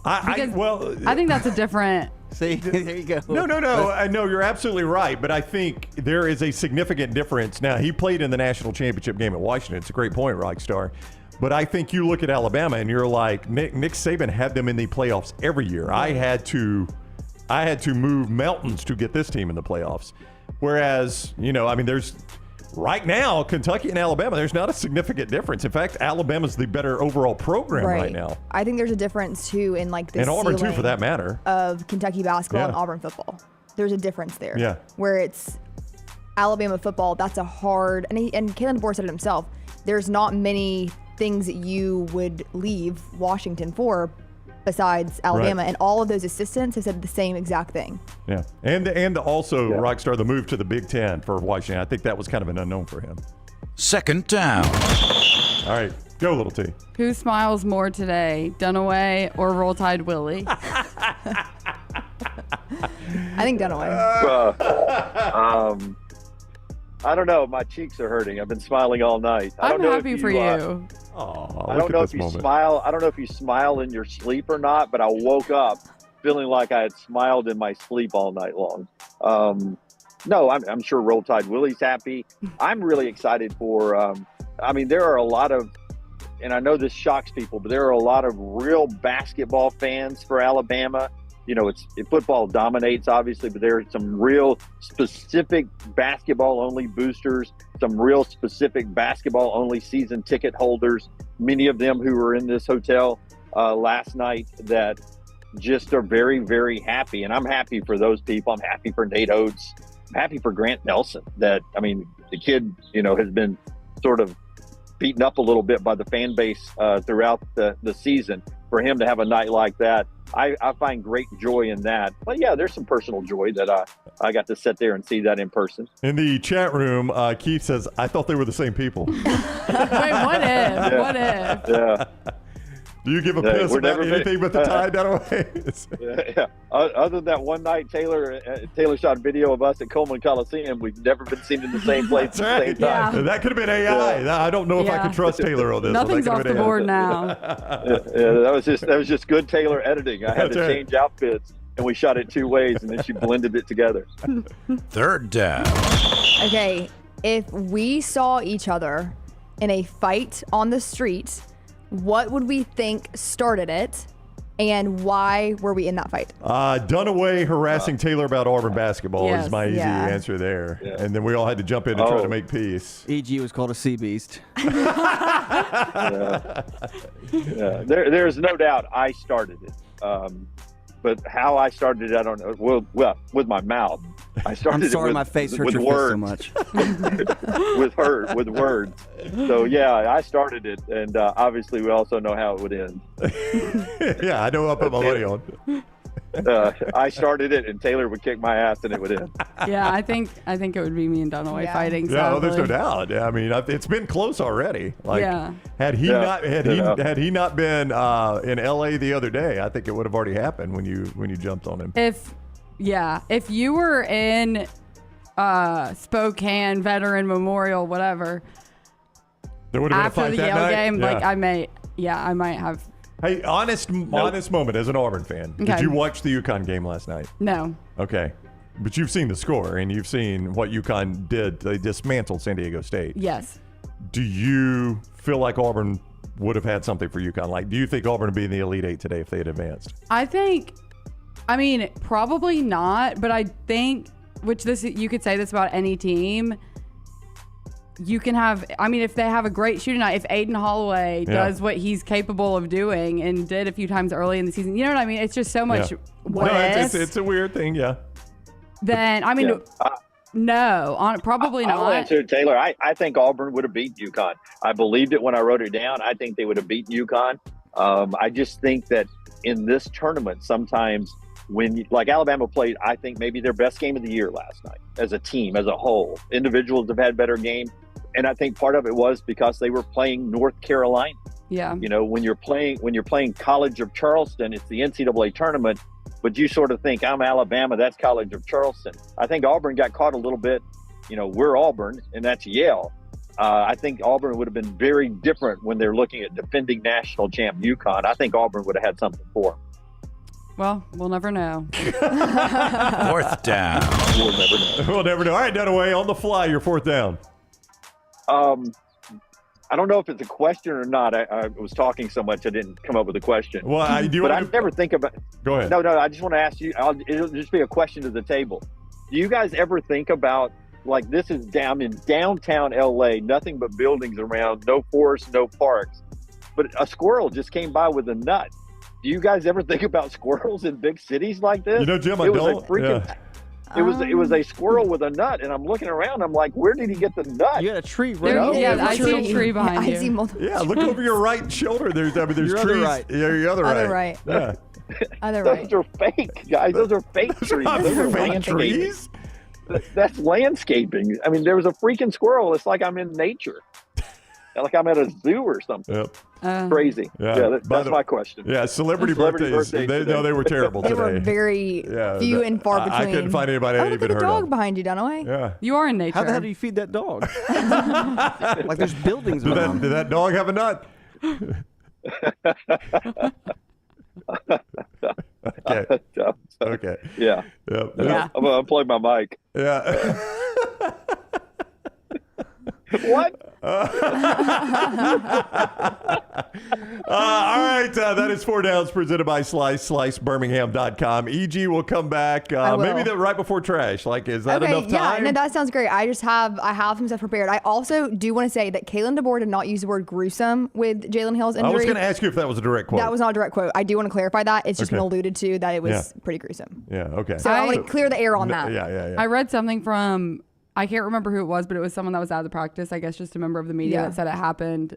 I think that's a different. See, there you go. No. I know you're absolutely right, but I think there is a significant difference. Now, he played in the national championship game at Washington. It's a great point, Rockstar. But I think you look at Alabama and you're like, Nick Saban had them in the playoffs every year. I had to move mountains to get this team in the playoffs. Whereas, there's right now, Kentucky and Alabama, there's not a significant difference. In fact, Alabama's the better overall program right now. I think there's a difference, too, in like the and Auburn, too, ceiling for that matter, of Kentucky basketball and Auburn football. There's a difference there. Yeah. Where it's Alabama football, that's a hard, and Kalen DeBoer said it himself, there's not many things that you would leave Washington for besides Alabama, and all of those assistants have said the same exact thing. Yeah, and also Rockstar, the move to the Big Ten for Washington, I think that was kind of an unknown for him. Second down. All right, go Little T. Who smiles more today, Dunaway or Roll Tide Willie? I think Dunaway. I don't know. My cheeks are hurting. I've been smiling all night. I'm happy for you. I don't know if you smile. I don't know if you smile in your sleep or not, but I woke up feeling like I had smiled in my sleep all night long. No, I'm sure Roll Tide Willie's happy. I'm really excited for. There are a lot of, and I know this shocks people, but there are a lot of real basketball fans for Alabama. Football dominates, obviously, but there are some real specific basketball-only boosters, some real specific basketball-only season ticket holders, many of them who were in this hotel last night that just are very, very happy. And I'm happy for those people. I'm happy for Nate Oats. I'm happy for Grant Nelson. The kid, has been sort of beaten up a little bit by the fan base throughout the season. For him to have a night like that, I find great joy in that. But yeah, there's some personal joy that I got to sit there and see that in person. In the chat room, Keith says, I thought they were the same people. Wait, what if? Yeah. What if? Yeah. Do you give a piss about anything but the tie Dunaway? Yeah. Other than that one night, Taylor shot a video of us at Coleman Coliseum. We've never been seen in the same place at the same time. Yeah. That could have been AI. Yeah. I don't know if I can trust Taylor on this. Nothing's off the board now. That was just good Taylor editing. I had to change outfits, and we shot it two ways, and then she blended it together. Third down. Okay, if we saw each other in a fight on the street, what would we think started it, and why were we in that fight? Dunaway harassing Taylor about Auburn basketball is my easy answer there. Yeah. And then we all had to jump in and try to make peace. EG was called a sea beast. There's no doubt I started it. But how I started it, I don't know. Well, with my mouth. I started I'm sorry it my face hurts your words. so much. with words. So, yeah, I started it, and obviously we also know how it would end. Yeah, I know what I put my money on. I started it, and Taylor would kick my ass, and it would end. Yeah, I think it would be me and Dunaway fighting. Yeah, well, there's no doubt. I mean, it's been close already. Had he not been in LA the other day, I think it would have already happened when you jumped on him. If you were in Spokane Veteran Memorial, whatever, there would have after been a fight the that Yale night? game, I might have. Hey, honest moment as an Auburn fan. Okay. Did you watch the UConn game last night? No. Okay. But you've seen the score, and you've seen what UConn did. They dismantled San Diego State. Yes. Do you feel like Auburn would have had something for UConn? Like, do you think Auburn would be in the Elite Eight today if they had advanced? Probably not, but I think, you could say this about any team. You can have, if they have a great shooting night, if Aiden Holloway does what he's capable of doing and did a few times early in the season, you know what I mean? It's just so much it's a weird thing, yeah. Then, probably not. I'll answer Taylor. I think Auburn would have beaten UConn. I believed it when I wrote it down. I think they would have beaten UConn. I just think that in this tournament, sometimes like Alabama played, I think maybe their best game of the year last night as a team, as a whole. Individuals have had better games. And I think part of it was because they were playing North Carolina. Yeah. When you're playing College of Charleston, it's the NCAA tournament, but you sort of think, I'm Alabama, that's College of Charleston. I think Auburn got caught a little bit, we're Auburn, and that's Yale. I think Auburn would have been very different when they're looking at defending national champ UConn. I think Auburn would have had something for them. Well, we'll never know. Fourth down. We'll never know. We'll never know. All right, Dunaway, on the fly, your fourth down. I don't know if it's a question or not. I was talking so much I didn't come up with a question. Well, I never think about. Go ahead. No. I just want to ask you. It'll just be a question to the table. Do you guys ever think about, like, this is down in downtown LA, nothing but buildings around, no forests, no parks, but a squirrel just came by with a nut. Do you guys ever think about squirrels in big cities like this? You know, Jim, It was a squirrel with a nut, and I'm looking around. I'm like, where did he get the nut? You got a tree right There, over yeah, there. I see a tree behind you. I see multiple. Yeah, look over your right shoulder. There's Your trees. other right. Yeah, your other Other right. right. Yeah. Other Those right. are fake, guys. Those are fake trees. Those are fake landscaping. trees. That's landscaping. I mean, there was a freaking squirrel. It's like I'm in nature. Like I'm at a zoo or something. Yep. Crazy. Yeah, That's my question. Yeah, celebrity birthdays. They were terrible They today. were very few and far between. I couldn't find anybody I look even at the heard dog of. behind you, Dunaway. Yeah. You are in nature. How the hell do you feed that dog? Like there's buildings around. Did that dog have a nut? Okay. Okay. Yeah. Yep. Yeah. I'm going to unplug my mic. Yeah. What? All right. That is 4 Downs presented by SliceBirmingham.com. EG will come back maybe right before trash. Like, is that enough time? Yeah, no, that sounds great. I have some stuff prepared. I also do want to say that Kalen DeBoer did not use the word gruesome with Jalen Hill's injury. I was going to ask you if that was a direct quote. That was not a direct quote. I do want to clarify that. It's just been alluded to that it was pretty gruesome. Yeah, okay. So I want to clear the air on that. Yeah. I read something from, I can't remember who it was, but it was someone that was out of the practice, I guess just a member of the media that said it happened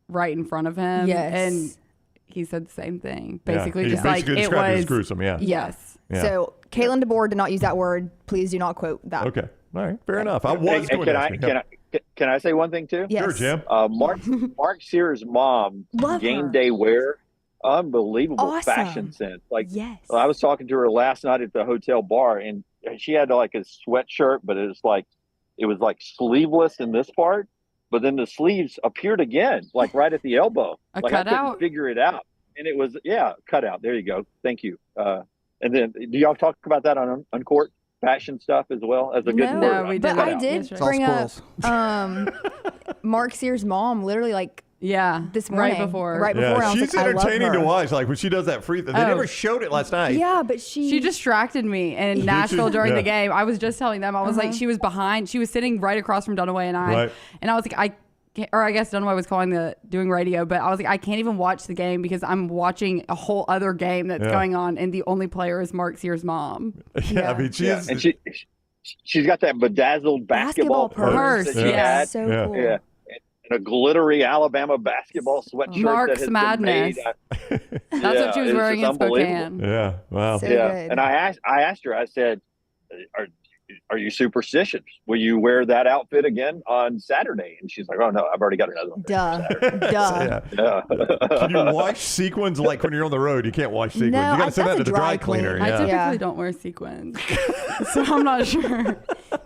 right in front of him. Yes. And he said the same thing. Basically, He just basically like it described was as gruesome, yeah. Yes. Yeah. So Kalen DeBoer did not use that word. Please do not quote that. Okay. All right. Fair enough. I was going to ask you. Can I say one thing too? Yes. Sure, Jim. Mark Sears' mom, Love game her. day wear, unbelievable Awesome. fashion sense. Like, yes. I was talking to her last night at the hotel bar, and she had like a sweatshirt, but it was like sleeveless in this part, but then the sleeves appeared again, like right at the elbow. A like I cutout? couldn't figure it out, and it was cutout. There you go. Thank you. And then do y'all talk about that on court fashion stuff as well as a good word? No, we But didn't. I did bring up Mark Sears' mom literally like this morning. Right before. Right before. And I was She's like, I love entertaining to her. watch. Like when she does that free thing. They never showed it last night. Yeah, but she distracted me in Nashville during the game. I was just telling them, I was like, she was behind. She was sitting right across from Dunaway and I. Right. And I was like, I guess Dunaway was doing radio, but I was like, I can't even watch the game because I'm watching a whole other game that's going on, and the only player is Mark Sears' mom. Yeah, I mean, and she's got that bedazzled basketball purse. That she had. So cool. Yeah. And a glittery Alabama basketball sweatshirt. Mark's that has Madness. been made. That's what she was it's wearing just in Spokane. unbelievable. Yeah. Wow. So Yeah. good. And I asked her, I said, are you superstitious? Will you wear that outfit again on Saturday? And she's like, oh no, I've already got another one. Duh. Yeah. Can you wash sequins like when you're on the road? You can't wash sequins. No, you got to send that that's to a the dry dry clean. cleaner. I Yeah. typically don't wear sequins, so I'm not sure.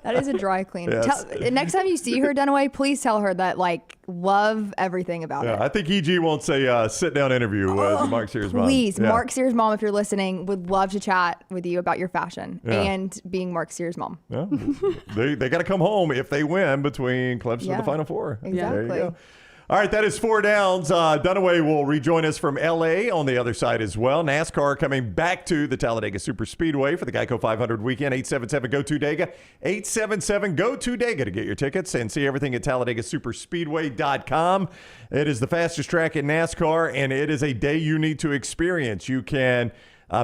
That is a dry clean. Yes. Next time you see her, Dunaway, please tell her that love everything about it. I think EG wants a sit-down interview with Mark Sears' mom. Please, Yeah. Mark Sears' mom, if you're listening, would love to chat with you about your fashion and being Mark Sears' mom. Yeah. They got to come home if they win between Clemson and the Final Four. Exactly. There you go. All right, that is 4 Downs. Dunaway will rejoin us from L.A. on the other side as well. NASCAR coming back to the Talladega Superspeedway for the Geico 500 weekend. 877-GO-TO-DEGA. 877-GO-TO-DEGA to get your tickets and see everything at TalladagaSuperspeedway.com. It is the fastest track in NASCAR, and it is a day you need to experience. You can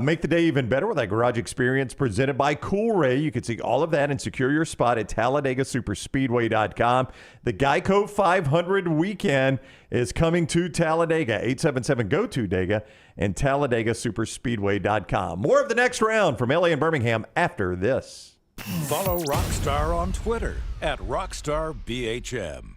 make the day even better with that garage experience presented by Cool Ray. You can see all of that and secure your spot at TalladagaSuperspeedway.com. The Geico 500 weekend is coming to Talladega. 877-GO-TO-DEGA and TalladagaSuperspeedway.com. More of the next round from LA and Birmingham after this. Follow Rockstar on Twitter at RockstarBHM.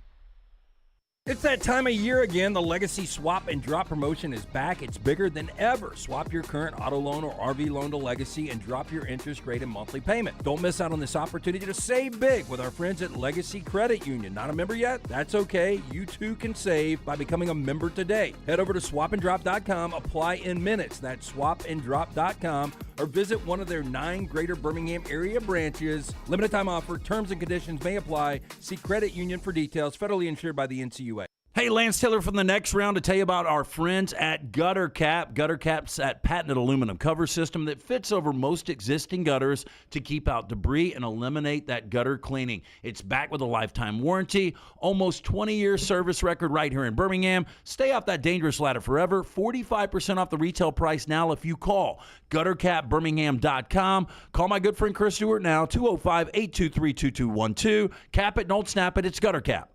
It's that time of year again. The Legacy Swap and Drop promotion is back. It's bigger than ever. Swap your current auto loan or RV loan to Legacy and drop your interest rate and monthly payment. Don't miss out on this opportunity to save big with our friends at Legacy Credit Union. Not a member yet? That's okay. You too can save by becoming a member today. Head over to swapanddrop.com, apply in minutes. That's swapanddrop.com, or visit one of their 9 greater Birmingham area branches. Limited time offer. Terms and conditions may apply. See Credit Union for details. Federally insured by the NCUA. Hey, Hey, Lance Taylor from the next round to tell you about our friends at Gutter Cap. Gutter Cap's that patented aluminum cover system that fits over most existing gutters to keep out debris and eliminate that gutter cleaning. It's backed with a lifetime warranty, almost 20-year service record right here in Birmingham. Stay off that dangerous ladder forever. 45% off the retail price now if you call guttercapbirmingham.com. Call my good friend Chris Stewart now, 205-823-2212. Cap it, don't snap it. It's Gutter Cap.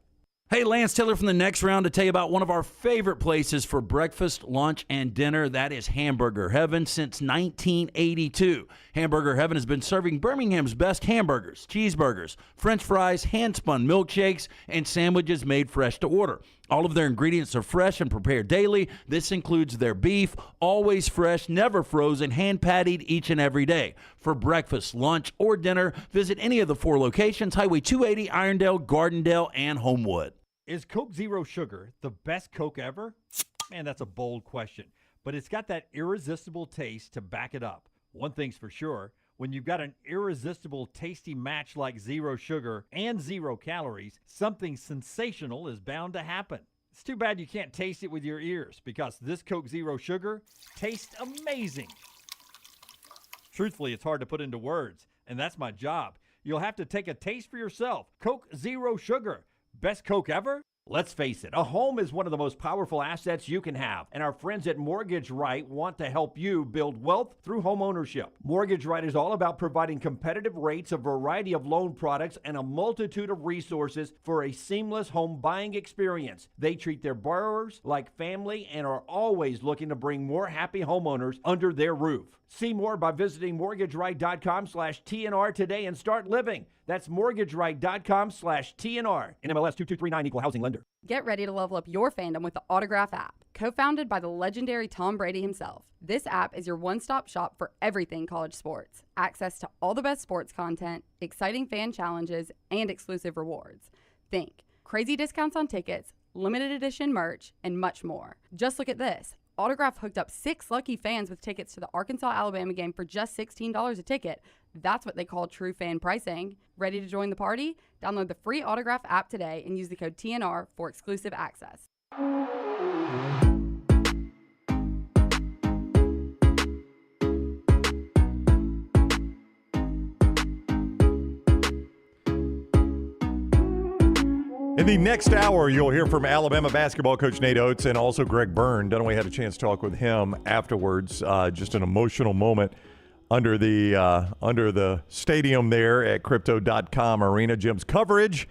Hey, Lance Taylor from the next round to tell you about one of our favorite places for breakfast, lunch, and dinner. That is Hamburger Heaven since 1982. Hamburger Heaven has been serving Birmingham's best hamburgers, cheeseburgers, French fries, hand-spun milkshakes, and sandwiches made fresh to order. All of their ingredients are fresh and prepared daily. This includes their beef, always fresh, never frozen, hand-pattied each and every day. For breakfast, lunch, or dinner, visit any of the 4 locations, Highway 280, Irondale, Gardendale, and Homewood. Is Coke Zero Sugar the best Coke ever? Man, that's a bold question. But it's got that irresistible taste to back it up. One thing's for sure, when you've got an irresistible, tasty match like zero sugar and 0 calories, something sensational is bound to happen. It's too bad you can't taste it with your ears, because this Coke Zero Sugar tastes amazing. Truthfully, it's hard to put into words, and that's my job. You'll have to take a taste for yourself. Coke Zero Sugar. Best Coke ever? Let's face it, a home is one of the most powerful assets you can have, and our friends at Mortgage Right want to help you build wealth through home ownership. Mortgage Right is all about providing competitive rates, a variety of loan products, and a multitude of resources for a seamless home buying experience. They treat their borrowers like family and are always looking to bring more happy homeowners under their roof. See more by visiting mortgageright.com/TNR today and start living. That's mortgageright.com/TNR. NMLS 2239, equal housing lender. Get ready to level up your fandom with the Autograph app. Co-founded by the legendary Tom Brady himself, this app is your one-stop shop for everything college sports. Access to all the best sports content, exciting fan challenges, and exclusive rewards. Think crazy discounts on tickets, limited edition merch, and much more. Just look at this. Autograph hooked up 6 lucky fans with tickets to the Arkansas-Alabama game for just $16 a ticket. That's what they call true fan pricing. Ready to join the party? Download the free Autograph app today and use the code TNR for exclusive access. In the next hour, you'll hear from Alabama basketball coach Nate Oats and also Greg Byrne. Dunaway had a chance to talk with him afterwards. Just an emotional moment under the stadium there at Crypto.com Arena. Jim's coverage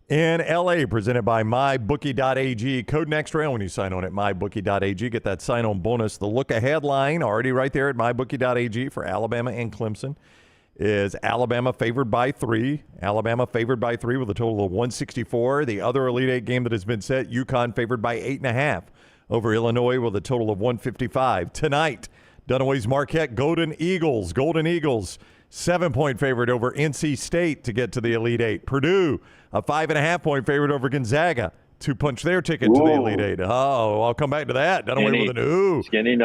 in L.A. presented by MyBookie.ag. Code next round when you sign on at MyBookie.ag. Get that sign-on bonus. The look-ahead line already right there at MyBookie.ag for Alabama and Clemson is Alabama favored by 3. Alabama favored by 3 with a total of 164. The other Elite Eight game that has been set, UConn favored by 8.5 over Illinois with a total of 155. Tonight, Dunaway's Marquette Golden Eagles. 7-point favorite over NC State to get to the Elite Eight. Purdue, a 5.5-point favorite over Gonzaga to punch their ticket to the Elite Eight. Oh, I'll come back to that. Dunaway with an skinny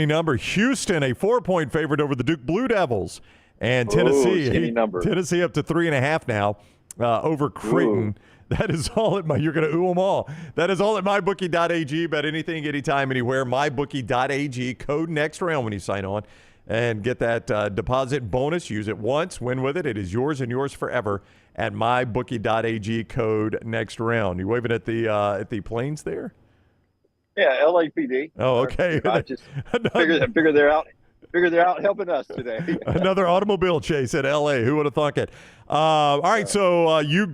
number. Houston, a 4-point favorite over the Duke Blue Devils. And Tennessee, Tennessee up to 3.5 now over Creighton. That is all at you're going to them all. That is all at MyBookie.ag. Bet anything, anytime, anywhere. MyBookie.ag. Code next round when you sign on. And get that deposit bonus. Use it once. Win with it. It is yours and yours forever at MyBookie.ag. Code next round. You waving at the planes there? Yeah, LAPD. Oh, okay. I just figure they're out. They're out helping us today. Another automobile chase at L.A. Who would have thunk it? All right, so you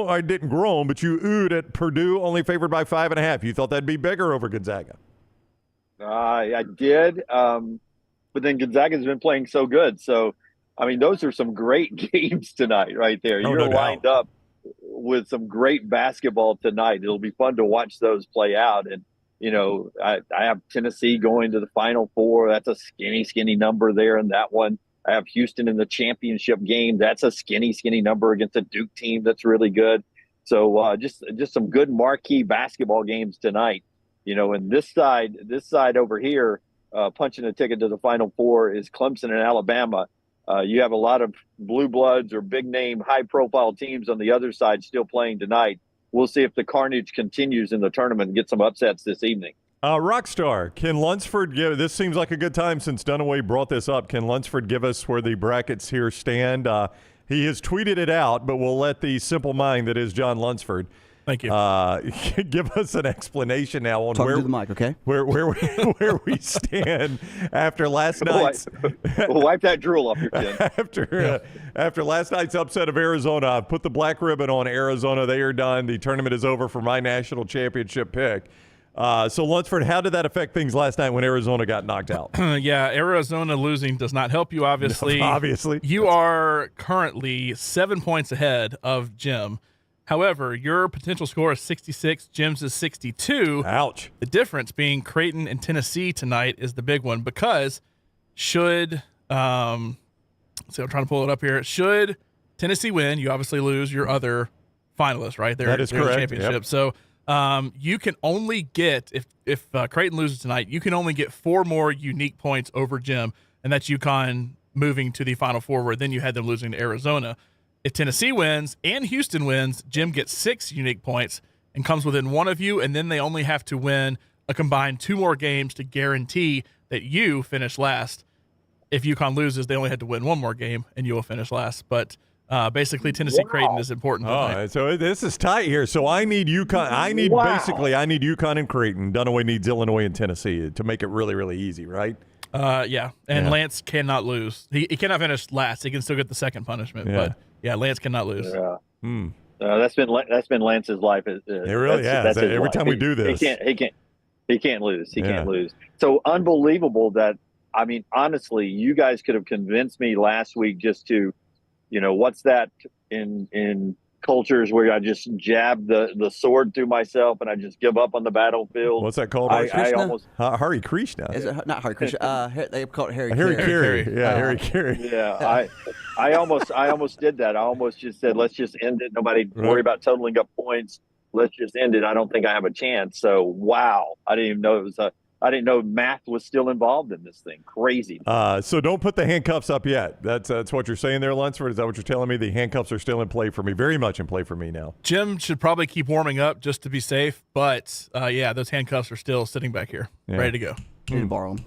I didn't groan, but you oohed at Purdue, only favored by 5.5. You thought that'd be bigger over Gonzaga. I did, but then Gonzaga's been playing so good. So, I mean, those are some great games tonight right there. You're lined up with some great basketball tonight. It'll be fun to watch those play out. And you know, I have Tennessee going to the Final Four. That's a skinny number there in that one. I have Houston in the championship game. That's a skinny number against a Duke team that's really good. So just some good marquee basketball games tonight. You know, and this side over here, punching a ticket to the Final Four is Clemson and Alabama. You have a lot of blue bloods or big name, high profile teams on the other side still playing tonight. we'll see if the carnage continues in the tournament and get some upsets this evening. Rockstar, can Lunsford give – this seems like a good time since Dunaway brought this up. Can Lunsford give us where the brackets here stand? He has tweeted it out, but we'll let the simple mind that is John Lunsford Thank you. give us an explanation now on Talk to the mic, okay? where we stand after last night's We'll wipe that drool off your chin. after last night's upset of Arizona. I've put the black ribbon on Arizona. They are done. The tournament is over for my national championship pick. So, Lunsford, how did that affect things last night when Arizona got knocked out? Yeah, Arizona losing does not help you, obviously. No, obviously. You are currently 7 points ahead of Jim. However, your potential score is 66. Jim's is 62. Ouch. The difference being Creighton and Tennessee tonight is the big one because should I'm trying to pull it up here. Should Tennessee win, you obviously lose your other finalists, right? That is correct. Championship. Yep. So you can only get, if Creighton loses tonight, you can only get 4 more unique points over Jim, and that's UConn moving to the Final Four, where then you had them losing to Arizona. If Tennessee wins and Houston wins, Jim gets 6 unique points and comes within one of you, and then they only have to win a combined 2 more games to guarantee that you finish last. If UConn loses, they only had to win 1 more game, and you will finish last. But basically, Tennessee-Creighton is important. So this is tight here. So I need UConn. I need UConn and Creighton. Dunaway needs Illinois and Tennessee to make it really, really easy, right? Yeah. And Lance cannot lose. He cannot finish last. He can still get the second punishment. Yeah. But yeah, Lance cannot lose. Yeah. That's been Lance's life. It really has. Every life. time we do this, he can't lose. He can't lose. So unbelievable that, I mean, honestly, you guys could have convinced me last week just to, what's that in cultures where I just jab the sword through myself and I just give up on the battlefield. What's that called? I almost Hari Krishna. Is it not Hari Krishna? They call it Harry Carey. Yeah, Harry Carey. Yeah, I almost did that. I almost just said, let's just end it. Nobody worry about totaling up points. Let's just end it. I don't think I have a chance. So wow, I didn't even know I didn't know math was still involved in this thing. Crazy. So don't put the handcuffs up yet. That's what you're saying there, Lunsford? Is that what you're telling me? The handcuffs are still in play for me, very much in play for me now. Jim should probably keep warming up just to be safe. But, those handcuffs are still sitting back here, ready to go. You need to borrow them.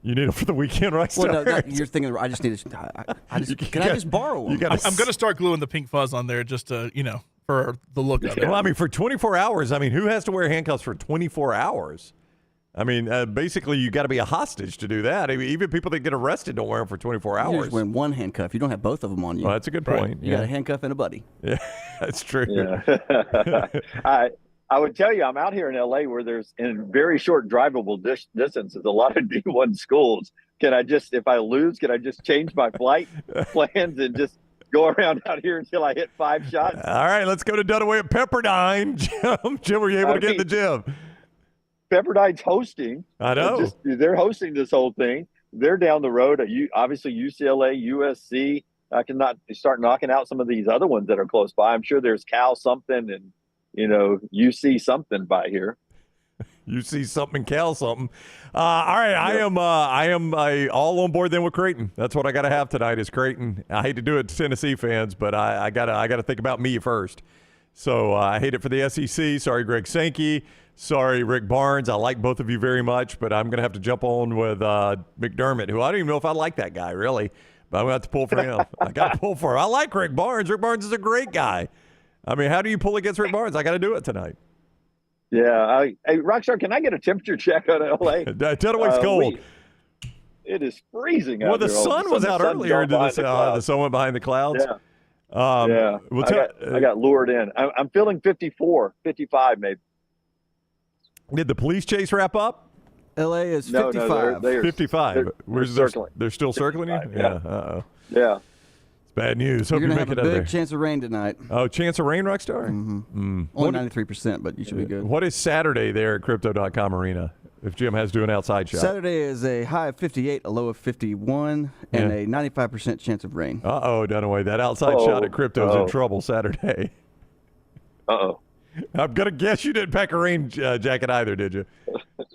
You need them for the weekend, right? Well, no, you're thinking, I just need to can I just borrow them? I'm going to start gluing the pink fuzz on there just to, for the look of it. Well, I mean, for 24 hours, who has to wear handcuffs for 24 hours? I mean, basically, you got to be a hostage to do that. I mean, even people that get arrested don't wear them for 24 hours. You're just wearing one handcuff. You don't have both of them on you. Well, that's a good point. You got a handcuff and a buddy. Yeah, that's true. Yeah. I would tell you, I'm out here in L.A. where there's in very short drivable distances, a lot of D1 schools. Can I just, if I lose, can I just change my flight plans and just go around out here until I hit 5 shots? All right, let's go to Dunaway at Pepperdine. Jim, were you able to get in the gym? Pepperdine's hosting. I know. They're hosting this whole thing. They're down the road. Obviously, UCLA, USC. I cannot start knocking out some of these other ones that are close by. I'm sure there's Cal something and, UC something by here. UC something, Cal something. All right, I am all on board then with Creighton. That's what I got to have tonight is Creighton. I hate to do it to Tennessee fans, but I gotta think about me first. So I hate it for the SEC. Sorry, Greg Sankey. Sorry, Rick Barnes. I like both of you very much, but I'm going to have to jump on with McDermott, who I don't even know if I like that guy, really. But I'm going to have to pull for him. I got to pull for him. I like Rick Barnes. Rick Barnes is a great guy. I mean, how do you pull against Rick Barnes? I got to do it tonight. Yeah. Hey, Rockstar, can I get a temperature check on L.A.? Dunaway's cold. It is freezing out there. Well, the sun was out earlier. The sun went behind the clouds. Yeah. I got lured in. I'm feeling 54, 55 maybe. Did the police chase wrap up? LA is 55. No, 55. They're circling. They're still circling you? Yeah. Uh-oh. Yeah. It's bad news. Hope You're you going make to it have out a big chance of rain tonight. Oh, chance of rain, Rockstar? Mm-hmm. Only 93%, but you should be good. What is Saturday there at Crypto.com Arena if Jim has to do an outside shot? Saturday is a high of 58, a low of 51, and a 95% chance of rain. Uh-oh, Dunaway. That outside shot at Crypto's in trouble Saturday. Uh-oh. I'm going to guess you didn't pack a rain jacket either, did you?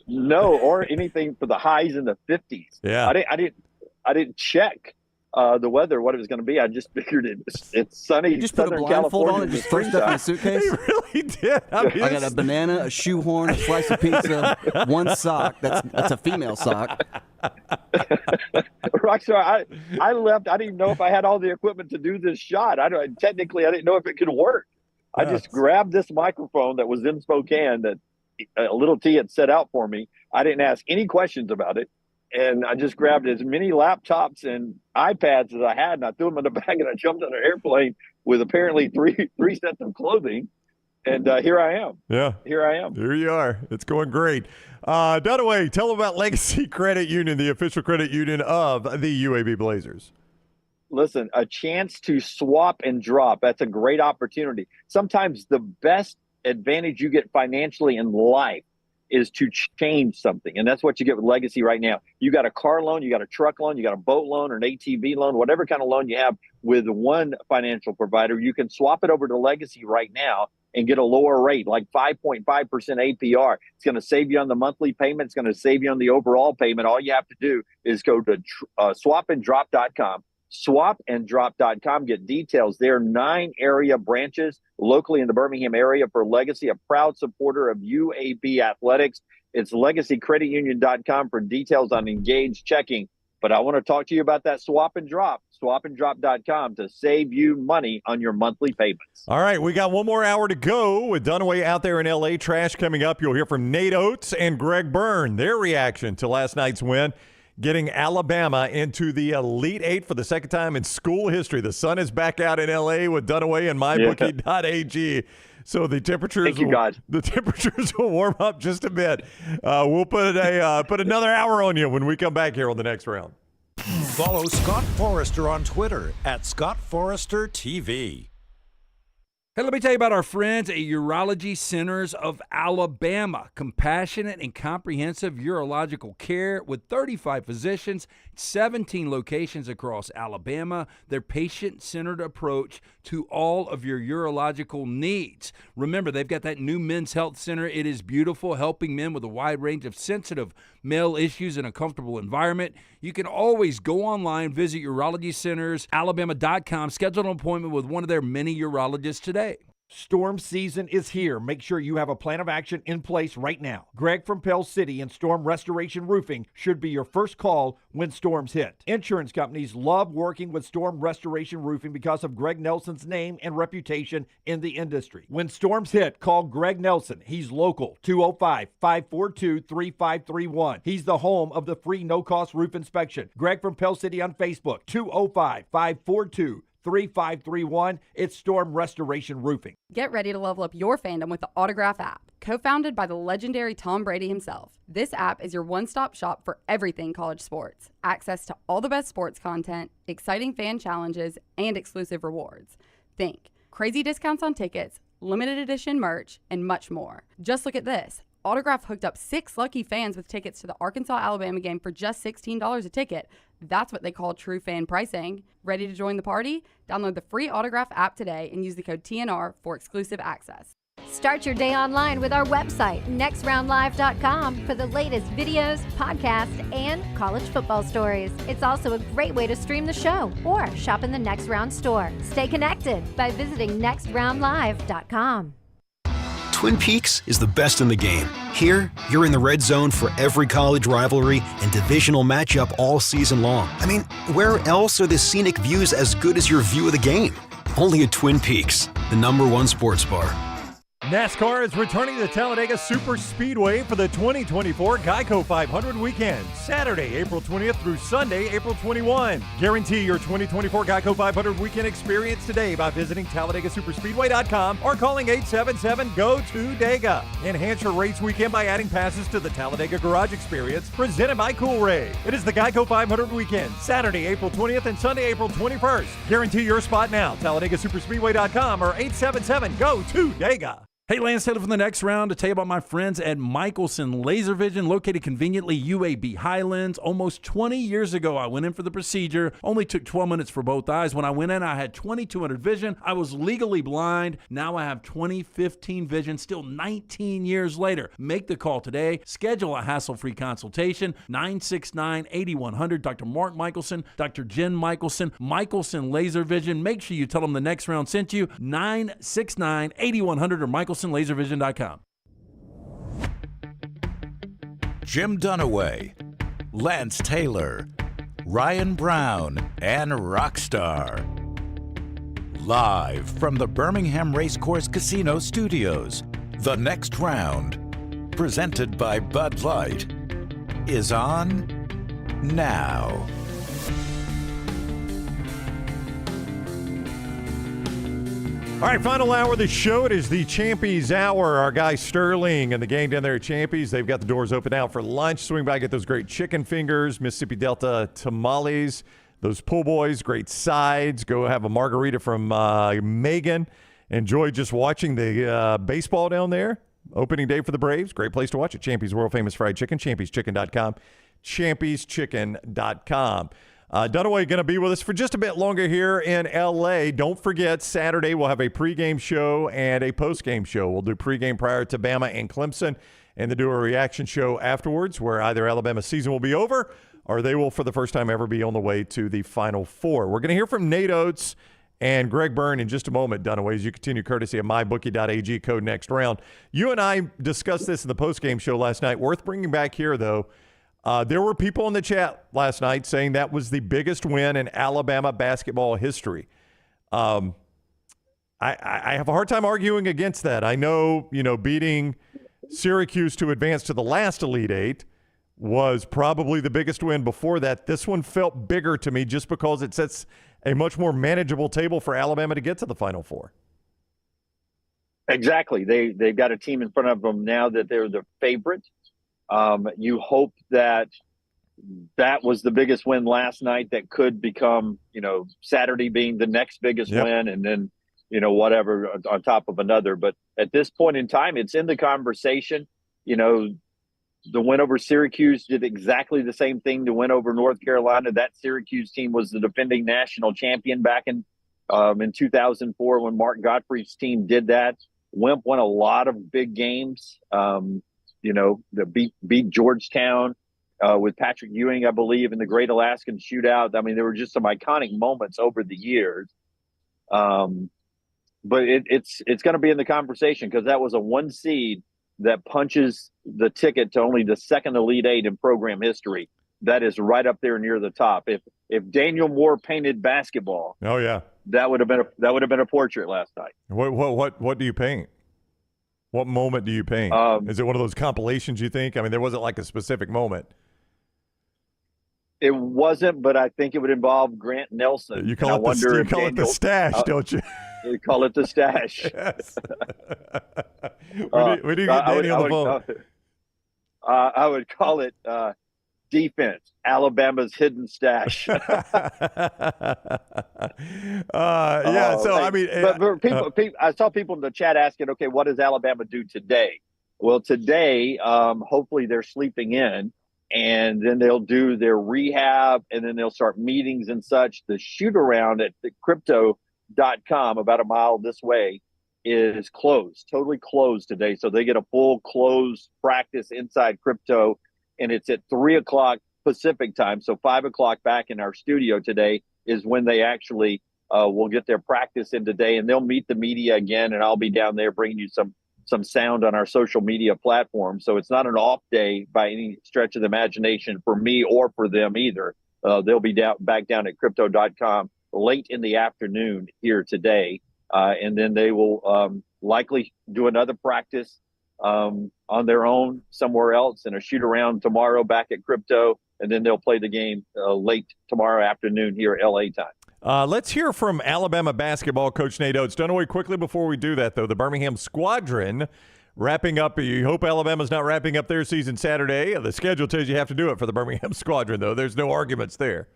No, or anything for the highs in the 50s. Yeah. I didn't check the weather, what it was going to be. I just figured it's sunny. You just put a blindfold on and just throw stuff in a suitcase? He really did. I got a banana, a shoehorn, a slice of pizza, one sock. That's a female sock. Rockstar, I left. I didn't even know if I had all the equipment to do this shot. Technically, I didn't know if it could work. I just grabbed this microphone that was in Spokane that a little T had set out for me. I didn't ask any questions about it. And I just grabbed as many laptops and iPads as I had, and I threw them in the bag, and I jumped on an airplane with apparently three sets of clothing. And here I am. Yeah. Here I am. Here you are. It's going great. Dunaway, tell them about Legacy Credit Union, the official credit union of the UAB Blazers. Listen, a chance to swap and drop. That's a great opportunity. Sometimes the best advantage you get financially in life is to change something. And that's what you get with Legacy right now. You got a car loan, you got a truck loan, you got a boat loan or an ATV loan, whatever kind of loan you have with one financial provider, you can swap it over to Legacy right now and get a lower rate, like 5.5% APR. It's going to save you on the monthly payment. It's going to save you on the overall payment. All you have to do is go to swapanddrop.com. Swapanddrop.com. Get details. There are 9 area branches locally in the Birmingham area for Legacy, a proud supporter of UAB athletics. It's legacycreditunion.com for details on engaged checking. But I want to talk to you about that swap and drop. Swapanddrop.com to save you money on your monthly payments. All right, we got one more hour to go with Dunaway out there in L.A. Trash coming up. You'll hear from Nate Oats and Greg Byrne, their reaction to last night's win, getting Alabama into the Elite Eight for the second time in school history. The sun is back out in L.A. with Dunaway and mybookie.ag. So the temperatures, the temperatures will warm up just a bit. We'll put another hour on you when we come back here on the next round. Follow Scott Forrester on Twitter at Scott Forrester TV. Hey, let me tell you about our friends at Urology Centers of Alabama. Compassionate and comprehensive urological care with 35 physicians, 17 locations across Alabama. Their patient-centered approach to all of your urological needs. Remember, they've got that new men's health center. It is beautiful, helping men with a wide range of sensitive male issues in a comfortable environment. You can always go online, visit urologycentersalabama.com, schedule an appointment with one of their many urologists today. Storm season is here. Make sure you have a plan of action in place right now. Greg from Pell City and Storm Restoration Roofing should be your first call when storms hit. Insurance companies love working with Storm Restoration Roofing because of Greg Nelson's name and reputation in the industry. When storms hit, call Greg Nelson. He's local, 205-542-3531. He's the home of the free no-cost roof inspection. Greg from Pell City on Facebook, 205-542-3531. It's Storm Restoration Roofing. Get ready to level up your fandom with the Autograph app. Co-founded by the legendary Tom Brady himself, this app is your one-stop shop for everything college sports. Access to all the best sports content, exciting fan challenges, and exclusive rewards. Think crazy discounts on tickets, limited edition merch, and much more. Just look at this. Autograph hooked up 6 lucky fans with tickets to the Arkansas-Alabama game for just $16 a ticket. That's what they call true fan pricing. Ready to join the party? Download the free Autograph app today and use the code TNR for exclusive access. Start your day online with our website, nextroundlive.com, for the latest videos, podcasts, and college football stories. It's also a great way to stream the show or shop in the Next Round store. Stay connected by visiting nextroundlive.com. Twin Peaks is the best in the game. Here, you're in the red zone for every college rivalry and divisional matchup all season long. I mean, where else are the scenic views as good as your view of the game? Only at Twin Peaks, the #1 sports bar. NASCAR is returning to Talladega Super Speedway for the 2024 Geico 500 weekend, Saturday, April 20th through Sunday, April 21. Guarantee your 2024 Geico 500 weekend experience today by visiting TalladegaSuperspeedway.com or calling 877-GO-TO-DEGA. Enhance your race weekend by adding passes to the Talladega Garage Experience, presented by Coolray. It is the Geico 500 weekend, Saturday, April 20th and Sunday, April 21st. Guarantee your spot now, TalladegaSuperspeedway.com or 877-GO-TO-DEGA. Hey, Lance Taylor from the Next Round to tell you about my friends at Michelson Laser Vision, located conveniently UAB Highlands. Almost 20 years ago, I went in for the procedure. Only took 12 minutes for both eyes. When I went in, I had 2200 vision. I was legally blind. Now I have 20/15 vision, still 19 years later. Make the call today. Schedule a hassle-free consultation. 969-8100. Dr. Mark Michelson, Dr. Jen Michelson, Michelson Laser Vision. Make sure you tell them the Next Round sent you. 969-8100 or MichelsonLaserVision.com. Jim Dunaway, Lance Taylor, Ryan Brown, and Rockstar. Live from the Birmingham Racecourse Casino Studios, the Next Round, presented by Bud Light, is on now. All right, final hour of the show. It is the Champies Hour. Our guy Sterling and the gang down there at Champies, they've got the doors open out for lunch. Swing by, get those great chicken fingers, Mississippi Delta tamales, those po' boys, great sides. Go have a margarita from Megan. Enjoy just watching the baseball down there. Opening day for the Braves. Great place to watch it. Champies World Famous Fried Chicken, champieschicken.com, champieschicken.com. Dunaway going to be with us for just a bit longer here in L.A. Don't forget, Saturday we'll have a pregame show and a postgame show. We'll do pregame prior to Bama and Clemson, and then do a reaction show afterwards where either Alabama's season will be over or they will, for the first time ever, be on the way to the Final Four. We're going to hear from Nate Oats and Greg Byrne in just a moment, Dunaway, as you continue courtesy of mybookie.ag, code Next Round. You and I discussed this in the postgame show last night. Worth bringing back here, though. There were people in the chat last night saying that was the biggest win in Alabama basketball history. I have a hard time arguing against that. I know, beating Syracuse to advance to the last Elite Eight was probably the biggest win before that. This one felt bigger to me just because it sets a much more manageable table for Alabama to get to the Final Four. Exactly. They've got a team in front of them now that they're the favorite. You hope that was the biggest win last night that could become, Saturday being the next biggest win, and then, whatever on top of another. But at this point in time, it's in the conversation. The win over Syracuse did exactly the same thing to win over North Carolina. That Syracuse team was the defending national champion back in 2004 when Mark Gottfried's team did that. Wimp won a lot of big games. Beat Georgetown with Patrick Ewing, I believe, in the Great Alaskan Shootout. I mean, there were just some iconic moments over the years. But it's going to be in the conversation because that was a 1 seed that punches the ticket to only the second Elite Eight in program history. That is right up there near the top. If Daniel Moore painted basketball, oh yeah, that would have been a portrait last night. What do you paint? What moment do you paint? Is it one of those compilations, you think? I mean, there wasn't like a specific moment. It wasn't, but I think it would involve Grant Nelson. You call it the stash, don't you? You call it the stash. Yes. we do get Danny on the phone. I would call it defense, Alabama's hidden stash. I saw people in the chat asking, okay, what does Alabama do today? Well, today, hopefully they're sleeping in, and then they'll do their rehab, and then they'll start meetings and such. The shoot around at the crypto.com, about a mile this way, is closed, totally closed today. So they get a full closed practice inside crypto, and it's at 3:00 Pacific time. So 5:00 back in our studio today is when they actually will get their practice in today, and they'll meet the media again. And I'll be down there bringing you some sound on our social media platform. So it's not an off day by any stretch of the imagination for me or for them either. They'll be back down at crypto.com late in the afternoon here today. And then they will likely do another practice on their own somewhere else and a shoot around tomorrow back at crypto. And then they'll play the game late tomorrow afternoon here at LA time. Let's hear from Alabama basketball coach Nate Oats. Dunaway, quickly before we do that, though, the Birmingham Squadron wrapping up. You hope Alabama's not wrapping up their season Saturday. The schedule tells you have to do it for the Birmingham Squadron, though. There's no arguments there.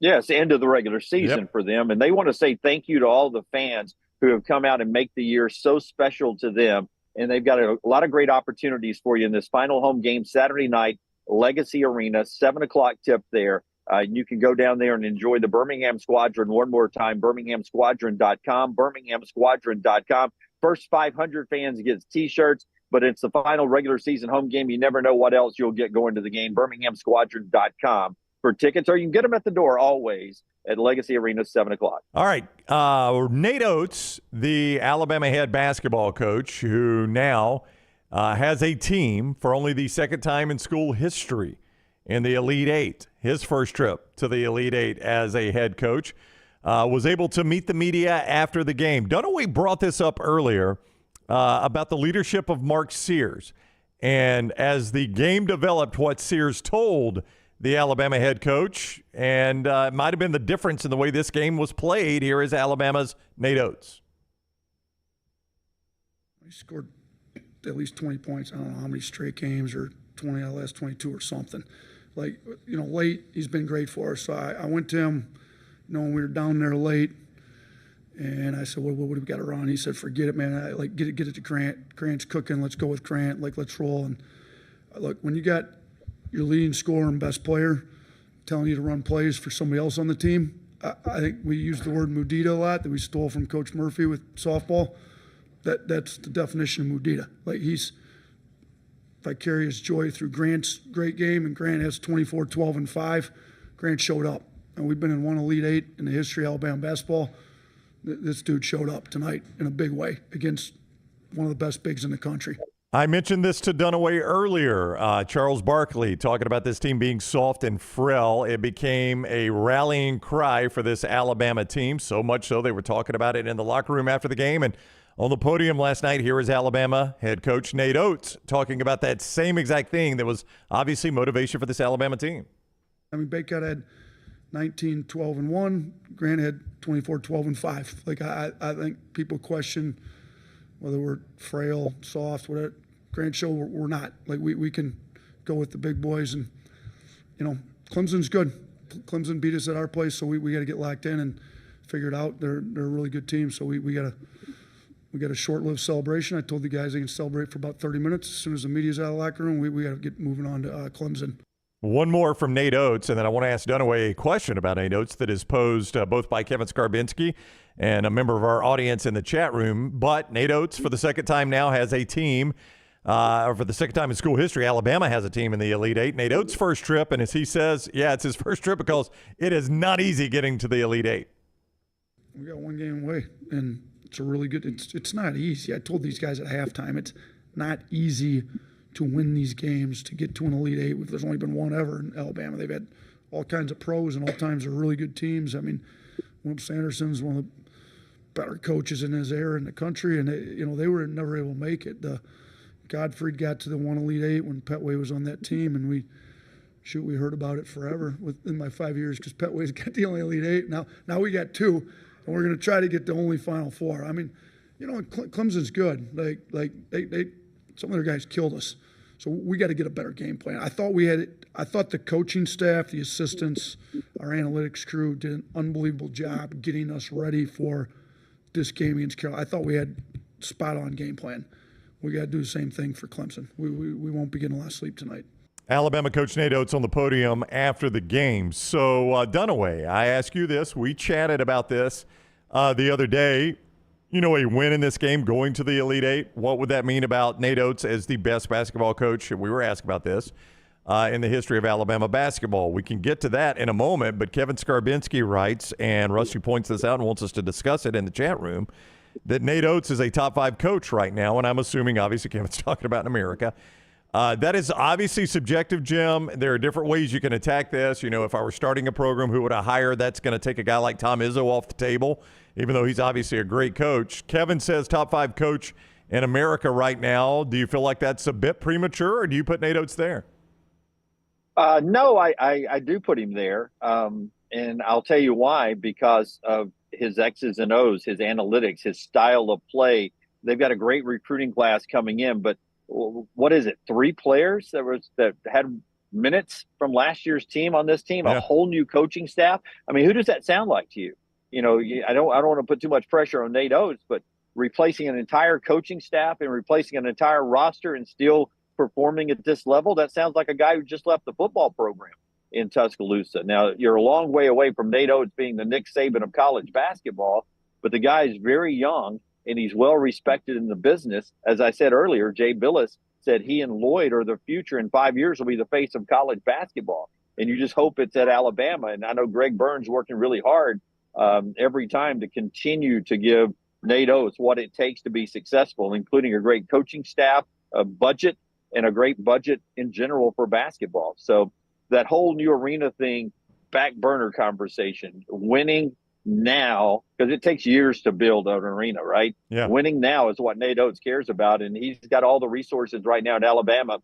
Yes, end of the regular season for them. And they want to say thank you to all the fans who have come out and make the year so special to them. And they've got a lot of great opportunities for you in this final home game Saturday night, Legacy Arena, 7 o'clock tip there. You can go down there and enjoy the Birmingham Squadron one more time, birminghamsquadron.com, birminghamsquadron.com. First 500 fans gets T-shirts, but it's the final regular season home game. You never know what else you'll get going to the game, birminghamsquadron.com for tickets, or you can get them at the door always at Legacy Arena, 7 o'clock. All right. Nate Oats, the Alabama head basketball coach, who now has a team for only the second time in school history in the Elite Eight. His first trip to the Elite Eight as a head coach, was able to meet the media after the game. Dunaway brought this up earlier about the leadership of Mark Sears. And as the game developed, what Sears told the Alabama head coach, and it might have been the difference in the way this game was played. Here is Alabama's Nate Oats. He scored at least 20 points. I don't know how many straight games, or 20 out of the last 22 or something. Like, late, he's been great for us. So I went to him, when we were down there late, and I said, what do we got to run? He said, forget it, man. Get it to Grant. Grant's cooking. Let's go with Grant. Let's roll. And look, when you got your leading scorer and best player telling you to run plays for somebody else on the team, I think we used the word Mudita a lot that we stole from Coach Murphy with softball. That's the definition of Mudita. Like, he's vicarious joy through Grant's great game, and Grant has 24, 12, and 5. Grant showed up, and we've been in one Elite Eight in the history of Alabama basketball. This dude showed up tonight in a big way against one of the best bigs in the country. I mentioned this to Dunaway earlier. Charles Barkley talking about this team being soft and frail. It became a rallying cry for this Alabama team, so much so they were talking about it in the locker room after the game. And on the podium last night, here is Alabama head coach Nate Oats talking about that same exact thing that was obviously motivation for this Alabama team. Baycott had 19, 12, and 1. Grant had 24, 12, and 5. Like, I think people question whether we're frail, soft, whatever. Grant showed we're not. Like, we can go with the big boys, and Clemson's good. Clemson beat us at our place, so we got to get locked in and figure it out. They're a really good team, so we got a short-lived celebration. I told the guys they can celebrate for about 30 minutes. As soon as the media's out of the locker room, we got to get moving on to Clemson. One more from Nate Oats, and then I want to ask Dunaway a question about Nate Oats that is posed both by Kevin Skarbinski and a member of our audience in the chat room. But Nate Oats, for the second time now, has a team, or for the second time in school history, Alabama has a team in the Elite Eight. Nate Oats' first trip, and as he says, it's his first trip because it is not easy getting to the Elite Eight. We got one game away, and it's a really good. It's not easy. I told these guys at halftime, it's not easy to win these games, to get to an Elite Eight. There's only been one ever in Alabama. They've had all kinds of pros and all times of really good teams. I mean, Wimp Sanderson's one of the better coaches in his era in the country, and they were never able to make it. Godfrey got to the one Elite Eight when Petway was on that team, and we heard about it forever within my 5 years because Petway's got the only Elite Eight. Now we got 2, and we're going to try to get the only Final Four. I mean, Clemson's good. Like they some of their guys killed us. So we got to get a better game plan. I thought the coaching staff, the assistants, our analytics crew did an unbelievable job getting us ready for this game against Carolina. I thought we had spot-on game plan. We got to do the same thing for Clemson. We won't be getting a lot of sleep tonight. Alabama coach Nate Oats on the podium after the game. So, Dunaway, I ask you this. We chatted about this the other day. A win in this game, going to the Elite Eight, what would that mean about Nate Oats as the best basketball coach? We were asked about this in the history of Alabama basketball. We can get to that in a moment, but Kevin Skarbinski writes, and Rusty points this out and wants us to discuss it in the chat room, that Nate Oats is a top 5 coach right now, and I'm assuming, obviously, Kevin's talking about in America. That is obviously subjective, Jim. There are different ways you can attack this. If I were starting a program, who would I hire? That's going to take a guy like Tom Izzo off the table, even though he's obviously a great coach. Kevin says top 5 coach in America right now. Do you feel like that's a bit premature, or do you put Nate Oats there? No, I do put him there. And I'll tell you why, because of his X's and O's, his analytics, his style of play. They've got a great recruiting class coming in, but what is it? 3 players that had minutes from last year's team on this team, a whole new coaching staff. I mean, who does that sound like to you? I don't want to put too much pressure on Nate Oats, but replacing an entire coaching staff and replacing an entire roster and still performing at this level, that sounds like a guy who just left the football program in Tuscaloosa. Now, you're a long way away from Nate Oats being the Nick Saban of college basketball, but the guy is very young and he's well respected in the business. As I said earlier, Jay Billis said he and Lloyd are the future. In 5 years will be the face of college basketball. And you just hope it's at Alabama. And I know Greg Byrne's working really hard every time to continue to give Nate Oats what it takes to be successful, including a great coaching staff, a budget, and a great budget in general for basketball. So that whole new arena thing, back burner conversation, winning now, because it takes years to build an arena, right? Yeah. Winning now is what Nate Oats cares about, and he's got all the resources right now in Alabama.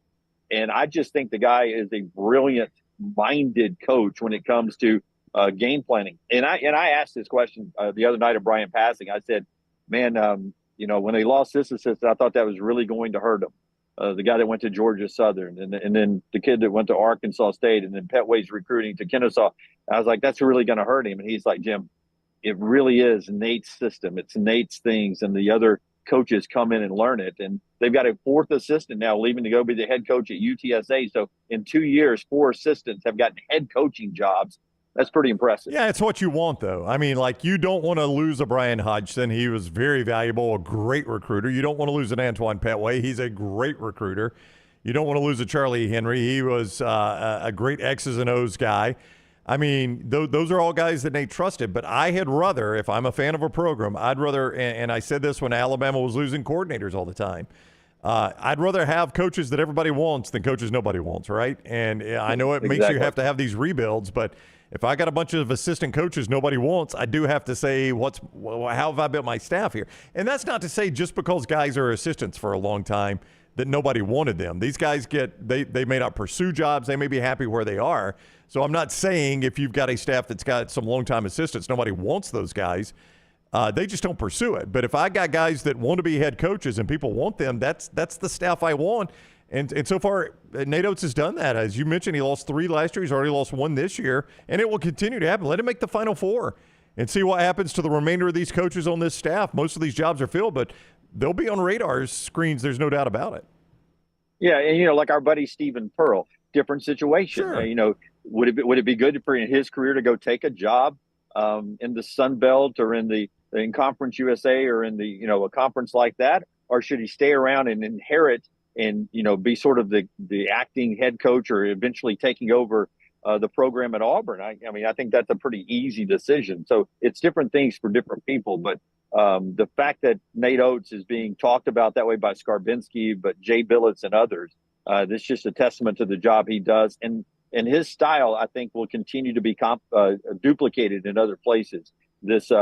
And I just think the guy is a brilliant-minded coach when it comes to game planning. And I asked this question the other night of Brian Passing. I said, man, when they lost this assistant, I thought that was really going to hurt him. The guy that went to Georgia Southern, and then the kid that went to Arkansas State, and then Petway's recruiting to Kennesaw. I was like, that's really going to hurt him. And he's like, Jim, it really is Nate's system. It's Nate's things, and the other coaches come in and learn it. And they've got a fourth assistant now leaving to go be the head coach at UTSA. So in 2 years, 4 assistants have gotten head coaching jobs. That's pretty impressive. Yeah, it's what you want, though. I mean, like, you don't want to lose a Brian Hodgson. He was very valuable, a great recruiter. You don't want to lose an Antoine Petway. He's a great recruiter. You don't want to lose a Charlie Henry. He was a great X's and O's guy. I mean, those are all guys that Nate trusted. But I had rather, if I'm a fan of a program, I'd rather, and I said this when Alabama was losing coordinators all the time, I'd rather have coaches that everybody wants than coaches nobody wants, right? And I know it makes you have to have these rebuilds, but if I got a bunch of assistant coaches nobody wants, I do have to say, how have I built my staff here? And that's not to say just because guys are assistants for a long time that nobody wanted them. These guys they may not pursue jobs. They may be happy where they are. So I'm not saying if you've got a staff that's got some longtime assistants, nobody wants those guys. They just don't pursue it. But if I got guys that want to be head coaches and people want them, that's the staff I want. And so far, Nate Oats has done that. As you mentioned, he lost 3 last year. He's already lost 1 this year, and it will continue to happen. Let him make the Final Four and see what happens to the remainder of these coaches on this staff. Most of these jobs are filled, but they'll be on radar screens. There's no doubt about it. Yeah, and like our buddy Stephen Pearl, different situation. Sure. Would it be good for his career to go take a job in the Sun Belt or in Conference USA or in a conference like that, or should he stay around and inherit and be sort of the acting head coach or eventually taking over the program at Auburn? I mean, I think that's a pretty easy decision. So it's different things for different people. But the fact that Nate Oats is being talked about that way by Skarbinski, but Jay Billis and others, this is just a testament to the job he does. And his style, I think, will continue to be duplicated in other places. This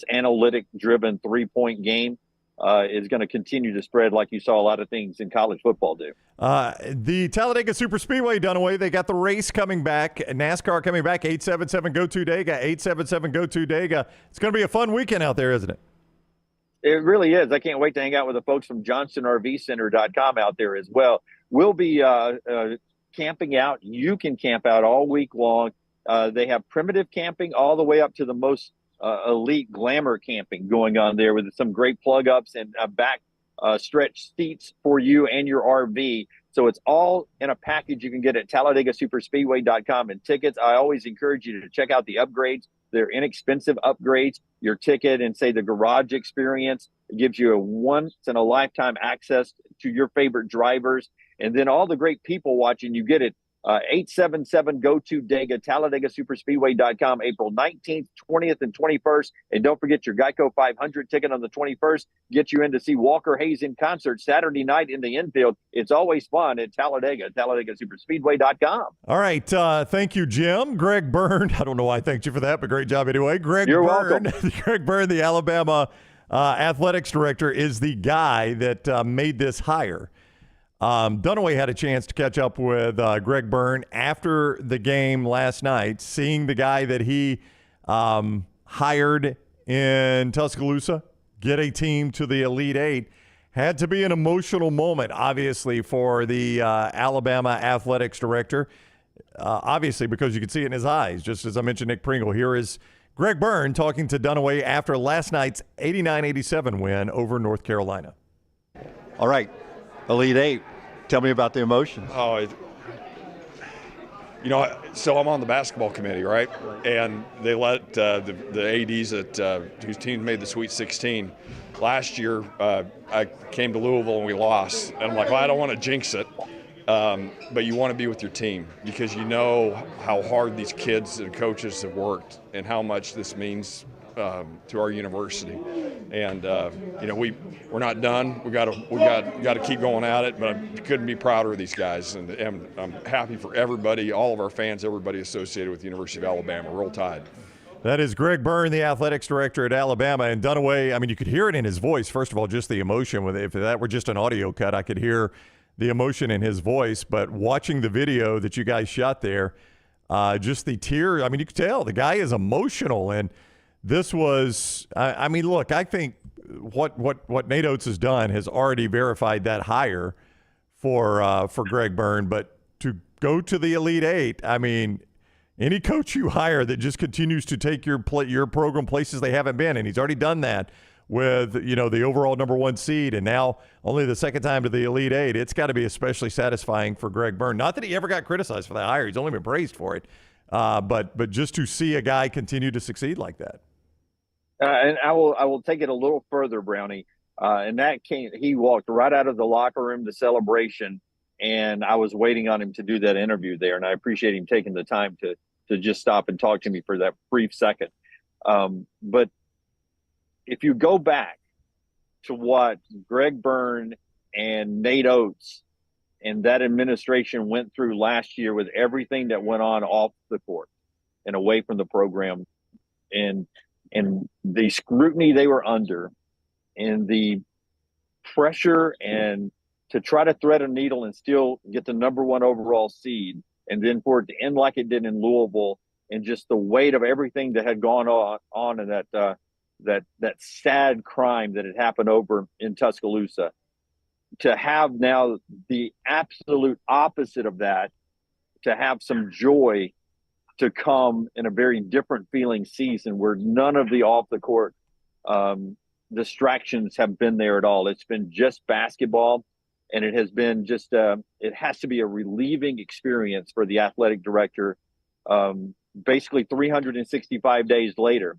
analytic-driven 3-point game is going to continue to spread like you saw a lot of things in college football do. The Talladega Superspeedway done away. They got the race coming back, NASCAR coming back, 877-GO-TO-DEGA, 877-GO-TO-DEGA. It's going to be a fun weekend out there, isn't it? It really is. I can't wait to hang out with the folks from JohnstonRVCenter.com out there as well. We'll be camping out. You can camp out all week long. They have primitive camping all the way up to the most elite glamour camping going on there with some great plug ups and back stretch seats for you and your RV. So it's all in a package you can get at TalladegaSuperspeedway.com. And tickets, I always encourage you to check out the upgrades. They're inexpensive upgrades. Your ticket and say the garage experience, it gives you a once-in-a-lifetime access to your favorite drivers. And then all the great people watching, you get it. 877-GO-TO-DEGA, TalladegaSuperspeedway.com, April 19th, 20th, and 21st. And don't forget your Geico 500 ticket on the 21st. Get you in to see Walker Hayes in concert Saturday night in the infield. It's always fun at Talladega, TalladegaSuperspeedway.com. All right. Thank you, Jim. Greg Byrne. I don't know why I thanked you for that, but great job anyway. You're welcome. Greg Byrne, the Alabama athletics director, is the guy that made this hire. Dunaway had a chance to catch up with Greg Byrne after the game last night, seeing the guy that he hired in Tuscaloosa get a team to the Elite Eight. Had to be an emotional moment, obviously, for the Alabama athletics director, obviously, because you could see it in his eyes. Just as I mentioned, Nick Pringle, here is Greg Byrne talking to Dunaway after last night's 89-87 win over North Carolina. All right, Elite Eight. Tell me about the emotions. So I'm on the basketball committee, right? And they let the ADs whose team made the Sweet 16. Last year, I came to Louisville and we lost. And I'm like, well, I don't want to jinx it. But you want to be with your team because you know how hard these kids and coaches have worked and how much this means to our university. And we're not done. We got to keep going at it. But I couldn't be prouder of these guys, and I'm happy for everybody, all of our fans, everybody associated with the University of Alabama. Roll Tide. That is Greg Byrne, the athletics director at Alabama. And Dunaway, I mean, you could hear it in his voice. First of all, just the emotion. If that were just an audio cut, I could hear the emotion in his voice. But watching the video that you guys shot there, just the tear, I mean, you could tell the guy is emotional. And this was, I mean, look, I think what Nate Oats has done has already verified that hire for Greg Byrne. But to go to the Elite Eight, I mean, any coach you hire that just continues to take your program places they haven't been, and he's already done that with, the overall number 1 seed, and now only the second time to the Elite Eight, it's got to be especially satisfying for Greg Byrne. Not that he ever got criticized for that hire. He's only been praised for it. But just to see a guy continue to succeed like that. And I will take it a little further, Brownie. And he walked right out of the locker room, the celebration, and I was waiting on him to do that interview there. And I appreciate him taking the time to just stop and talk to me for that brief second. But if you go back to what Greg Byrne and Nate Oats and that administration went through last year with everything that went on off the court and away from the program, and the scrutiny they were under, and the pressure, and to try to thread a needle and still get the number 1 overall seed, and then for it to end like it did in Louisville, and just the weight of everything that had gone on in that sad crime that had happened over in Tuscaloosa, to have now the absolute opposite of that, to have some joy to come in a very different feeling season where none of the off the court distractions have been there at all. It's been just basketball, and it has been just it has to be a relieving experience for the athletic director, basically 365 days later,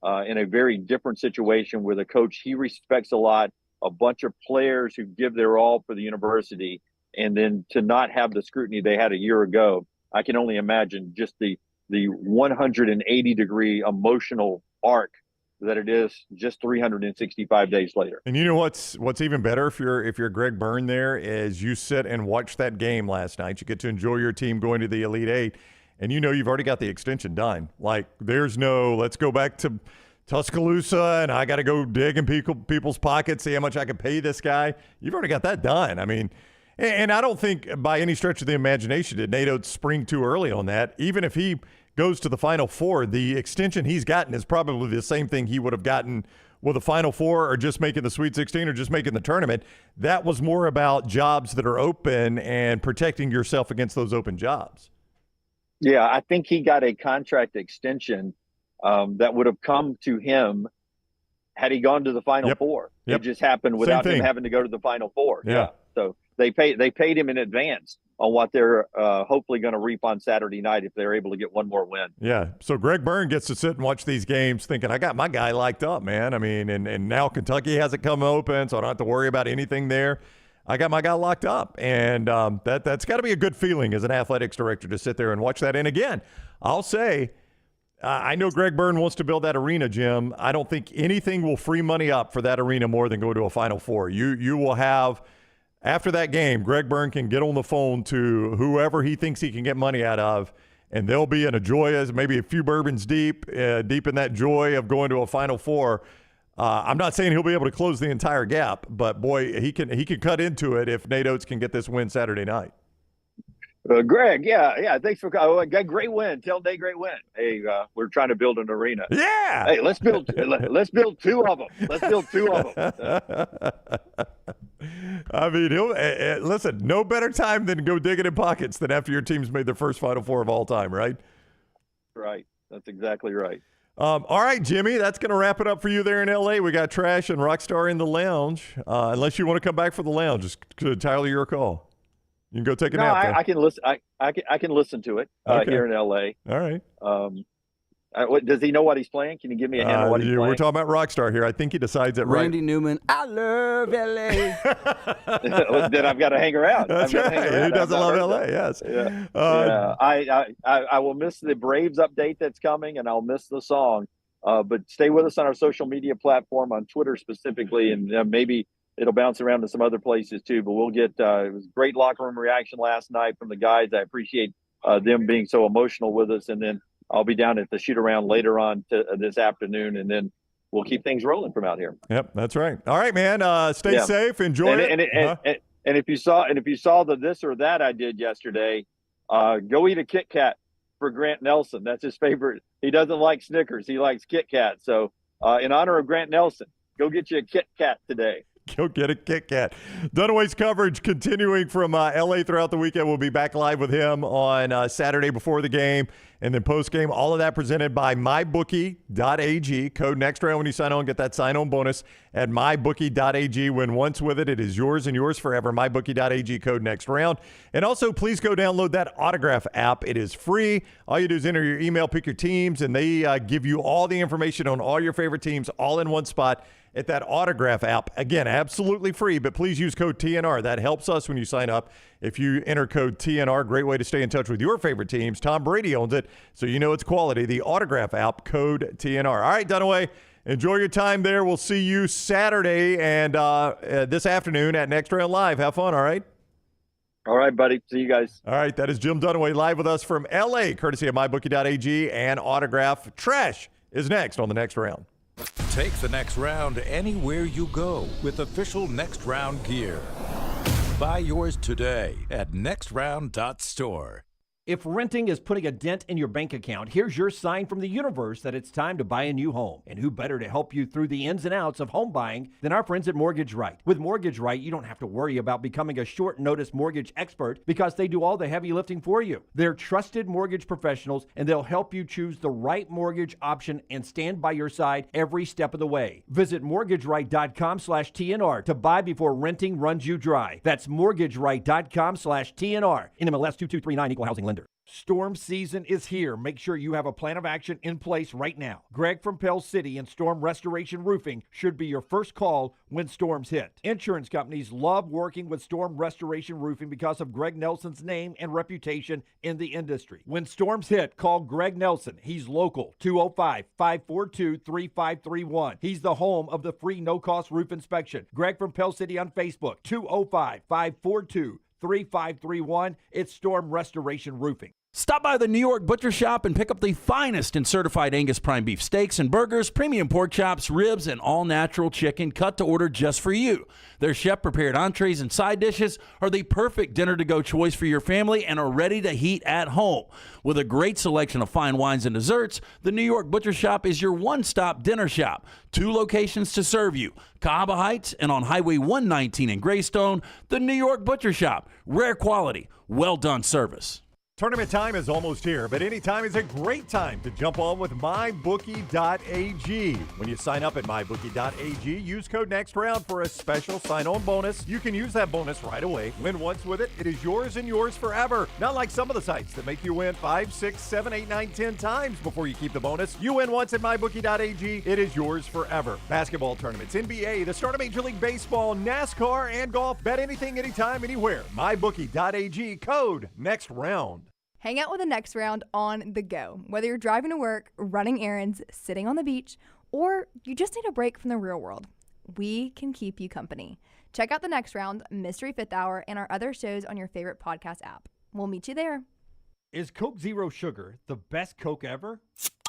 in a very different situation with a coach he respects a lot, a bunch of players who give their all for the university, and then to not have the scrutiny they had a year ago. I can only imagine just the 180-degree emotional arc that it is just 365 days later. And you know what's even better if you're Greg Byrne there is you sit and watch that game last night. You get to enjoy your team going to the Elite Eight, and you've already got the extension done. Like, there's no let's go back to Tuscaloosa and I got to go dig in people's pockets, see how much I can pay this guy. You've already got that done. I mean, and I don't think by any stretch of the imagination did Nate Oats spring too early on that. Even if he goes to the Final Four, the extension he's gotten is probably the same thing he would have gotten with a Final Four or just making the Sweet 16 or just making the tournament. That was more about jobs that are open and protecting yourself against those open jobs. Yeah, I think he got a contract extension that would have come to him had he gone to the Final Four. It just happened without him having to go to the Final Four. Yeah. So they paid him in advance on what they're hopefully going to reap on Saturday night if they're able to get one more win. Yeah. So Greg Byrne gets to sit and watch these games thinking, I got my guy locked up, man. I mean, and now Kentucky hasn't come open, so I don't have to worry about anything there. I got my guy locked up. And that's got to be a good feeling as an athletics director to sit there and watch that. And again, I'll say, I know Greg Byrne wants to build that arena, Jim. I don't think anything will free money up for that arena more than go to a Final Four. You will have, after that game, Greg Byrne can get on the phone to whoever he thinks he can get money out of, and they'll be in a joy, maybe a few bourbons deep in that joy of going to a Final Four. I'm not saying he'll be able to close the entire gap, but boy, he can cut into it if Nate Oats can get this win Saturday night. Greg, yeah. Thanks for calling. Great win. Tell Nate great win. Hey, we're trying to build an arena. Yeah. Hey, let's build 2 of them. Let's build 2 of them. I mean, listen, no better time than go digging in pockets than after your team's made their first Final Four of all time, right? Right. That's exactly right. All right, Jimmy, that's going to wrap it up for you there in L.A. We got Trash and Rockstar in the lounge. Unless you want to come back for the lounge, it's entirely your call. You can go take a nap there. I can listen. I can listen to it here in L.A. All right. Does he know what he's playing? Can you give me a hint of what he's playing? We're talking about Rockstar here. I think he decides it Randy Newman, I love L.A. Then I've got to hang around. That's right. Who doesn't love L.A.? Yes. Yeah. I will miss the Braves update that's coming, and I'll miss the song. But stay with us on our social media platform, on Twitter specifically, and maybe it'll bounce around to some other places too. But we'll get it was a great locker room reaction last night from the guys. I appreciate them being so emotional with us, and then I'll be down at the shoot around later on this afternoon, and then we'll keep things rolling from out here. Yep, that's right. All right, man. Stay safe. Enjoy it. And if you saw the this or that I did yesterday, go eat a Kit Kat for Grant Nelson. That's his favorite. He doesn't like Snickers. He likes Kit Kat. So in honor of Grant Nelson, go get you a Kit Kat today. Go get a Kit Kat. Dunaway's coverage continuing from L.A. throughout the weekend. We'll be back live with him on Saturday before the game and then post-game. All of that presented by mybookie.ag. Code NEXTROUND when you sign on. Get that sign-on bonus at mybookie.ag. Win once with it. It is yours and yours forever. mybookie.ag. Code NEXTROUND. And also, please go download that Autograph app. It is free. All you do is enter your email, pick your teams, and they give you all the information on all your favorite teams all in one spot at that Autograph app. Again, absolutely free, but please use code TNR. That helps us when you sign up. If you enter code TNR, great way to stay in touch with your favorite teams. Tom Brady owns it, so you know it's quality. The Autograph app, code TNR. All right, Dunaway, enjoy your time there. We'll see you Saturday and this afternoon at Next Round Live. Have fun, all right? All right, buddy. See you guys. All right, that is Jim Dunaway live with us from L.A., courtesy of mybookie.ag and Autograph. Trash is next on the Next Round. Take the Next Round anywhere you go with official Next Round gear. Buy yours today at nextround.store. If renting is putting a dent in your bank account, here's your sign from the universe that it's time to buy a new home. And who better to help you through the ins and outs of home buying than our friends at Mortgage Right. With Mortgage Right, you don't have to worry about becoming a short notice mortgage expert because they do all the heavy lifting for you. They're trusted mortgage professionals, and they'll help you choose the right mortgage option and stand by your side every step of the way. Visit mortgageright.com/TNR to buy before renting runs you dry. That's mortgageright.com/TNR. NMLS 2239, Equal Housing Lender. Storm season is here. Make sure you have a plan of action in place right now. Greg from Pell City and Storm Restoration Roofing should be your first call when storms hit. Insurance companies love working with Storm Restoration Roofing because of Greg Nelson's name and reputation in the industry. When storms hit, call Greg Nelson. He's local, 205-542-3531. He's the home of the free no-cost roof inspection. Greg from Pell City on Facebook, 205-542-3531. It's Storm Restoration Roofing. Stop by the New York Butcher Shop and pick up the finest in certified Angus prime beef steaks and burgers, premium pork chops, ribs, and all-natural chicken cut to order just for you. Their chef-prepared entrees and side dishes are the perfect dinner-to-go choice for your family and are ready to heat at home. With a great selection of fine wines and desserts, the New York Butcher Shop is your one-stop dinner shop. 2 locations to serve you, Cahaba Heights and on Highway 119 in Greystone. The New York Butcher Shop, rare quality, well-done service. Tournament time is almost here, but any time is a great time to jump on with mybookie.ag. When you sign up at mybookie.ag, use code NEXTROUND for a special sign-on bonus. You can use that bonus right away. Win once with it. It is yours and yours forever. Not like some of the sites that make you win 5, 6, 7, 8, 9, 10 times before you keep the bonus. You win once at mybookie.ag. It is yours forever. Basketball tournaments, NBA, the start of Major League Baseball, NASCAR, and golf. Bet anything, anytime, anywhere. mybookie.ag. Code NEXTROUND. Hang out with the Next Round on the go. Whether you're driving to work, running errands, sitting on the beach, or you just need a break from the real world, we can keep you company. Check out the Next Round, Mystery Fifth Hour, and our other shows on your favorite podcast app. We'll meet you there. Is Coke Zero Sugar the best Coke ever?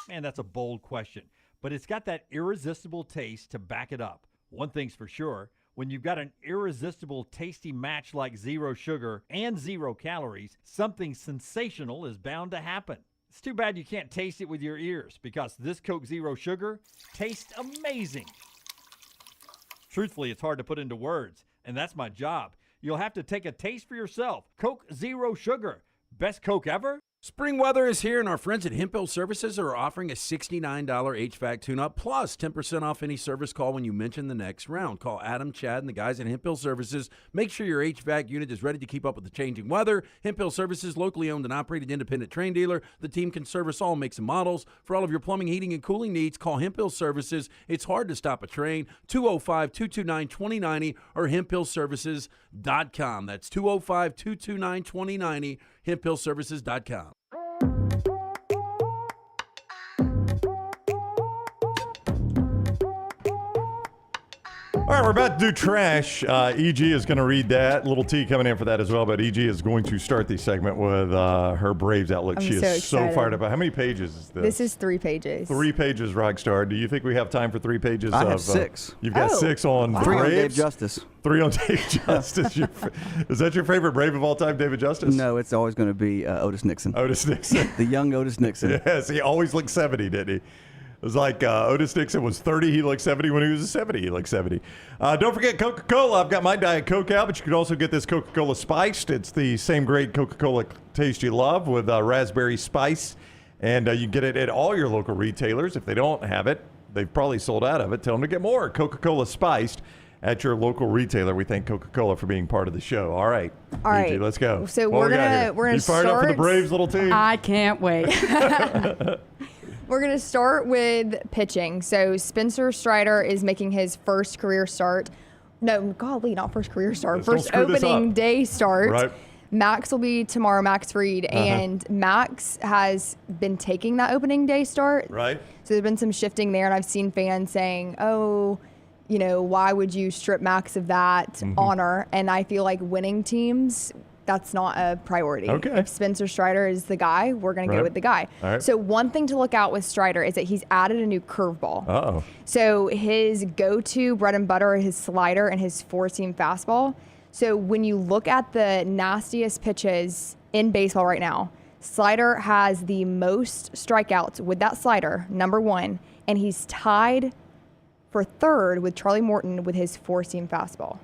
Man, that's a bold question, but it's got that irresistible taste to back it up. One thing's for sure. When you've got an irresistible, tasty match like zero sugar and 0 calories, something sensational is bound to happen. It's too bad you can't taste it with your ears because this Coke Zero Sugar tastes amazing. Truthfully, it's hard to put into words, and that's my job. You'll have to take a taste for yourself. Coke Zero Sugar. Best Coke ever? Spring weather is here, and our friends at Hemphill Services are offering a $69 HVAC tune-up plus 10% off any service call when you mention the next round. Call Adam, Chad, and the guys at Hemphill Services. Make sure your HVAC unit is ready to keep up with the changing weather. Hemphill Services, locally owned and operated independent Trane dealer. The team can service all makes and models. For all of your plumbing, heating, and cooling needs, call Hemphill Services. It's hard to stop a Trane. 205-229-2090 or hemphillservices.com. That's 205-229-2090, hemphillservices.com. All right, we're about to do trash. EG is going to read that. Little T coming in for that as well, but EG is going to start the segment with her Braves outlook. She is so fired up. How many pages is this? This is 3 pages. 3 pages, Rockstar. Do you think we have time for 3 pages? I have 6. You've got 6 on the 3 Braves? on Dave Justice. 3 on Dave Justice. Is that your favorite Brave of all time, David Justice? No, it's always going to be Otis Nixon. Otis Nixon. The young Otis Nixon. Yes, he always looked 70, didn't he? It was like Otis Nixon was 30. He looked 70 when he was 70. He looked 70. Don't forget Coca-Cola. I've got my Diet Coke out, but you can also get this Coca-Cola Spiced. It's the same great Coca-Cola taste you love with raspberry spice. And you can get it at all your local retailers. If they don't have it, they've probably sold out of it. Tell them to get more. Coca-Cola Spiced at your local retailer. We thank Coca-Cola for being part of the show. All right. All right. EG, let's go. So what we're gonna you fired up for the Braves little team? I can't wait. We're going to start with pitching. So Spencer Strider is making his first career start. No, golly, not first career start. First opening day start. Right. Max will be tomorrow, Max Fried. And Max has been taking that opening day start. Right. So there's been some shifting there. And I've seen fans saying, oh, you know, why would you strip Max of that honor? And I feel like winning teams, that's not a priority. Okay. If Spencer Strider is the guy, we're going to go with the guy. All right. So one thing to look out with Strider is that he's added a new curveball. Uh-oh. So his go-to bread and butter is his slider and his 4-seam fastball. So when you look at the nastiest pitches in baseball right now, Slider has the most strikeouts with that slider, number 1, and he's tied for 3rd with Charlie Morton with his 4-seam fastball.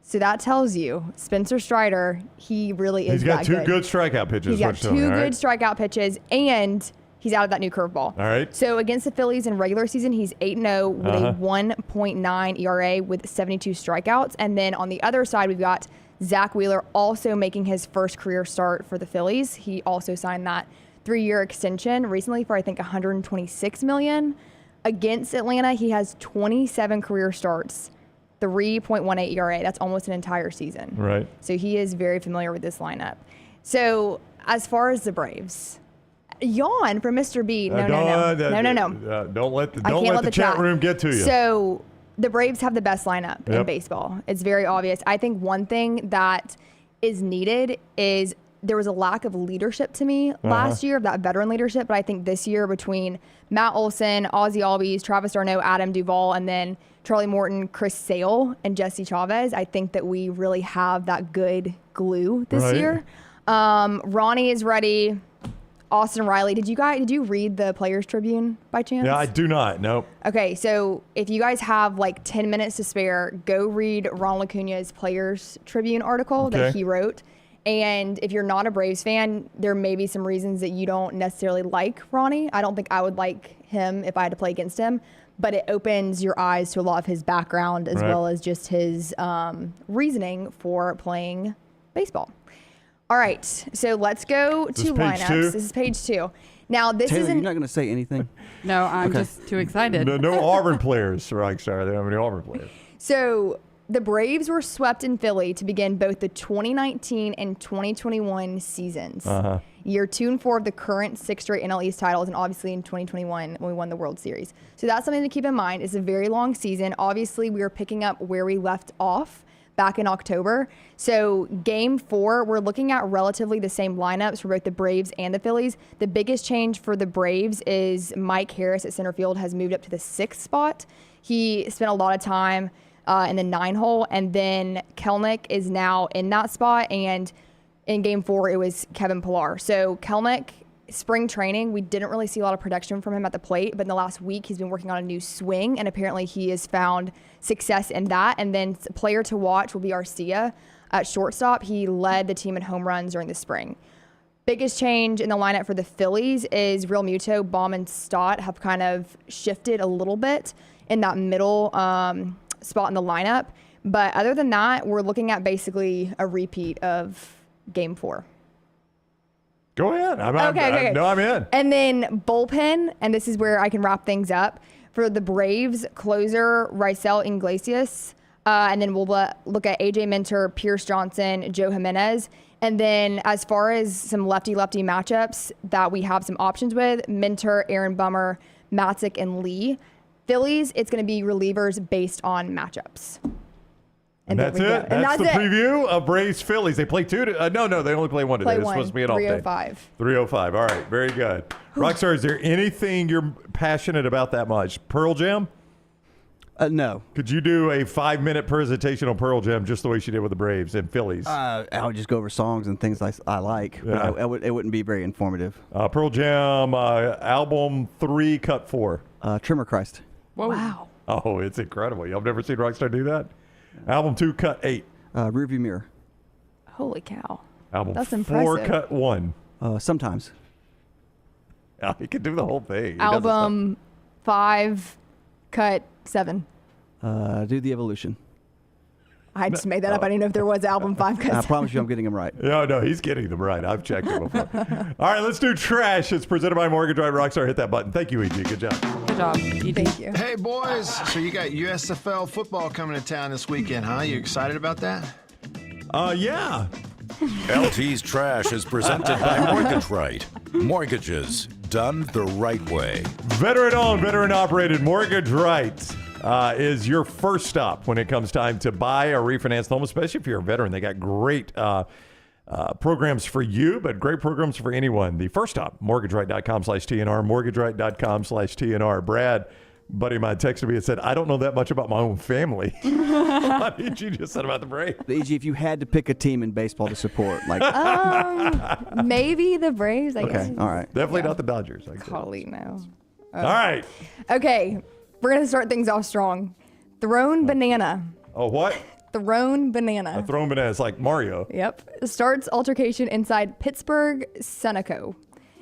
So that tells you, Spencer Strider, he really is that good. He's got 2 good strikeout pitches. He's got 2 good strikeout pitches, and he's out of that new curveball. All right. So against the Phillies in regular season, he's 8-0 with a 1.9 ERA with 72 strikeouts. And then on the other side, we've got Zach Wheeler also making his first career start for the Phillies. He also signed that 3-year extension recently for, I think, $126 million. Against Atlanta, he has 27 career starts. 3.18 ERA. That's almost an entire season. Right. So he is very familiar with this lineup. So as far as the Braves, yawn from Mr. B. No. Don't let the chat room get to you. So the Braves have the best lineup in baseball. It's very obvious. I think one thing that is needed is there was a lack of leadership to me last year, of that veteran leadership. But I think this year between Matt Olson, Ozzie Albies, Travis d'Arnaud, Adam Duvall, and then Charlie Morton, Chris Sale, and Jesse Chavez, I think that we really have that good glue this year. Ronnie is ready. Austin Riley. Did you read the Players Tribune by chance? Yeah, I do not. Nope. Okay, so if you guys have like 10 minutes to spare, go read Ronald Acuña's Players Tribune article that he wrote. And if you're not a Braves fan, there may be some reasons that you don't necessarily like Ronnie. I don't think I would like him if I had to play against him. But it opens your eyes to a lot of his background as well as just his reasoning for playing baseball. All right, so let's go to lineups. This is page 2. Now, this Taylor, isn't... you're not going to say anything? No, I'm just too excited. No Auburn players, Rockstar. They don't have any Auburn players. So the Braves were swept in Philly to begin both the 2019 and 2021 seasons. Year 2 and 4 of the current 6 straight NL East titles, and obviously in 2021 when we won the World Series. So that's something to keep in mind. It's a very long season. Obviously, we are picking up where we left off back in October. So game 4, we're looking at relatively the same lineups for both the Braves and the Phillies. The biggest change for the Braves is Mike Harris at center field has moved up to the 6th spot. He spent a lot of time in the 9-hole, and then Kelenic is now in that spot, and in game 4, it was Kevin Pillar. So Kelenic, spring training, we didn't really see a lot of production from him at the plate, but in the last week, he's been working on a new swing, and apparently he has found success in that. And then a player to watch will be Arcia at shortstop. He led the team in home runs during the spring. Biggest change in the lineup for the Phillies is Real Muto, Baum, and Stott have kind of shifted a little bit in that middle spot in the lineup. But other than that, we're looking at basically a repeat of Game 4. Go ahead. I'm in. And then bullpen, and this is where I can wrap things up. For the Braves, closer Raisel Iglesias. And then we'll look at A.J. Minter, Pierce Johnson, Joe Jimenez. And then as far as some lefty-lefty matchups that we have some options with, Minter, Aaron Bummer, Matzik, and Lee. Phillies, it's going to be relievers based on matchups. And that's it. That's the preview of Braves Phillies. They play two. No, they only play one today. It's supposed to be an off day. 305. 305. All right. Very good. Rockstar, is there anything you're passionate about that much? Pearl Jam? No. Could you do a 5-minute presentation on Pearl Jam just the way she did with the Braves and Phillies? I would just go over songs and things I like. Yeah. But it wouldn't be very informative. Pearl Jam, album 3, cut 4. Trimmer Christ. Whoa. Wow. Oh, it's incredible. Y'all never seen Rockstar do that? Album 2, cut 8. Rearview Mirror. Holy cow. Album That's 4, impressive. cut 1. Sometimes. Oh, he can do the whole thing. Album 5, cut 7. Do The Evolution. I just made that up. I didn't know if there was album 5, cut 7. I promise you I'm getting them right. No, he's getting them right. I've checked them before. All right, let's do trash. It's presented by Mortgage Right. Rockstar, hit that button. Thank you, E.G. Good job. Good job. Thank you. Hey, boys. So you got USFL football coming to town this weekend, huh? You excited about that? Yeah. LT's Trash is presented by Mortgage Right. Mortgages done the right way. Veteran-owned, veteran-operated Mortgage Right is your first stop when it comes time to buy or refinance the home, especially if you're a veteran. They got great programs for you, but great programs for anyone. The first stop, mortgageright.com/TNR, mortgageright.com/TNR. Brad, buddy of mine, texted me and said, I don't know that much about my own family. What did you just said about the Braves? E.G., if you had to pick a team in baseball to support, like maybe the Braves, I guess. Okay, all right. Definitely not the Dodgers. Golly, no. All right. Okay, we're going to start things off strong. Thrown banana. Oh, what? Thrown banana. A thrown banana. It's like Mario. Yep. Starts altercation inside Pittsburgh Sunoco.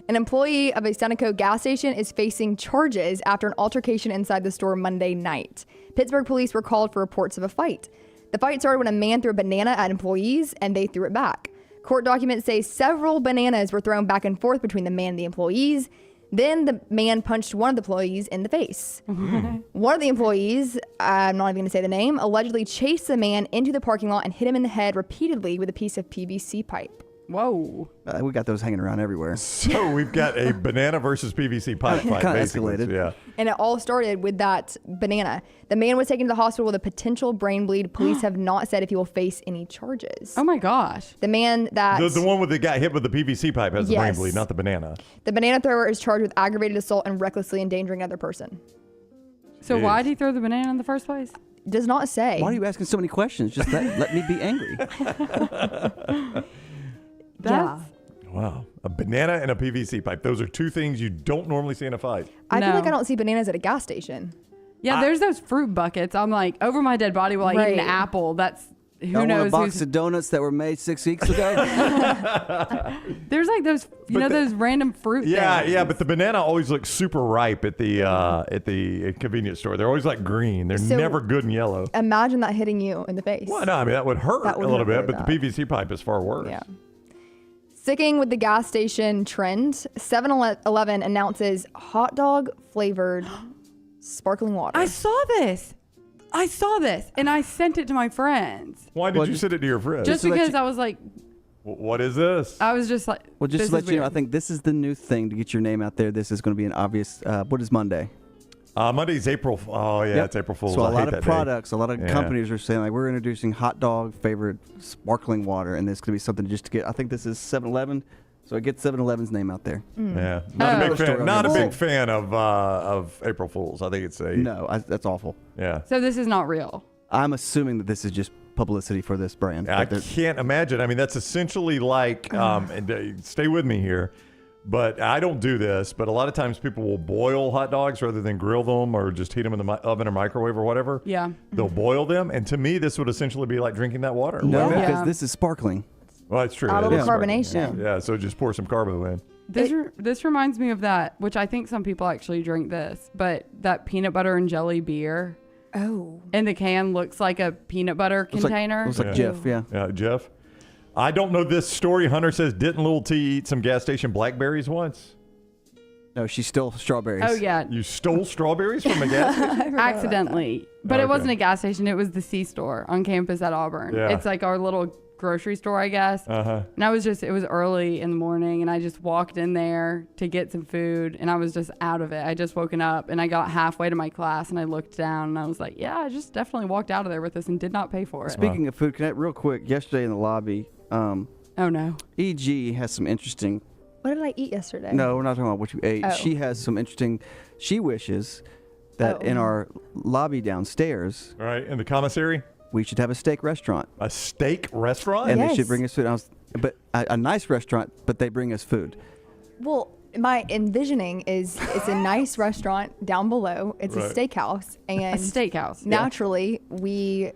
An employee of a Sunoco gas station is facing charges after an altercation inside the store Monday night. Pittsburgh police were called for reports of a fight. The fight started when a man threw a banana at employees and they threw it back. Court documents say several bananas were thrown back and forth between the man and the employees. Then the man punched one of the employees in the face. One of the employees, I'm not even going to say the name, allegedly chased the man into the parking lot and hit him in the head repeatedly with a piece of PVC pipe. Whoa. We got those hanging around everywhere. So we've got a banana versus PVC pipe fight. Kind of basically. escalated. Yeah. And it all started with that banana. The man was taken to the hospital with a potential brain bleed. Police have not said if he will face any charges. Oh my gosh. The man that... The one with the guy hit with the PVC pipe has the brain Yes. bleed, not the banana. The banana thrower is charged with aggravated assault and recklessly endangering another person. So why did he throw the banana in the first place? Does not say. Why are you asking so many questions? Just let me be angry. That's... Wow. A banana and a PVC pipe. Those are two things you don't normally see in a fight. I feel like I don't see bananas at a gas station. Yeah, there's those fruit buckets. I'm like, over my dead body while I eat an apple. That's... Who knows? A box of donuts that were made 6 weeks ago. There's like those, those random fruit things. Yeah, but the banana always looks super ripe at the convenience store. They're always like green. They're never good and yellow. Imagine that hitting you in the face. Well, no, I mean that would hurt a little bit, but the PVC pipe is far worse. Yeah. Sticking with the gas station trend, 7-Eleven announces hot dog flavored sparkling water. I saw this, and I sent it to my friends. Why did you send it to your friends? Just because I was like, what is this? I was just like, well, just to let you know, I think this is the new thing to get your name out there. This is going to be an obvious. What is Monday? Monday's April. Oh yeah, It's April Fool's. So a lot of products, a lot of companies are saying like we're introducing hot dog flavored sparkling water, and this could be something just to get. I think this is 7-Eleven, so it gets 7-Eleven's name out there. Yeah, not a big fan of April Fools. I think it's that's awful. Yeah. So this is not real. I'm assuming that this is just publicity for this brand. I can't imagine. I mean, that's essentially like, and stay with me here. But I don't do this, but a lot of times people will boil hot dogs rather than grill them or just heat them in the oven or microwave or whatever. Yeah. They'll boil them. And to me, this would essentially be like drinking that water. No, because this is sparkling. Well, that's true. Out of It the is carbonation. Yeah, so just pour some carbo in. This reminds me of that, which I think some people actually drink this, but that peanut butter and jelly beer. Oh. And the can looks like a peanut butter container. Looks like Jif, yeah. Yeah, Jeff. I don't know this story. Hunter says, didn't Little T eat some gas station blackberries once? No, she stole strawberries. Oh, yeah. You stole strawberries from a gas station? Accidentally. But Okay. it wasn't a gas station. It was the C-store on campus at Auburn. Yeah. It's like our little grocery store, I guess. Uh-huh. And it was early in the morning, and I just walked in there to get some food, and I was just out of it. I just woken up, and I got halfway to my class, and I looked down, and I was like, yeah, I just definitely walked out of there with this and did not pay for it. Speaking of food, real quick, yesterday in the lobby, oh no, EG has some interesting. What did I eat yesterday? No, we're not talking about what you ate. Oh. She has some interesting. She wishes that in our lobby downstairs, right in the commissary, we should have a steak restaurant. A steak restaurant, and they should bring us food. But a nice restaurant, but they bring us food. Well, my envisioning is it's a nice restaurant down below. It's a steakhouse. And a steakhouse. Naturally, we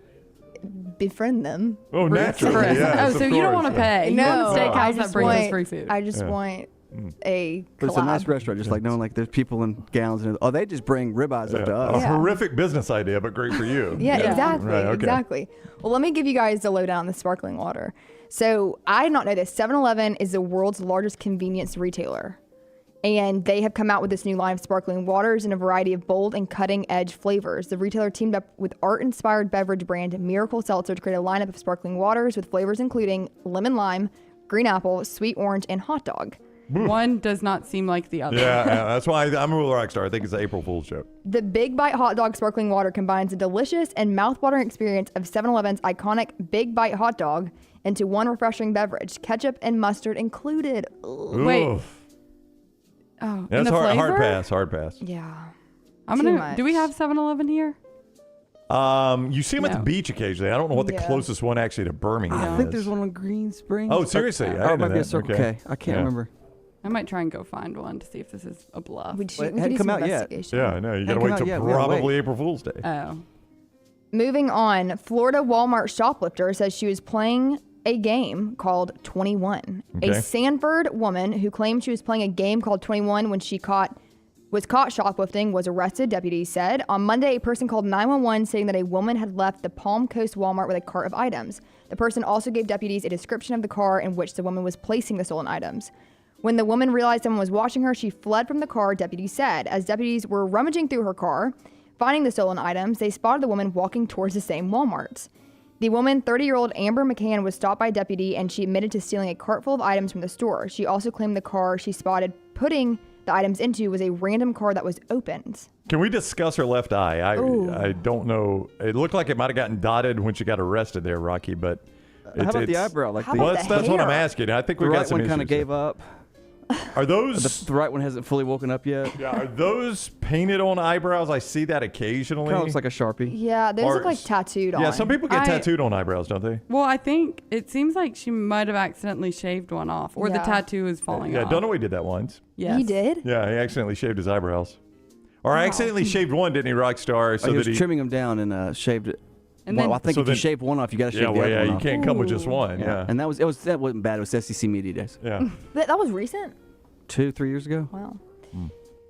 befriend them. Oh, naturally, yes, so you don't want to pay. You No, want a steakhouse I that just brings us want- free food. I just want a But it's a nice collab. restaurant, just like knowing like there's people in gowns and they just bring ribeyes up to us. A horrific business idea, but great for you. Yeah, exactly. Right, okay. Exactly. Well, let me give you guys the lowdown on the sparkling water. So I did not know this. 7-Eleven is the world's largest convenience retailer. And they have come out with this new line of sparkling waters in a variety of bold and cutting-edge flavors. The retailer teamed up with art-inspired beverage brand Miracle Seltzer to create a lineup of sparkling waters with flavors including lemon lime, green apple, sweet orange, and hot dog. One does not seem like the other. Yeah, that's why I'm a Rockstar. I think it's an April Fool's joke. The Big Bite Hot Dog Sparkling Water combines a delicious and mouth-watering experience of 7-Eleven's iconic Big Bite Hot Dog into one refreshing beverage, ketchup and mustard included. Ugh. Wait. Oh, That's and the hard flavor? hard pass. Yeah. I'm Too gonna. much. Do we have 7-Eleven here? You see them at the beach occasionally. I don't know what the Yeah. closest one actually to Birmingham I think is. there's one on Green Springs. Oh, seriously? I Oh, didn't it know might be a that. Circle Okay. K. I can't Yeah. remember. I might try and go find one to see if this is a bluff. We Well, should it hadn't do come some out yet. investigation. Yeah, I know. You got to Hadn't wait come till out yet. We gotta probably wait. April Fool's Day. Oh. Moving on, Florida Walmart shoplifter says she was playing a game called 21. Okay. A Sanford woman who claimed she was playing a game called 21 when she was caught shoplifting was arrested, deputies said. On Monday, a person called 911 saying that a woman had left the Palm Coast Walmart with a cart of items. The person also gave deputies a description of the car in which the woman was placing the stolen items. When the woman realized someone was watching her, she fled from the car, deputies said. As deputies were rummaging through her car, finding the stolen items, they spotted the woman walking towards the same Walmart. The woman, 30-year-old Amber McCann, was stopped by a deputy and she admitted to stealing a cart full of items from the store. She also claimed the car she spotted putting the items into was a random car that was opened. Can we discuss her left eye? Ooh. I don't know. It looked like it might have gotten dotted when she got arrested there, Rocky, but How about the eyebrow? Like well, that's what I'm asking. I think the we've got right some one kind of issues gave up. Are those the right one hasn't fully woken up yet? Yeah, are those painted on eyebrows? I see that occasionally. Kind of looks like a Sharpie. Yeah, those look like tattooed on. Yeah, some people get tattooed on eyebrows, don't they? Well, I think it seems like she might have accidentally shaved one off, or the Yeah. tattoo is falling Yeah, off. Dunaway did that once. Yes. He did? Yeah, he accidentally shaved his eyebrows. Or I accidentally shaved one, didn't he, Rockstar? So he was that trimming them down and shaved it. And Well, then- I think So if you then- shave one off, you got to shave Yeah, the well, other yeah, one you off. can't come with just one. Yeah. And that wasn't bad. It was SEC Media Days. Yeah. That was recent? 2-3 years ago. Wow.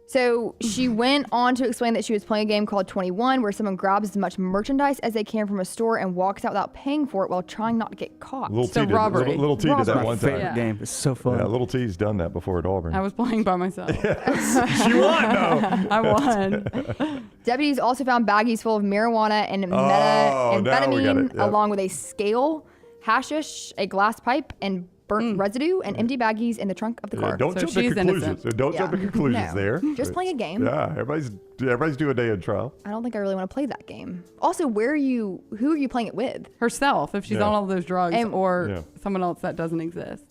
So she went on to explain that she was playing a game called 21 where someone grabs as much merchandise as they can from a store and walks out without paying for it while trying not to get caught. Little T did, little T did that one time. Favorite game. It's so fun. Yeah, Little T's done that before at Auburn. I was playing by myself. She won, though. I won. Deputies also found baggies full of marijuana and now we got methamphetamine, it, yep. along with a scale, hashish, a glass pipe, and burnt residue, and empty baggies in the trunk of the car. Don't jump to conclusions. Don't jump to conclusions No. there. Just playing a game. Yeah, everybody's doing a day in trial. I don't think I really want to play that game. Also, who are you playing it with? Herself, if she's Yeah. on all those drugs, And- or Yeah. someone else that doesn't exist.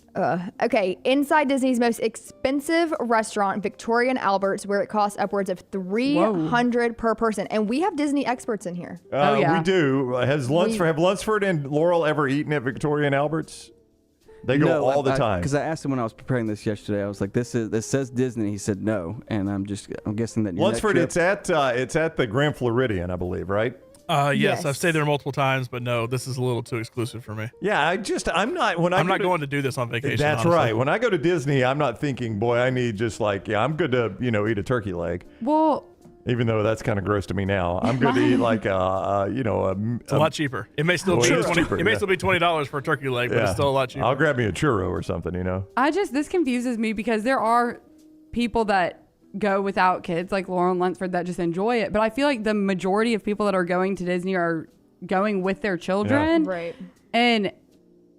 Okay, inside Disney's most expensive restaurant, Victoria and Albert's, where it costs upwards of $300 per person. And we have Disney experts in here. We do. Have Lunsford and Laurel ever eaten at Victoria and Albert's? They go all the time. Because I asked him when I was preparing this yesterday. I was like, "This says Disney." He said no, and I'm guessing that your Lunsford, next trip, it's at the Grand Floridian, I believe, right? Yes, I've stayed there multiple times, but no, this is a little too exclusive for me. Yeah, I'm not going to do this on vacation. That's honestly. right. When I go to Disney, I'm not thinking, boy, I need just I'm good to, eat a turkey leg. Well, even though that's kind of gross to me now, I'm good to eat it's a lot cheaper. It may still be still be $20 for a turkey leg, but it's still a lot cheaper. I'll grab me a churro or something, this confuses me because there are people that go without kids like Lauren Lunsford that just enjoy it, but I feel like the majority of people that are going to Disney are going with their children. Right. And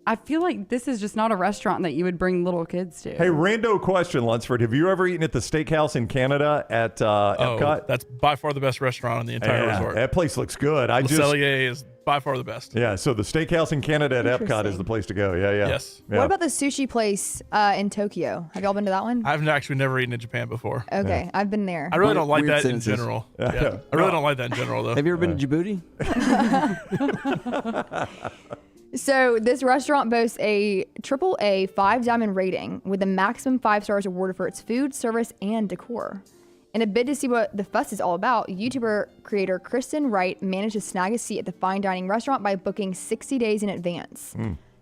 I feel like this is just not a restaurant that you would bring little kids to. Hey, rando question, Lunsford. Have you ever eaten at the steakhouse in Canada at Epcot? That's by far the best restaurant in the entire resort. That place looks good. Le Cellier is by far the best. Yeah, so the steakhouse in Canada at Epcot is the place to go. Yeah. Yes. Yeah. What about the sushi place in Tokyo? Have y'all been to that one? I've actually never eaten in Japan before. Okay, I've been there. I really don't like that in general. Yeah. I really don't like that in general, though. Have you ever been to Djibouti? So this restaurant boasts a AAA 5-diamond rating with a maximum 5 stars awarded for its food, service, and decor. In a bid to see what the fuss is all about, YouTuber creator Kristen Wright managed to snag a seat at the fine dining restaurant by booking 60 days in advance.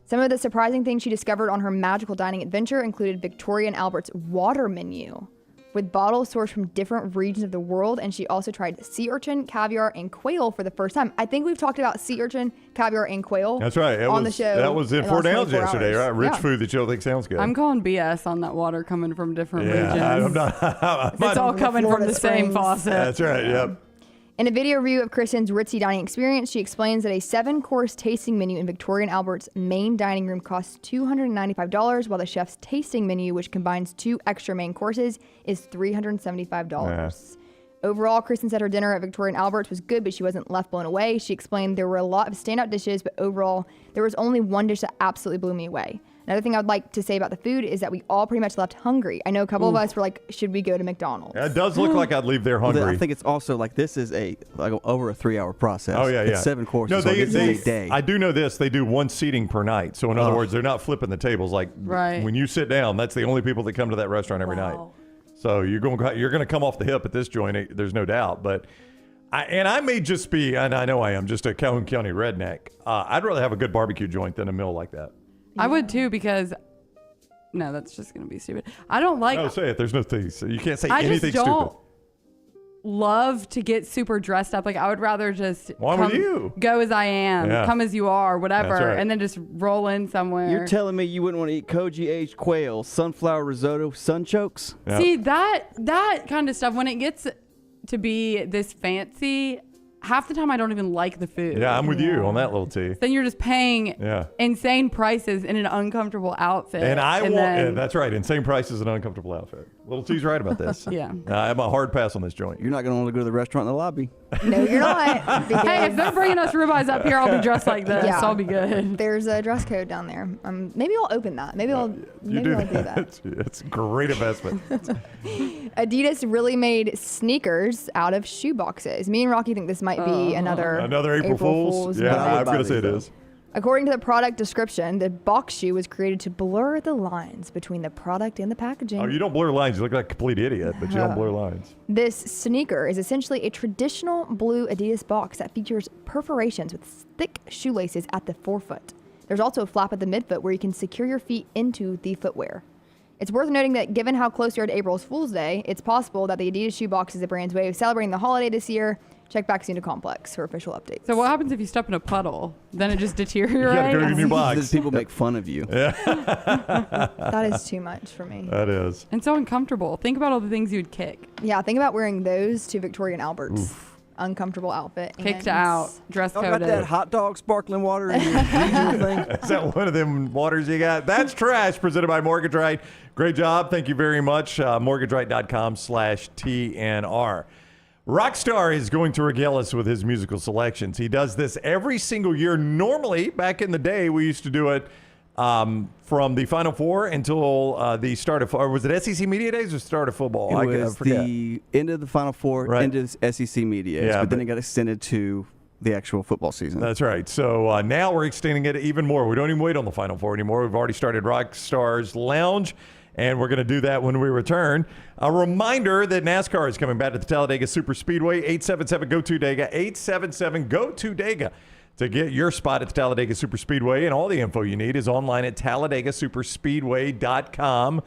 Some of the surprising things she discovered on her magical dining adventure included Victoria and Albert's water menu with bottles sourced from different regions of the world, and she also tried sea urchin, caviar, and quail for the first time. I think we've talked about sea urchin, caviar, and quail. That's right. The show. That was in Fort Downs yesterday, right? Rich Yeah. food that you don't think sounds good. I'm calling BS on that water coming from different regions. I'm not. It's all coming from the same Springs. faucet. That's right. Yep. In a video review of Kristen's ritzy dining experience, she explains that a 7-course tasting menu in Victoria and Albert's main dining room costs $295, while the chef's tasting menu, which combines 2 extra main courses, is $375. Overall, Kristen said her dinner at Victoria and Albert's was good, but she wasn't left blown away. She explained there were a lot of standout dishes, but overall, there was only one dish that absolutely blew me away. Another thing I would like to say about the food is that we all pretty much left hungry. I know a couple of us were like, should we go to McDonald's? It does look like I'd leave there hungry. I think it's also this is over a 3-hour process. Oh, yeah. It's 7 courses. No, so it's a day. I do know this. They do 1 seating per night. So in other words, they're not flipping the tables. When you sit down, that's the only people that come to that restaurant every night. So you're going to come off the hip at this joint. There's no doubt. But I may just be, and I know I am, just a Calhoun County redneck. I'd rather have a good barbecue joint than a meal like that. I would too, because no, that's just going to be stupid. I don't like. No, say it. There's no things. You can't say I anything just don't stupid. Love to get super dressed up. Like I would rather just go as I am, come as you are, whatever, right. and then just roll in somewhere. You're telling me you wouldn't want to eat koji aged quail, sunflower risotto, sunchokes? Yep. See that kind of stuff when it gets to be this fancy. Half the time I don't even like the food. Yeah, I'm with you on that little T. Then you're just paying insane prices in an uncomfortable outfit. And that's right, insane prices and uncomfortable outfit. Little T's right about this. Yeah. I'm a hard pass on this joint. You're not going to want to go to the restaurant in the lobby. No, you're not. Hey, if they're bringing us ribeyes up here, I'll be dressed like this. Yeah. I'll be good. There's a dress code down there. Maybe I'll open that. Maybe I'll do that. It's a great investment. Adidas really made sneakers out of shoe boxes. Me and Rocky think this might be another April Fool's. Yeah, I'm going to say it is. According to the product description, the box shoe was created to blur the lines between the product and the packaging. Oh, you don't blur lines. You look like a complete idiot, but you don't blur lines. This sneaker is essentially a traditional blue Adidas box that features perforations with thick shoelaces at the forefoot. There's also a flap at the midfoot where you can secure your feet into the footwear. It's worth noting that given how close we are to April's Fool's Day, it's possible that the Adidas shoe box is the brand's way of celebrating the holiday this year. Check back soon to Complex for official updates. So what happens if you step in a puddle? Then it just deteriorates? You gotta go to your new box. People make fun of you. Yeah. That is too much for me. That is. And so uncomfortable. Think about all the things you'd kick. Yeah, think about wearing those to Victoria and Albert's. Uncomfortable outfit. Kicked out, dress coded. Got that hot dog sparkling water in your thing? Is that one of them waters you got? That's trash, presented by Mortgage Right. Great job. Thank you very much. MortgageRight.com/TNR. Rockstar is going to regale us with his musical selections. He does this every single year. Normally, back in the day, we used to do it from the Final Four until the start of, or was it SEC Media Days or start of football? It was the end of the Final Four, into SEC Media Days, but then it got extended to the actual football season. That's right. So now we're extending it even more. We don't even wait on the Final Four anymore. We've already started Rockstar's Lounge. And we're going to do that when we return. A reminder that NASCAR is coming back to the Talladega Superspeedway. 877-GO-TO-DEGA. 877-GO-TO-DEGA. To get your spot at the Talladega Superspeedway, and all the info you need is online at TalladegaSuperspeedway.com.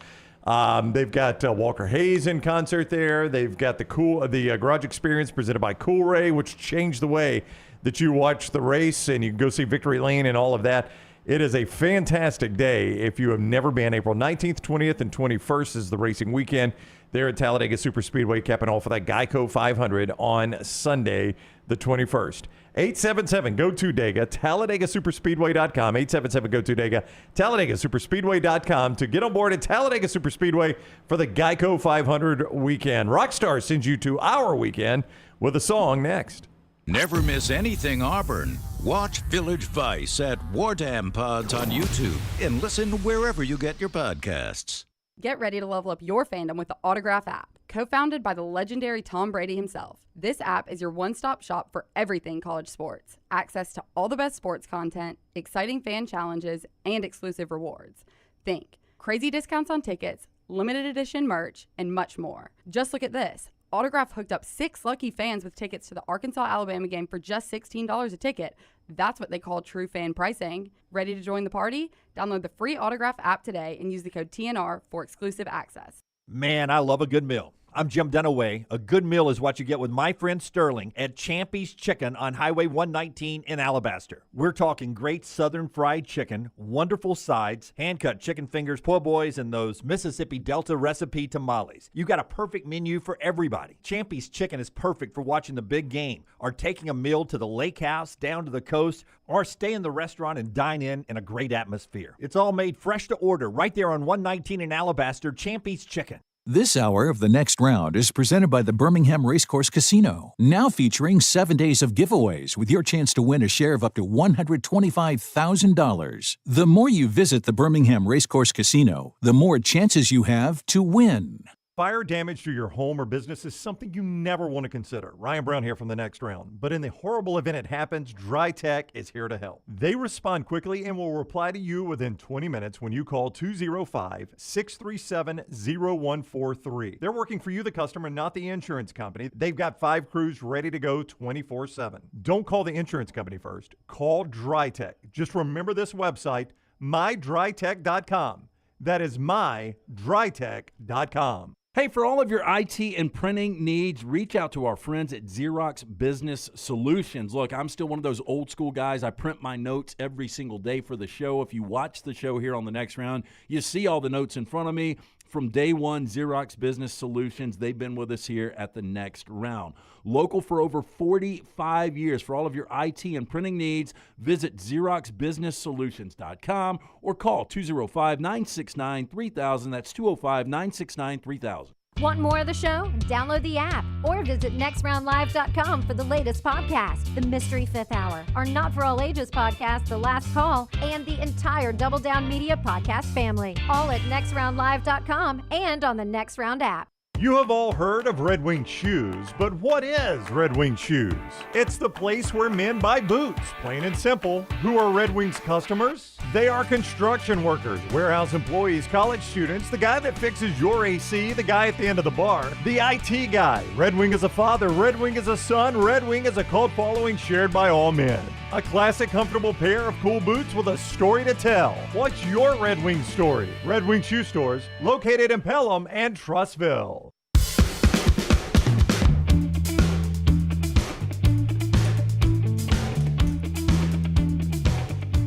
They've got Walker Hayes in concert there. They've got the Garage Experience presented by Cool Ray, which changed the way that you watch the race, and you can go see Victory Lane and all of that. It is a fantastic day. If you have never been, April 19th, 20th, and 21st is the racing weekend there at Talladega Superspeedway, capping off with that Geico 500 on Sunday, the 21st. 877-GO-TO-DEGA, TalladegaSuperspeedway.com, 877-GO-TO-DEGA, TalladegaSuperspeedway.com to get on board at Talladega Superspeedway for the Geico 500 weekend. Rockstar sends you to our weekend with a song next. Never miss anything Auburn. Watch Village Vice at Wardam Pods on YouTube and listen wherever you get your podcasts. Get ready to level up your fandom with the Autograph app. Co-founded by the legendary Tom Brady himself, this app is your one-stop shop for everything college sports. Access to all the best sports content, exciting fan challenges, and exclusive rewards. Think crazy discounts on tickets, limited edition merch, and much more. Just look at this. Autograph hooked up 6 lucky fans with tickets to the Arkansas-Alabama game for just $16 a ticket. That's what they call true fan pricing. Ready to join the party? Download the free Autograph app today and use the code TNR for exclusive access. Man, I love a good meal. I'm Jim Dunaway. A good meal is what you get with my friend Sterling at Champy's Chicken on Highway 119 in Alabaster. We're talking great southern fried chicken, wonderful sides, hand-cut chicken fingers, po' boys, and those Mississippi Delta recipe tamales. You got a perfect menu for everybody. Champy's Chicken is perfect for watching the big game, or taking a meal to the lake house, down to the coast, or stay in the restaurant and dine in a great atmosphere. It's all made fresh to order right there on 119 in Alabaster, Champy's Chicken. This hour of The Next Round is presented by the Birmingham Racecourse Casino, now featuring 7 days of giveaways with your chance to win a share of up to $125,000. The more you visit the Birmingham Racecourse Casino, the more chances you have to win. Fire damage to your home or business is something you never want to consider. Ryan Brown here from The Next Round. But in the horrible event it happens, Dry Tech is here to help. They respond quickly and will reply to you within 20 minutes when you call 205-637-0143. They're working for you, the customer, not the insurance company. They've got 5 crews ready to go 24/7. Don't call the insurance company first. Call Dry Tech. Just remember this website, mydrytech.com. That is mydrytech.com. Hey, for all of your IT and printing needs, reach out to our friends at Xerox Business Solutions. Look, I'm still one of those old school guys. I print my notes every single day for the show. If you watch the show here on The Next Round, you see all the notes in front of me. From day one, Xerox Business Solutions, they've been with us here at The Next Round. Local for over 45 years. For all of your IT and printing needs, visit XeroxBusinessSolutions.com or call 205-969-3000. That's 205-969-3000. Want more of the show? Download the app or visit nextroundlive.com for the latest podcast, The Mystery Fifth Hour, our Not For All Ages podcast, The Last Call, and the entire Double Down Media podcast family. All at nextroundlive.com and on the Next Round app. You have all heard of Red Wing Shoes, but what is Red Wing Shoes? It's the place where men buy boots, plain and simple. Who are Red Wing's customers? They are construction workers, warehouse employees, college students, the guy that fixes your AC, the guy at the end of the bar, the IT guy. Red Wing is a father, Red Wing is a son, Red Wing is a cult following shared by all men. A classic, comfortable pair of cool boots with a story to tell. What's your Red Wing story? Red Wing Shoe Stores, located in Pelham and Trussville.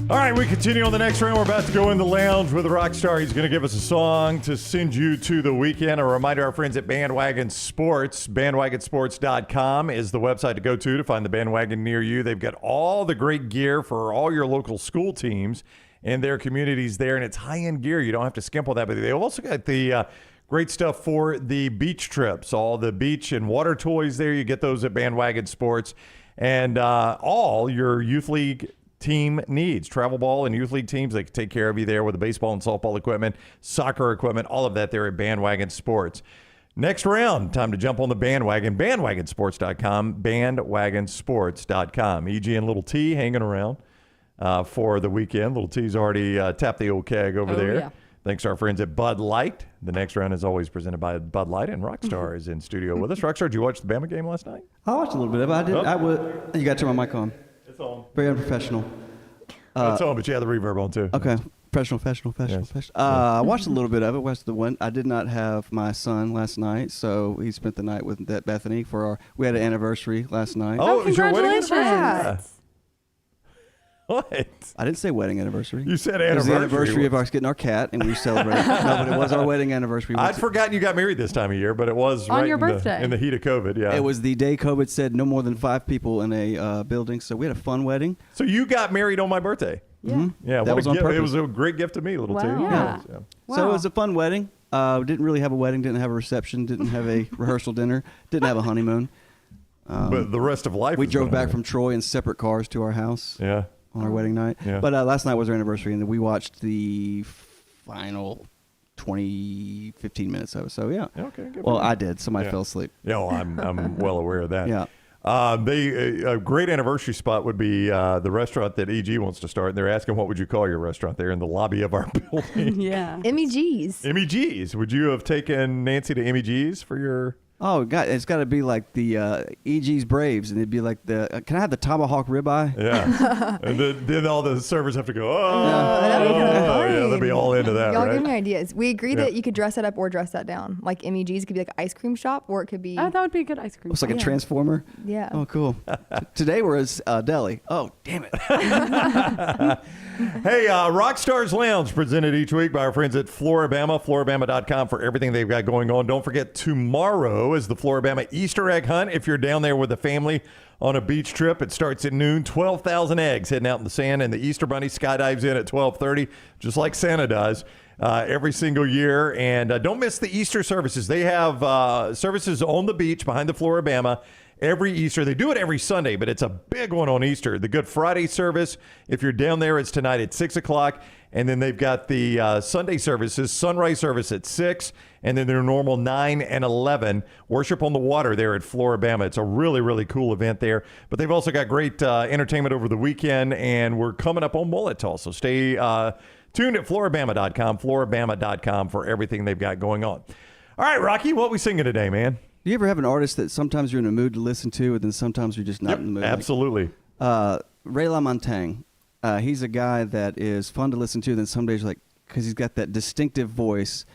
All right, we continue on The Next Round. We're about to go in the lounge with Rockstar. He's going to give us a song to send you to the weekend. A reminder, our friends at Bandwagon Sports, bandwagonsports.com is the website to go to find the bandwagon near you. They've got all the great gear for all your local school teams and their communities there, and it's high-end gear. You don't have to skimp on that, but they've also got the great stuff for the beach trips, all the beach and water toys there. You get those at Bandwagon Sports, and all your youth league team needs, travel ball and youth league teams. They can take care of you there with the baseball and softball equipment, soccer equipment, all of that there at Bandwagon Sports. Next round, time to jump on the bandwagon. Bandwagonsports.com, bandwagonsports.com. EG and Little T hanging around for the weekend. Little T's already tapped the old keg over there. Yeah. Thanks to our friends at Bud Light. The next round is always presented by Bud Light, and Rockstar is in studio with us. Rockstar, did you watch the Bama game last night? I watched a little bit of it. I did. Oh. I would. You got to turn my mic on. It's on. Very unprofessional. It's on, but you have the reverb on too. Okay. Professional. Yes. I watched a little bit of it. Watched the one. I did not have my son last night, so he spent the night with Bethany we had an anniversary last night. Oh, it was your wedding anniversary? Yeah. What? I didn't say wedding anniversary. You said It was the anniversary. anniversary of us getting our cat, and we celebrated. No, but it was our wedding anniversary. I'd forgotten you got married this time of year, but it was On right your in birthday. in the heat of COVID. Yeah, It was the day COVID said no more than 5 people in a building, so we had a fun wedding. So you got married on my birthday. Yeah, Yeah, that what was a on gift. purpose. It was a great gift to me, little Wow. too. Yeah. So. So it was a fun wedding. Didn't really have a wedding. Didn't have a reception. Didn't have a rehearsal dinner. Didn't have a honeymoon. But the rest of life. We has drove been back amazing. from Troy in separate cars to our house. Yeah. On our wedding night. Yeah. But last night was our anniversary, and we watched the final 15 minutes of it. So yeah. Okay. Good Well, for you. I did. Somebody Yeah. fell asleep. Yeah, well, I'm well aware of that. Yeah. A great anniversary spot would be the restaurant that EG wants to start. And they're asking, what would you call your restaurant there in the lobby of our building? Yeah. MEG's. MEG's. Would you have taken Nancy to MEG's for your... Oh God! It's got to be like the EG's Braves, and it'd be like the. Can I have the tomahawk ribeye? Yeah. And then all the servers have to go, that'd be kinda yeah, fun. they'll be all into that, Y'all right? give me ideas. We agree Yeah. that you could dress that up or dress that down. Like MEG's could be like an ice cream shop, or it could be. Oh, that would be a good ice cream. It's like a Yeah. transformer. Yeah. Oh, cool. Today we're at deli. Oh, damn it! Hey, Rockstar's Lounge, presented each week by our friends at Floribama, Floribama.com for everything they've got going on. Don't forget, tomorrow is the Floribama Easter egg hunt. If you're down there with a family on a beach trip, it starts at noon. 12,000 eggs heading out in the sand, and the Easter Bunny skydives in at 12:30, just like Santa does every single year. And don't miss the Easter services. They have services on the beach behind the Floribama every Easter. They do it every Sunday, but it's a big one on Easter. The Good Friday service, if you're down there, it's tonight at 6 o'clock. And then they've got the Sunday services, sunrise service at 6, and then their normal 9 and 11. Worship on the water there at Floribama. It's a really, really cool event there. But they've also got great entertainment over the weekend, and we're coming up on Mullet Toss. So stay tuned at Floribama.com, Floribama.com for everything they've got going on. All right, Rocky, what we singing today, man? Do you ever have an artist that sometimes you're in a mood to listen to, and then sometimes you're just not in the mood? Absolutely. Ray LaMontagne. He's a guy that is fun to listen to. Then some days, because he's got that distinctive voice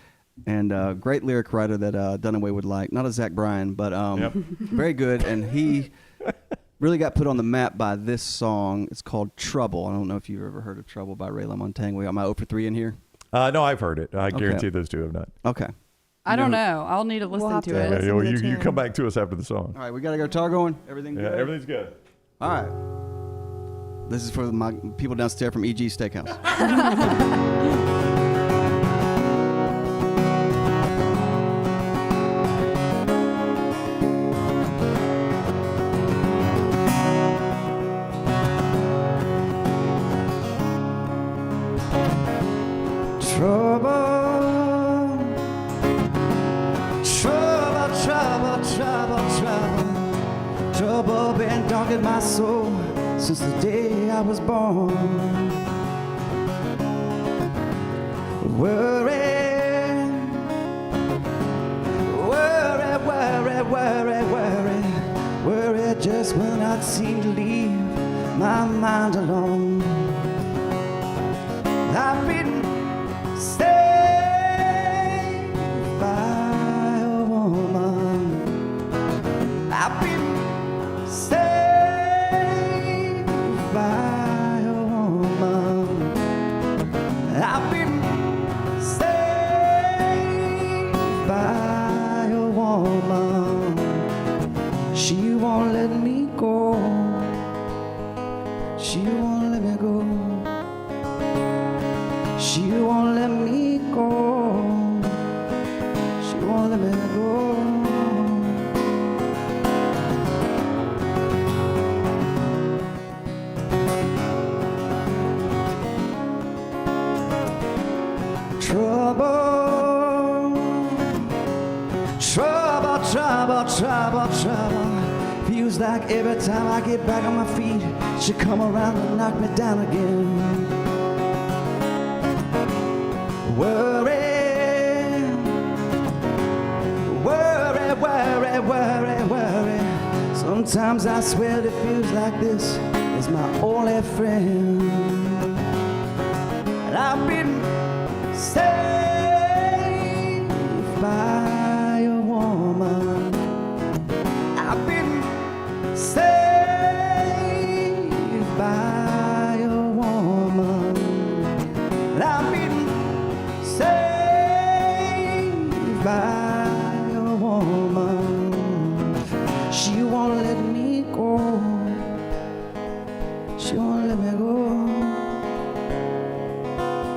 and great lyric writer that Dunaway would like. Not a Zach Bryan, but very good. And he really got put on the map by this song. It's called Trouble. I don't know if you've ever heard of Trouble by Ray LaMontagne. We got my 0 for 3 in here. No, I've heard it. I guarantee those two have not. Okay. I don't know. I'll need to listen have to to it. listen Yeah, to the you tune. come back to us after the song. All right, we got to go. Tar going? Everything good? Everything's good. All right. This is for my people downstairs from EG Steakhouse. Trouble been dogging my soul since the day I was born. Worry just will not seem to leave my mind alone. I've been saved by a woman. I've been saved by a woman. I've been saved by a woman. She won't let me go. She won't let me go. She won't let me go. She won't let me go. Trouble. Feels like every time I get back on my feet, she come around and knock me down again. Worry. Sometimes I swear it feels like this is my only friend. And I've been saved by a woman. I've been saved by a woman. And I've been saved by she won't let me go. She won't let me go.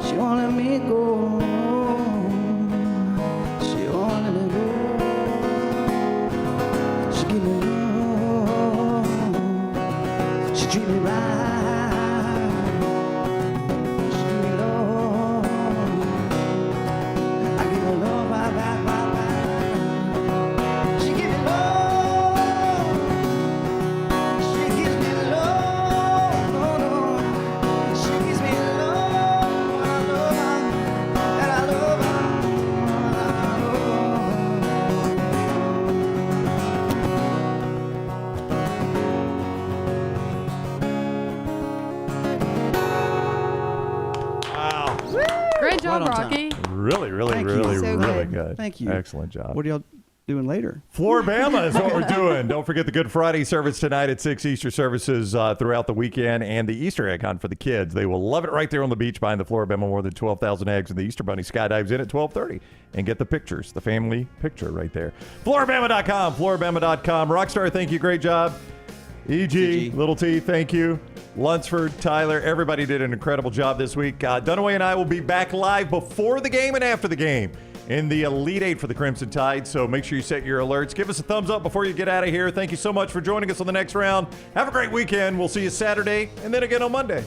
She won't let me go. She won't let me go. She give me love. She treat me right. She give me love. I give her love right back. She give me love. Great job, Rocky. Really, really good. Thank you. Excellent job. What are y'all doing later? Floribama is what we're doing. Don't forget the Good Friday service tonight at 6, Easter services throughout the weekend, and the Easter egg hunt for the kids. They will love it right there on the beach behind the Floribama. More than 12,000 eggs, and the Easter Bunny skydives in at 12:30 and get the pictures, the family picture right there. Floribama.com, Floribama.com. Rockstar, thank you. Great job. EG, Little T, thank you. Lunsford, Tyler, everybody did an incredible job this week. Dunaway and I will be back live before the game and after the game in the Elite Eight for the Crimson Tide. So make sure you set your alerts. Give us a thumbs up before you get out of here. Thank you so much for joining us on the next round. Have a great weekend. We'll see you Saturday and then again on Monday.